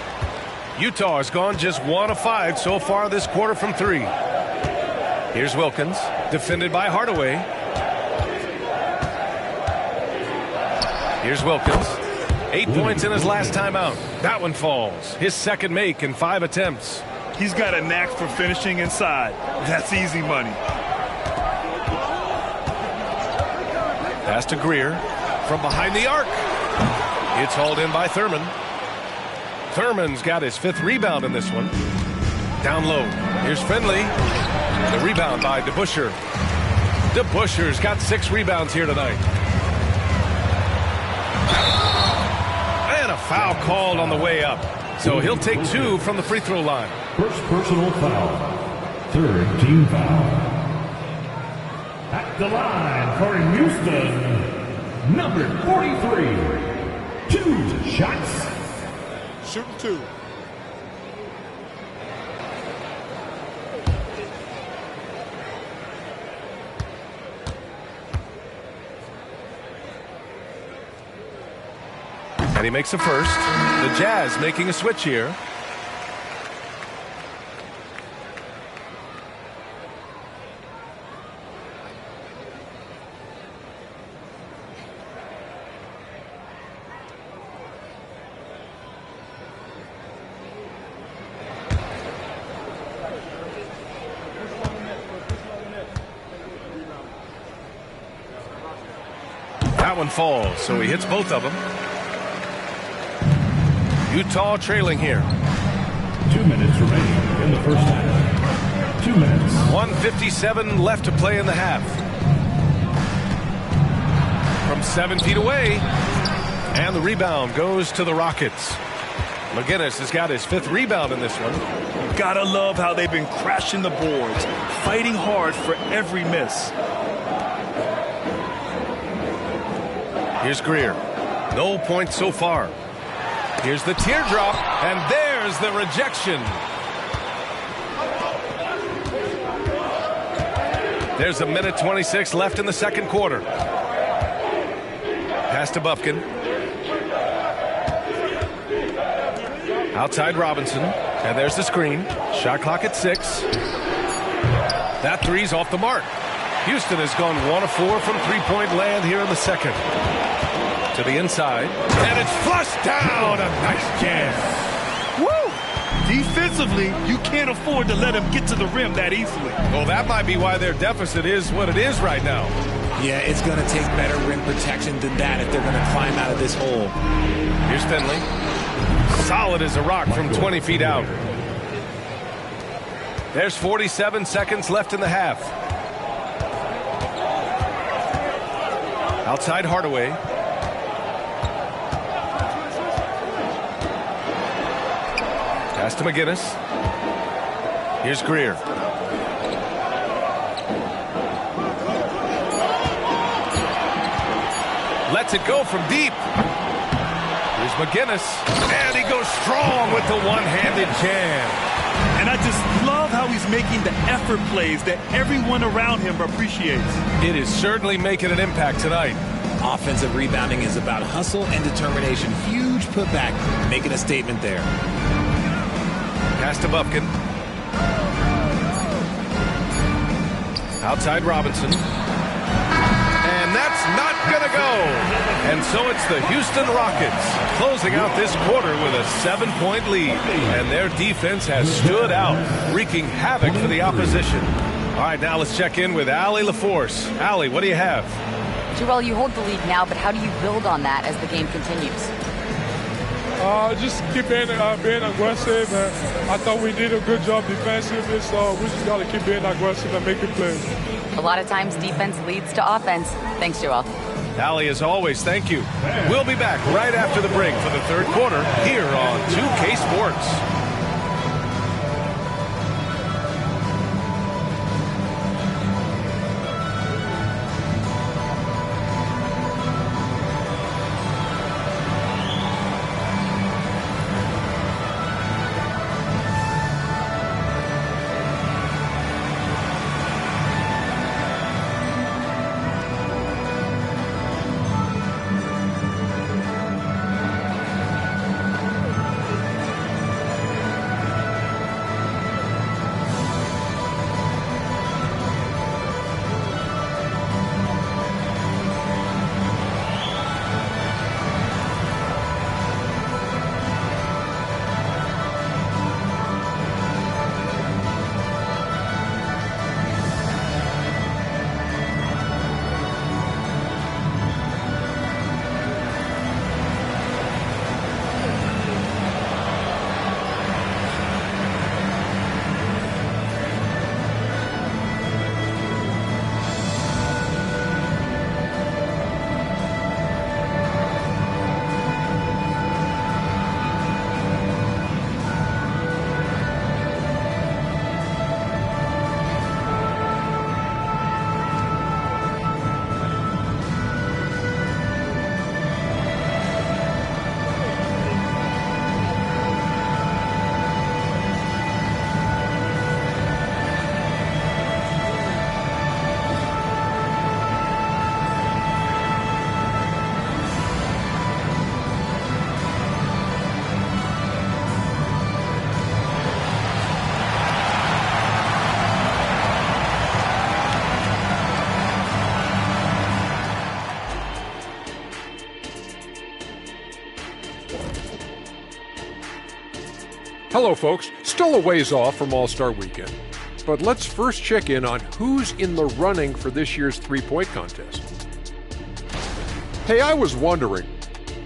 Utah has gone just 1 of 5 so far this quarter from 3. Here's Wilkins, defended by Hardaway. Here's Wilkins. 8 points in his last time out. That one falls. His second make in 5 attempts. He's got a knack for finishing inside. That's easy money. Pass to Greer from behind the arc. It's hauled in by Thurman. Thurman's got his 5th rebound in this one. Down low. Here's Finley. The rebound by DeBusschere. DeBusschere's got 6 rebounds here tonight. And a foul called on the way up. So he'll take 2 from the free throw line. First personal foul. 3rd team foul. At the line for Houston, number 43. 2 shots. Shooting 2. And he makes the first. The Jazz making a switch here. That one falls, so he hits both of them. Utah trailing here. 2 minutes remaining in the first half. 2 minutes. 1:57 left to play in the half. From 7 feet away. And the rebound goes to the Rockets. McGinnis has got his 5th rebound in this one. Gotta love how they've been crashing the boards, fighting hard for every miss. Here's Greer. No points so far. Here's the teardrop, and there's the rejection. There's 1:26 left in the second quarter. Pass to Bufkin. Outside Robinson, and there's the screen. Shot clock at 6. That 3's off the mark. Houston has gone 1 of 4 from three-point land here in the second. To the inside, and it's flushed down. A nice jam. Woo! Defensively, you can't afford to let him get to the rim that easily. Well, that might be why their deficit is what it is right now. Yeah, it's going to take better rim protection than that if they're going to climb out of this hole. Here's Finley. Solid as a rock from 20 feet out. There's 47 seconds left in the half. Outside Hardaway. Pass to McGinnis. Here's Greer. Lets it go from deep. Here's McGinnis. And he goes strong with the one-handed jam. And And I just love how he's making the effort plays that everyone around him appreciates. It is certainly making an impact tonight. Offensive rebounding is about hustle and determination. Huge putback, making a statement there. Pass to Bufkin. Outside Robinson. And that's not going to go. And so it's the Houston Rockets closing out this quarter with a 7-point lead. And their defense has stood out, wreaking havoc for the opposition. All right, now let's check in with Allie LaForce. Allie, what do you have? Joel, you hold the lead now, but how do you build on that as the game continues? Just keep being aggressive. And I thought we did a good job defensively, so we just got to keep being aggressive and making plays. A lot of times defense leads to offense. Thanks, Joel. Allie, as always, thank you. We'll be back right after the break for the third quarter here on 2K Sports. Hello, folks. Still a ways off from All-Star Weekend, but let's first check in on who's in the running for this year's three-point contest. Hey, I was wondering,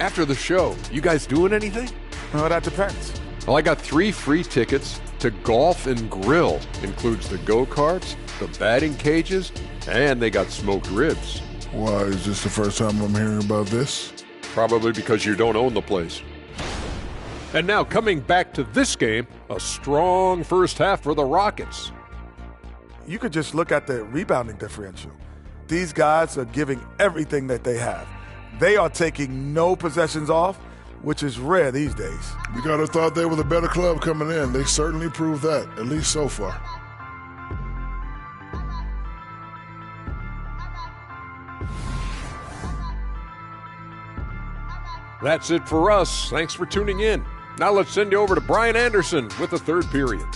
after the show, you guys doing anything? Well, that depends. Well, I got 3 free tickets to Golf and Grill. Includes the go-karts, the batting cages, and they got smoked ribs. Why, is this the first time I'm hearing about this? Probably because you don't own the place. And now coming back to this game, a strong first half for the Rockets. You could just look at the rebounding differential. These guys are giving everything that they have. They are taking no possessions off, which is rare these days. You gotta have thought they were the better club coming in. They certainly proved that, at least so far. That's it for us. Thanks for tuning in. Now let's send you over to Brian Anderson with the third period.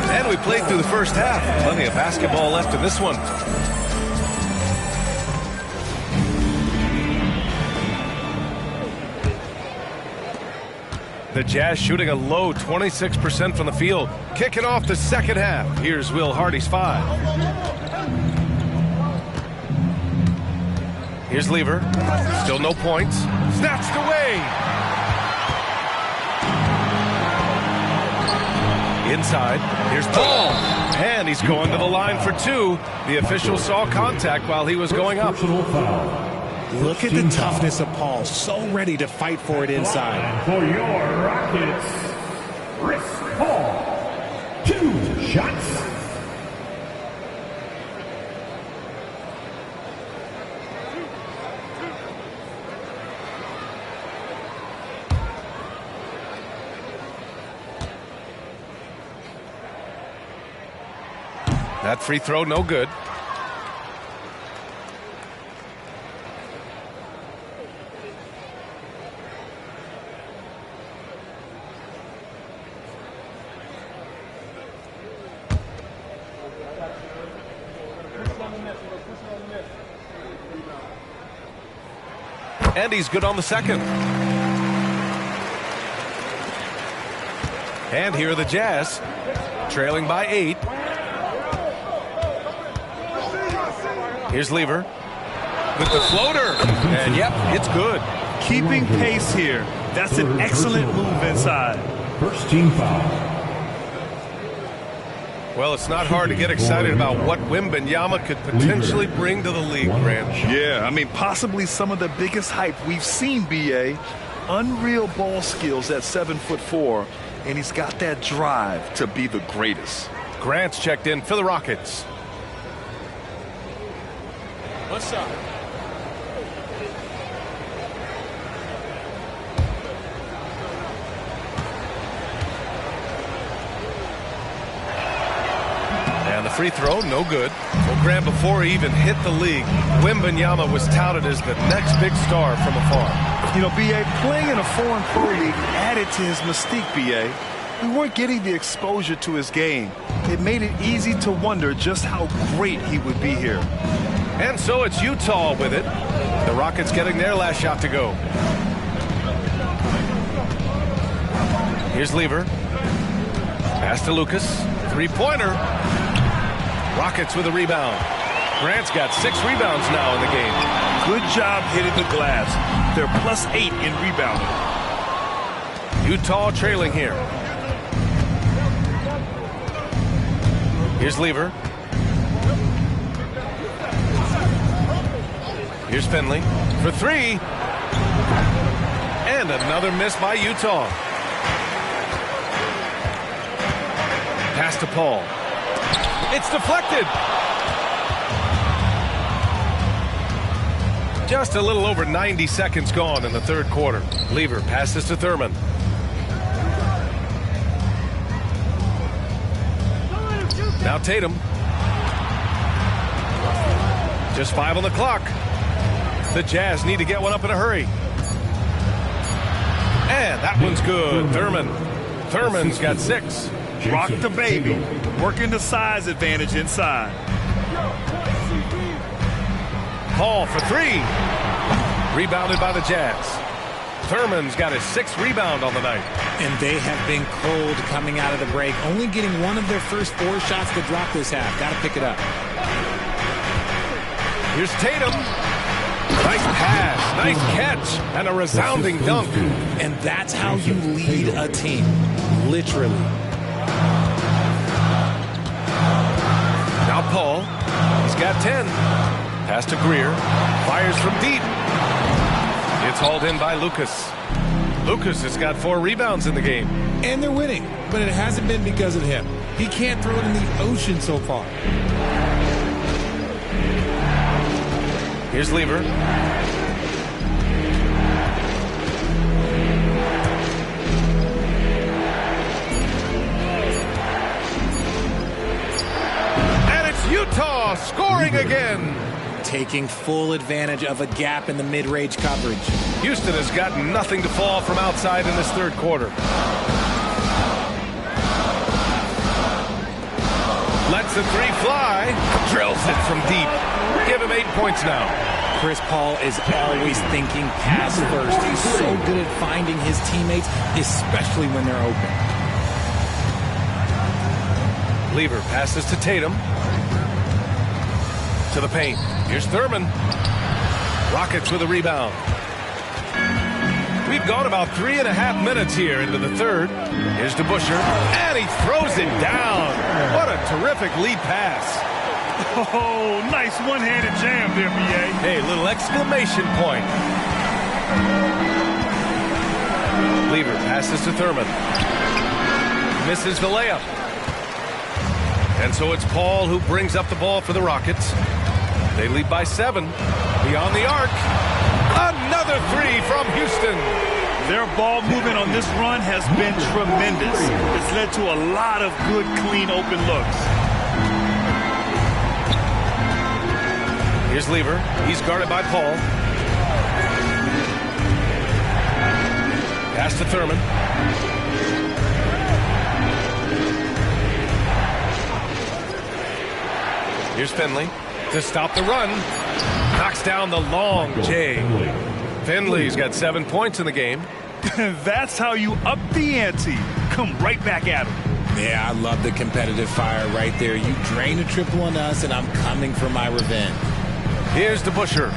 And we played through the first half. Plenty of basketball left in this one. The Jazz shooting a low 26% from the field. Kicking off the second half. Here's Will Hardy's 5. Here's Lever. Still no points. Snatched away. Inside. Here's Paul. And he's going to the line for 2. The official saw contact while he was going up. Look at the toughness of Paul. So ready to fight for it inside. And for your Rockets, Chris Paul. 2 shots. That free throw, no good. And he's good on the second. And here are the Jazz, trailing by 8. Here's Lever with the floater. And yep, it's good. Keeping pace here. That's an excellent move inside. First team foul. Well, it's not hard to get excited about what Wembanyama could potentially bring to the league, Grant. Yeah, I mean, possibly some of the biggest hype we've seen, B.A. Unreal ball skills at 7'4", and he's got that drive to be the greatest. Grant's checked in for the Rockets. What's up? And the free throw, no good. Well, Grant, before he even hit the league, Wembanyama was touted as the next big star from afar. You know, B.A., playing in a foreign pro league added to his mystique, B.A. We weren't getting the exposure to his game. It made it easy to wonder just how great he would be here. And so it's Utah with it. The Rockets getting their last shot to go. Here's Lever. Pass to Lucas. Three-pointer. Rockets with a rebound. Grant's got 6 rebounds now in the game. Good job hitting the glass. They're +8 in rebounding. Utah trailing here. Here's Lever. Here's Finley for 3. And another miss by Utah. Pass to Paul. It's deflected. Just a little over 90 seconds gone in the third quarter. Lever passes to Thurman. Now Tatum. Just 5 on the clock. The Jazz need to get one up in a hurry. And that one's good. Thurman's got 6. Rock the baby. Working the size advantage inside. Paul for 3. Rebounded by the Jazz. Thurman's got his 6th rebound on the night. And they have been cold coming out of the break. Only getting one of their first 4 shots to drop this half. Got to pick it up. Here's Tatum. Nice pass, nice catch, and a resounding dunk. And that's how you lead a team. Literally. Now Paul. He's got 10. Pass to Greer. Fires from deep. It's hauled in by Lucas. Lucas has got 4 rebounds in the game. And they're winning, but it hasn't been because of him. He can't throw it in the ocean so far. Here's Lever. And it's Utah scoring again. Taking full advantage of a gap in the mid-range coverage. Houston has got nothing to fall from outside in this third quarter. Lets the 3 fly. Drills it from deep. Give him 8 points now. Chris Paul is always thinking pass first. He's so good at finding his teammates, especially when they're open. Lever passes to Tatum. To the paint. Here's Thurman. Rockets with a rebound. We've gone about 3.5 minutes here into the third. Here's DeBusschere. And he throws it down. What a terrific lead pass. Oh, nice one-handed jam there, B.A. Hey, little exclamation point. Lever passes to Thurman. Misses the layup. And so it's Paul who brings up the ball for the Rockets. They lead by 7. Beyond the arc. Another 3 from Houston. Their ball movement on this run has been tremendous. It's led to a lot of good, clean, open looks. Here's Lever. He's guarded by Paul. Pass to Thurman. Here's Finley to stop the run. Knocks down the long J. Finley's got 7 points in the game. That's how you up the ante. Come right back at him. Yeah, I love the competitive fire right there. You drain a triple on us, and I'm coming for my revenge. Here's DeBusschere.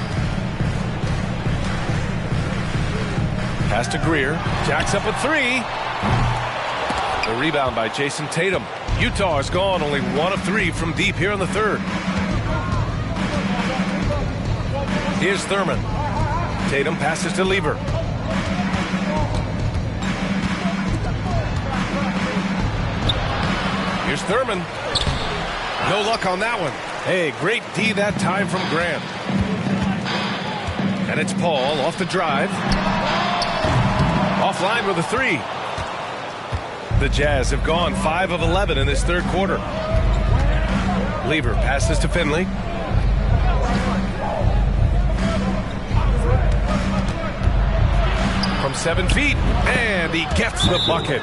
Pass to Greer. Jacks up a 3. The rebound by Jason Tatum. Utah has gone only 1 of 3 from deep here in the third. Here's Thurman. Tatum passes to Lever. Here's Thurman. No luck on that one. Hey, great D that time from Grant. And it's Paul off the drive. Offline with a 3. The Jazz have gone 5 of 11 in this third quarter. Lever passes to Finley. From 7 feet, and he gets the bucket.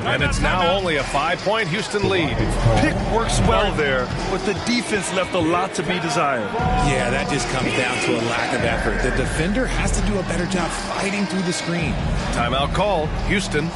And it's now only a 5-point Houston lead. Pick works well there, but the defense left a lot to be desired. Yeah, that just comes down to a lack of effort. The defender has to do a better job fighting through the screen. Timeout call, Houston.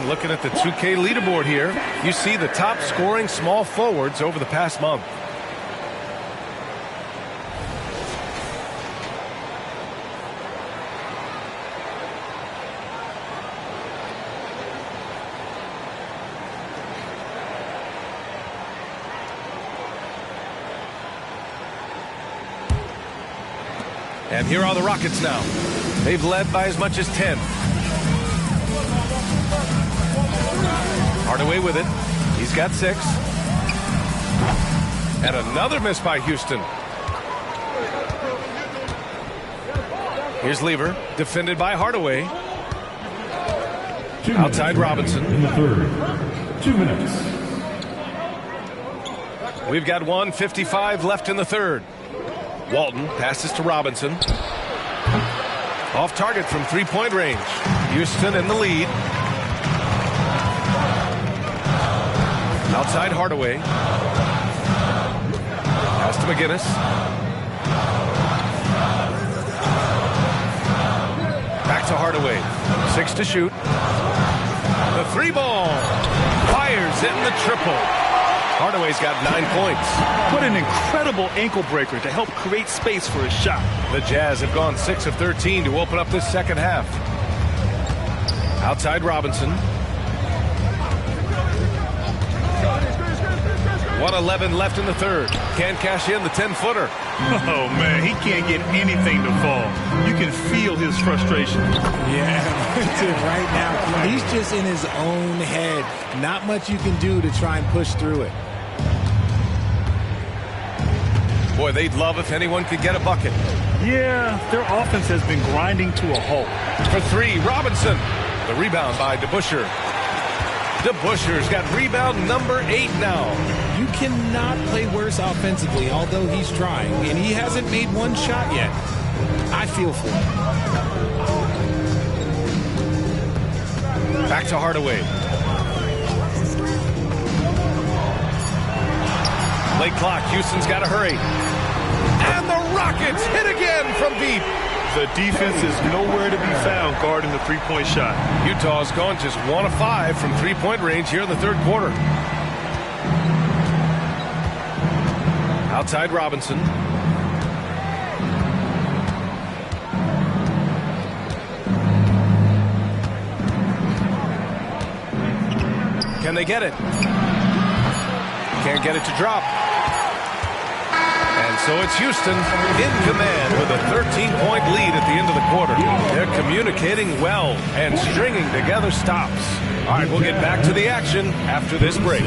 Looking at the 2K leaderboard here, you see the top scoring small forwards over the past month. And here are the Rockets now. They've led by as much as 10. Hardaway with it. He's got 6. And another miss by Houston. Here's Lever, defended by Hardaway. Outside Robinson. In the third. 2 minutes. We've got 1:55 left in the third. Walton passes to Robinson. Off target from 3-point range. Houston in the lead. Outside Hardaway. Pass to McGinnis. Back to Hardaway. 6 to shoot. The 3-ball. Fires in the triple. Hardaway's got 9 points. What an incredible ankle breaker to help create space for his shot. The Jazz have gone 6 of 13 to open up this second half. Outside Robinson. 1:11 left in the third. Can't cash in the 10-footer. Oh, man, he can't get anything to fall. You can feel his frustration. Yeah, right now, he's just in his own head. Not much you can do to try and push through it. Boy, they'd love if anyone could get a bucket. Yeah, their offense has been grinding to a halt. For 3, Robinson. The rebound by DeBusschere. DeBusschere's got rebound number 8 now. You cannot play worse offensively, although he's trying, and he hasn't made one shot yet. I feel for him. Back to Hardaway. Late clock. Houston's got to hurry. And the Rockets hit again from deep. The defense is nowhere to be found guarding the three-point shot. Utah's gone just 1 of 5 from three-point range here in the third quarter. Outside Robinson. Can they get it? Can't get it to drop. And so it's Houston in command with a 13-point lead at the end of the quarter. They're communicating well and stringing together stops. All right, we'll get back to the action after this break.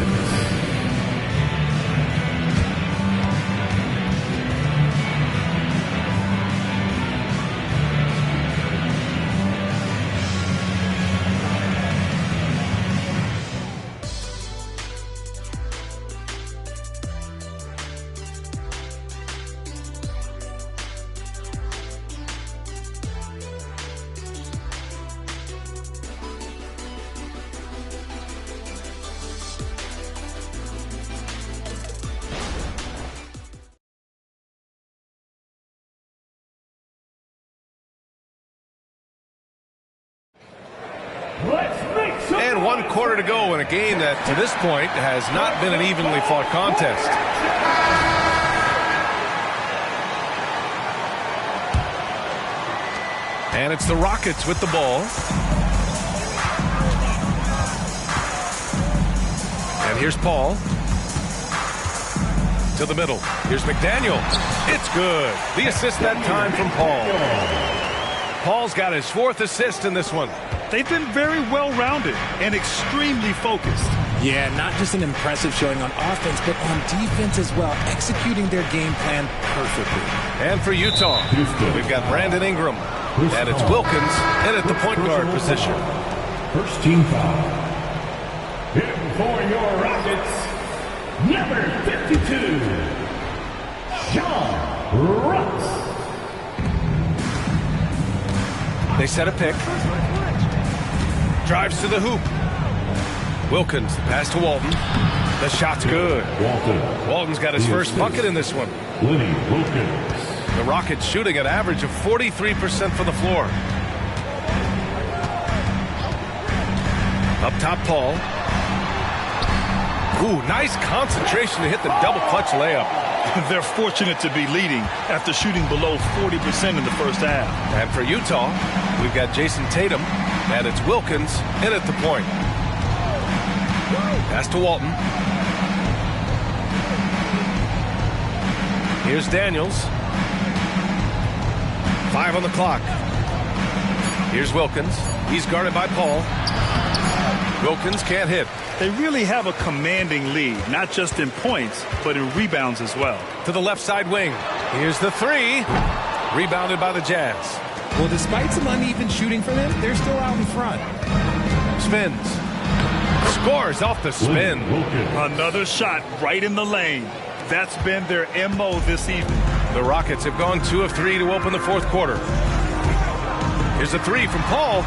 And 1 quarter to go in a game that, to this point, has not been an evenly fought contest. And it's the Rockets with the ball. And here's Paul. To the middle. Here's McDaniel. It's good. The assist that time from Paul. Paul's got his 4th assist in this one. They've been very well-rounded and extremely focused. Yeah, not just an impressive showing on offense, but on defense as well, executing their game plan perfectly. And for Utah, we've got Brandon Ingram, and it's Wilkins in at the point guard position. First team foul. Here for your Rockets, number 52, Sean Rutz. They set a pick. Drives to the hoop. Wilkins, the pass to Walton. The shot's good. Walton's got his first bucket in this one. The Rockets shooting an average of 43% from the floor. Up top, Paul. Ooh, nice concentration to hit the double clutch layup. They're fortunate to be leading after shooting below 40% in the first half. And for Utah, we've got Jason Tatum, and it's Wilkins in at the point. Pass to Walton. Here's Daniels. 5 on the clock. Here's Wilkins. He's guarded by Paul. Wilkins can't hit. They really have a commanding lead, not just in points, but in rebounds as well. To the left side wing. Here's the 3. Rebounded by the Jazz. Well, despite some uneven shooting for them, they're still out in front. Spins. Scores off the spin. Another shot right in the lane. That's been their MO this evening. The Rockets have gone 2 of 3 to open the fourth quarter. Here's a 3 from Paul.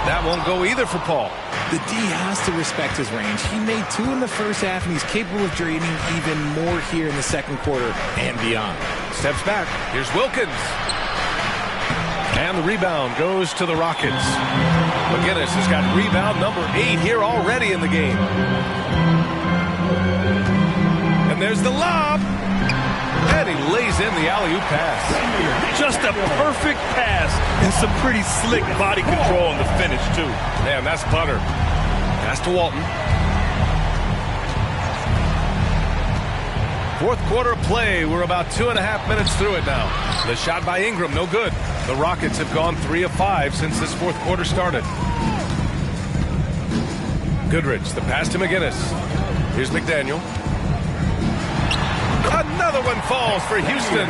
That won't go either for Paul. The D has to respect his range. He made 2 in the first half, and he's capable of draining even more here in the second quarter and beyond. Steps back. Here's Wilkins. And the rebound goes to the Rockets. McGinnis has got rebound number 8 here already in the game. And there's the lob. And he lays in the alley-oop pass. Just a perfect pass and some pretty slick body control on the finish, too. Man, that's butter. Pass to Walton. Fourth quarter play. We're about 2.5 minutes through it now. The shot by Ingram, no good. The Rockets have gone 3 of 5 since this fourth quarter started. Goodrich, the pass to McGinnis. Here's McDaniel. Another one falls for Houston.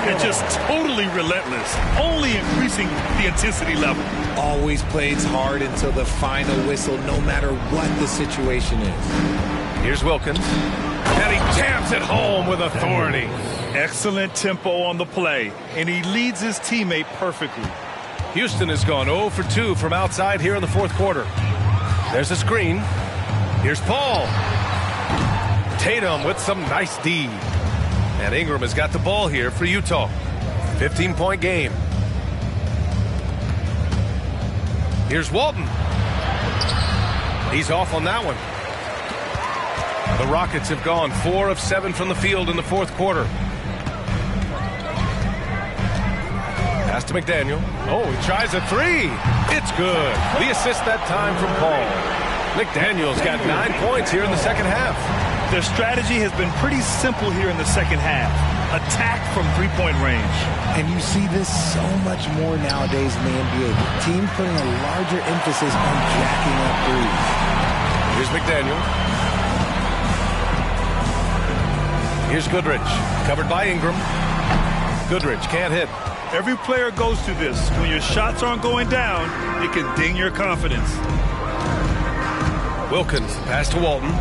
And just totally relentless, only increasing the intensity level. Always plays hard until the final whistle, no matter what the situation is. Here's Wilkins. And he jams it home with authority. Excellent tempo on the play, and he leads his teammate perfectly. Houston has gone 0 for 2 from outside here in the fourth quarter. There's a screen. Here's Paul. Tatum with some nice D. And Ingram has got the ball here for Utah. 15-point game. Here's Walton. He's off on that one. The Rockets have gone 4 of 7 from the field in the fourth quarter. Pass to McDaniel. Oh, he tries a three. It's good. The assist that time from Paul. McDaniel's got 9 points here in the second half. Their strategy has been pretty simple here in the second half. Attack from three-point range. And you see this so much more nowadays in the NBA. Teams putting a larger emphasis on jacking up threes. Here's McDaniel. Here's Goodrich. Covered by Ingram. Goodrich can't hit. Every player goes through this. When your shots aren't going down, it can ding your confidence. Wilkins, pass to Walton.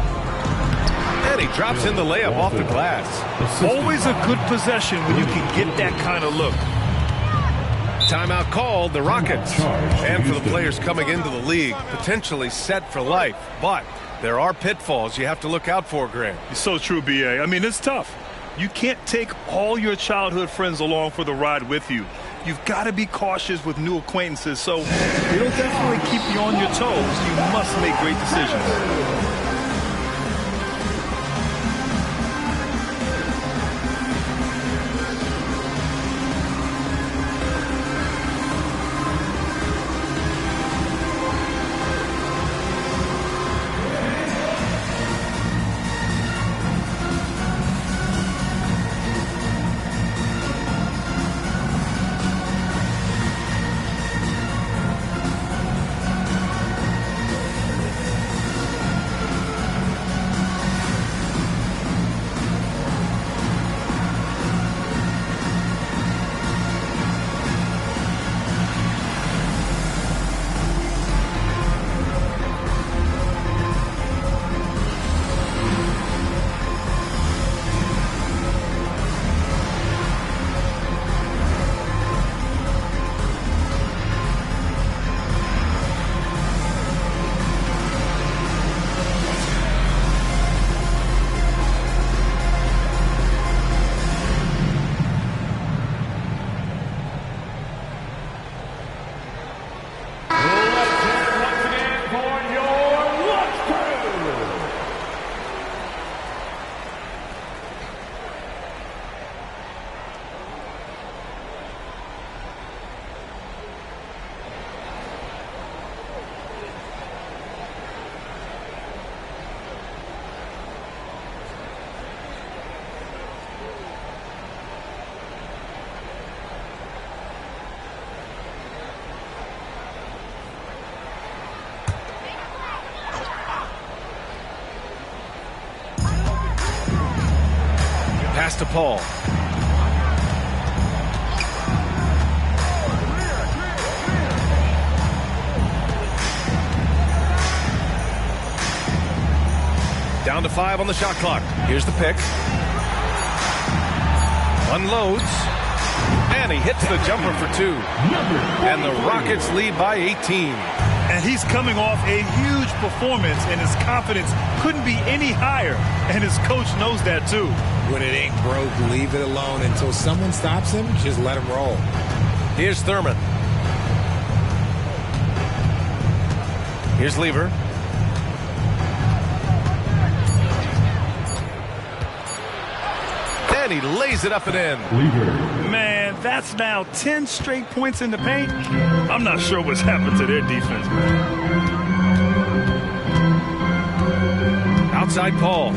And he drops in the layup off the glass. Always a good possession when you can get that kind of look. Timeout called, the Rockets. And for the players coming into the league, potentially set for life. But there are pitfalls you have to look out for, Grant. It's so true, B.A. I mean, it's tough. You can't take all your childhood friends along for the ride with you. You've got to be cautious with new acquaintances, so it'll definitely keep you on your toes. You must make great decisions. Pass to Paul. Down to 5 on the shot clock. Here's the pick. Unloads. And he hits the jumper for 2. And the Rockets lead by 18. And he's coming off a huge performance, and his confidence couldn't be any higher. And his coach knows that, too. When it ain't broke, leave it alone. Until someone stops him, just let him roll. Here's Thurman. Here's Lever. And he lays it up and in. Man, that's now 10 straight points in the paint. I'm not sure what's happened to their defense, man. Outside Paul.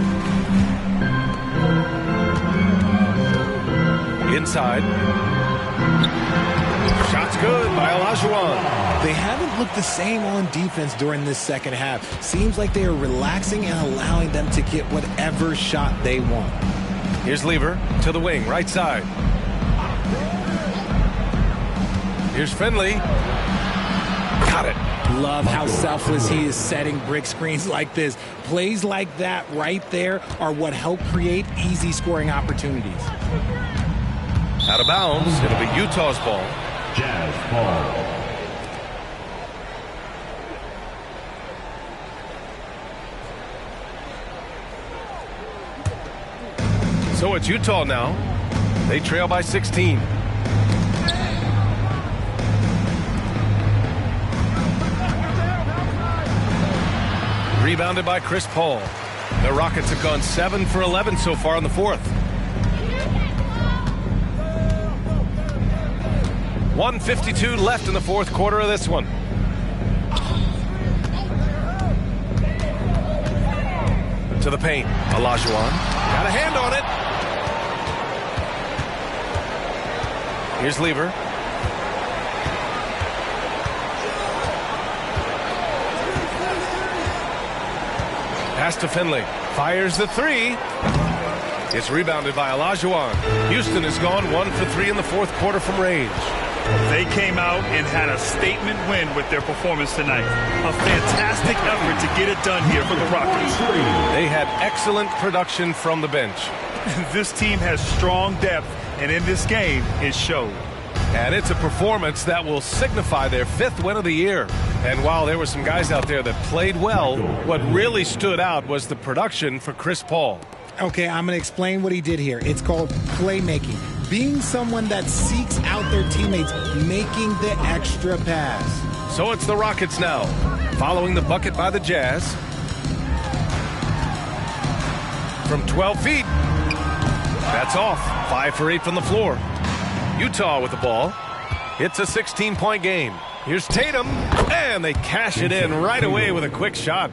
Inside. Shot's good by Olajuwon. They haven't looked the same on defense during this second half. Seems like they are relaxing and allowing them to get whatever shot they want. Here's Lever to the wing, right side. Here's Finley. Got it. Love how selfless he is setting brick screens like this. Plays like that right there are what help create easy scoring opportunities. Out of bounds. It'll be Utah's ball. Jazz ball. So it's Utah now. They trail by 16. Rebounded by Chris Paul. The Rockets have gone 7 for 11 so far in the fourth. 1:52 left in the fourth quarter of this one. To the paint. Olajuwon. Got a hand on it. Here's Lever. Pass to Finley. Fires the three. It's rebounded by Olajuwon. Houston has gone 1 for 3 in the fourth quarter from range. They came out and had a statement win with their performance tonight. A fantastic effort to get it done here for the Rockets. They had excellent production from the bench. This team has strong depth, and in this game, it showed. And it's a performance that will signify their 5th win of the year. And while there were some guys out there that played well, what really stood out was the production for Chris Paul. Okay, I'm going to explain what he did here. It's called playmaking. Being someone that seeks out their teammates, making the extra pass. So it's the Rockets now, following the bucket by the Jazz. From 12 feet. That's off. 5 for 8 from the floor. Utah with the ball. It's a 16-point game. Here's Tatum, and they cash it in right away with a quick shot.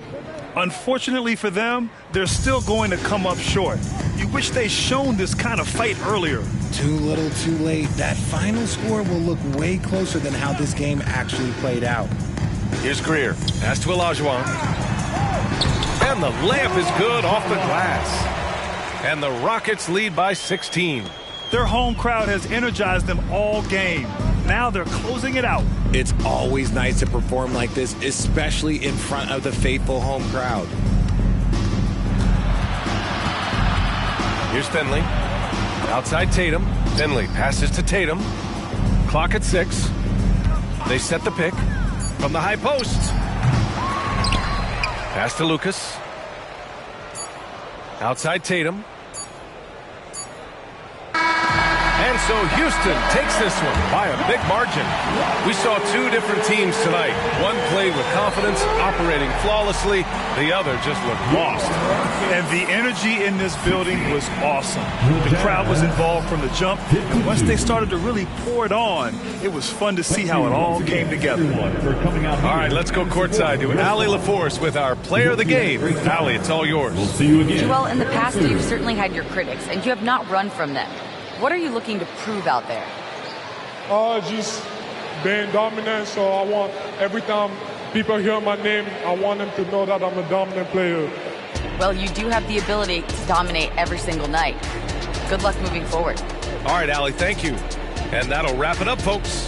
Unfortunately for them, they're still going to come up short. You wish they'd shown this kind of fight earlier. Too little, too late. That final score will look way closer than how this game actually played out. Here's Greer. Pass to Olajuwon. And the layup is good off the glass. And the Rockets lead by 16. Their home crowd has energized them all game. Now they're closing it out. It's always nice to perform like this, especially in front of the faithful home crowd. Here's Finley. Outside Tatum. Finley passes to Tatum. Clock at 6. They set the pick from the high post. Pass to Lucas. Outside Tatum. And so Houston takes this one by a big margin. We saw 2 different teams tonight. One played with confidence, operating flawlessly. The other just looked lost. And the energy in this building was awesome. The crowd was involved from the jump. And once they started to really pour it on, it was fun to see how it all came together. All right, let's go courtside to Allie LaForce with our player of the game. Allie, it's all yours. We'll see you again. Well, in the past, you've certainly had your critics, and you have not run from them. What are you looking to prove out there? Just being dominant. So I want every time people hear my name, I want them to know that I'm a dominant player. Well, you do have the ability to dominate every single night. Good luck moving forward. All right, Allie, thank you. And that'll wrap it up, folks.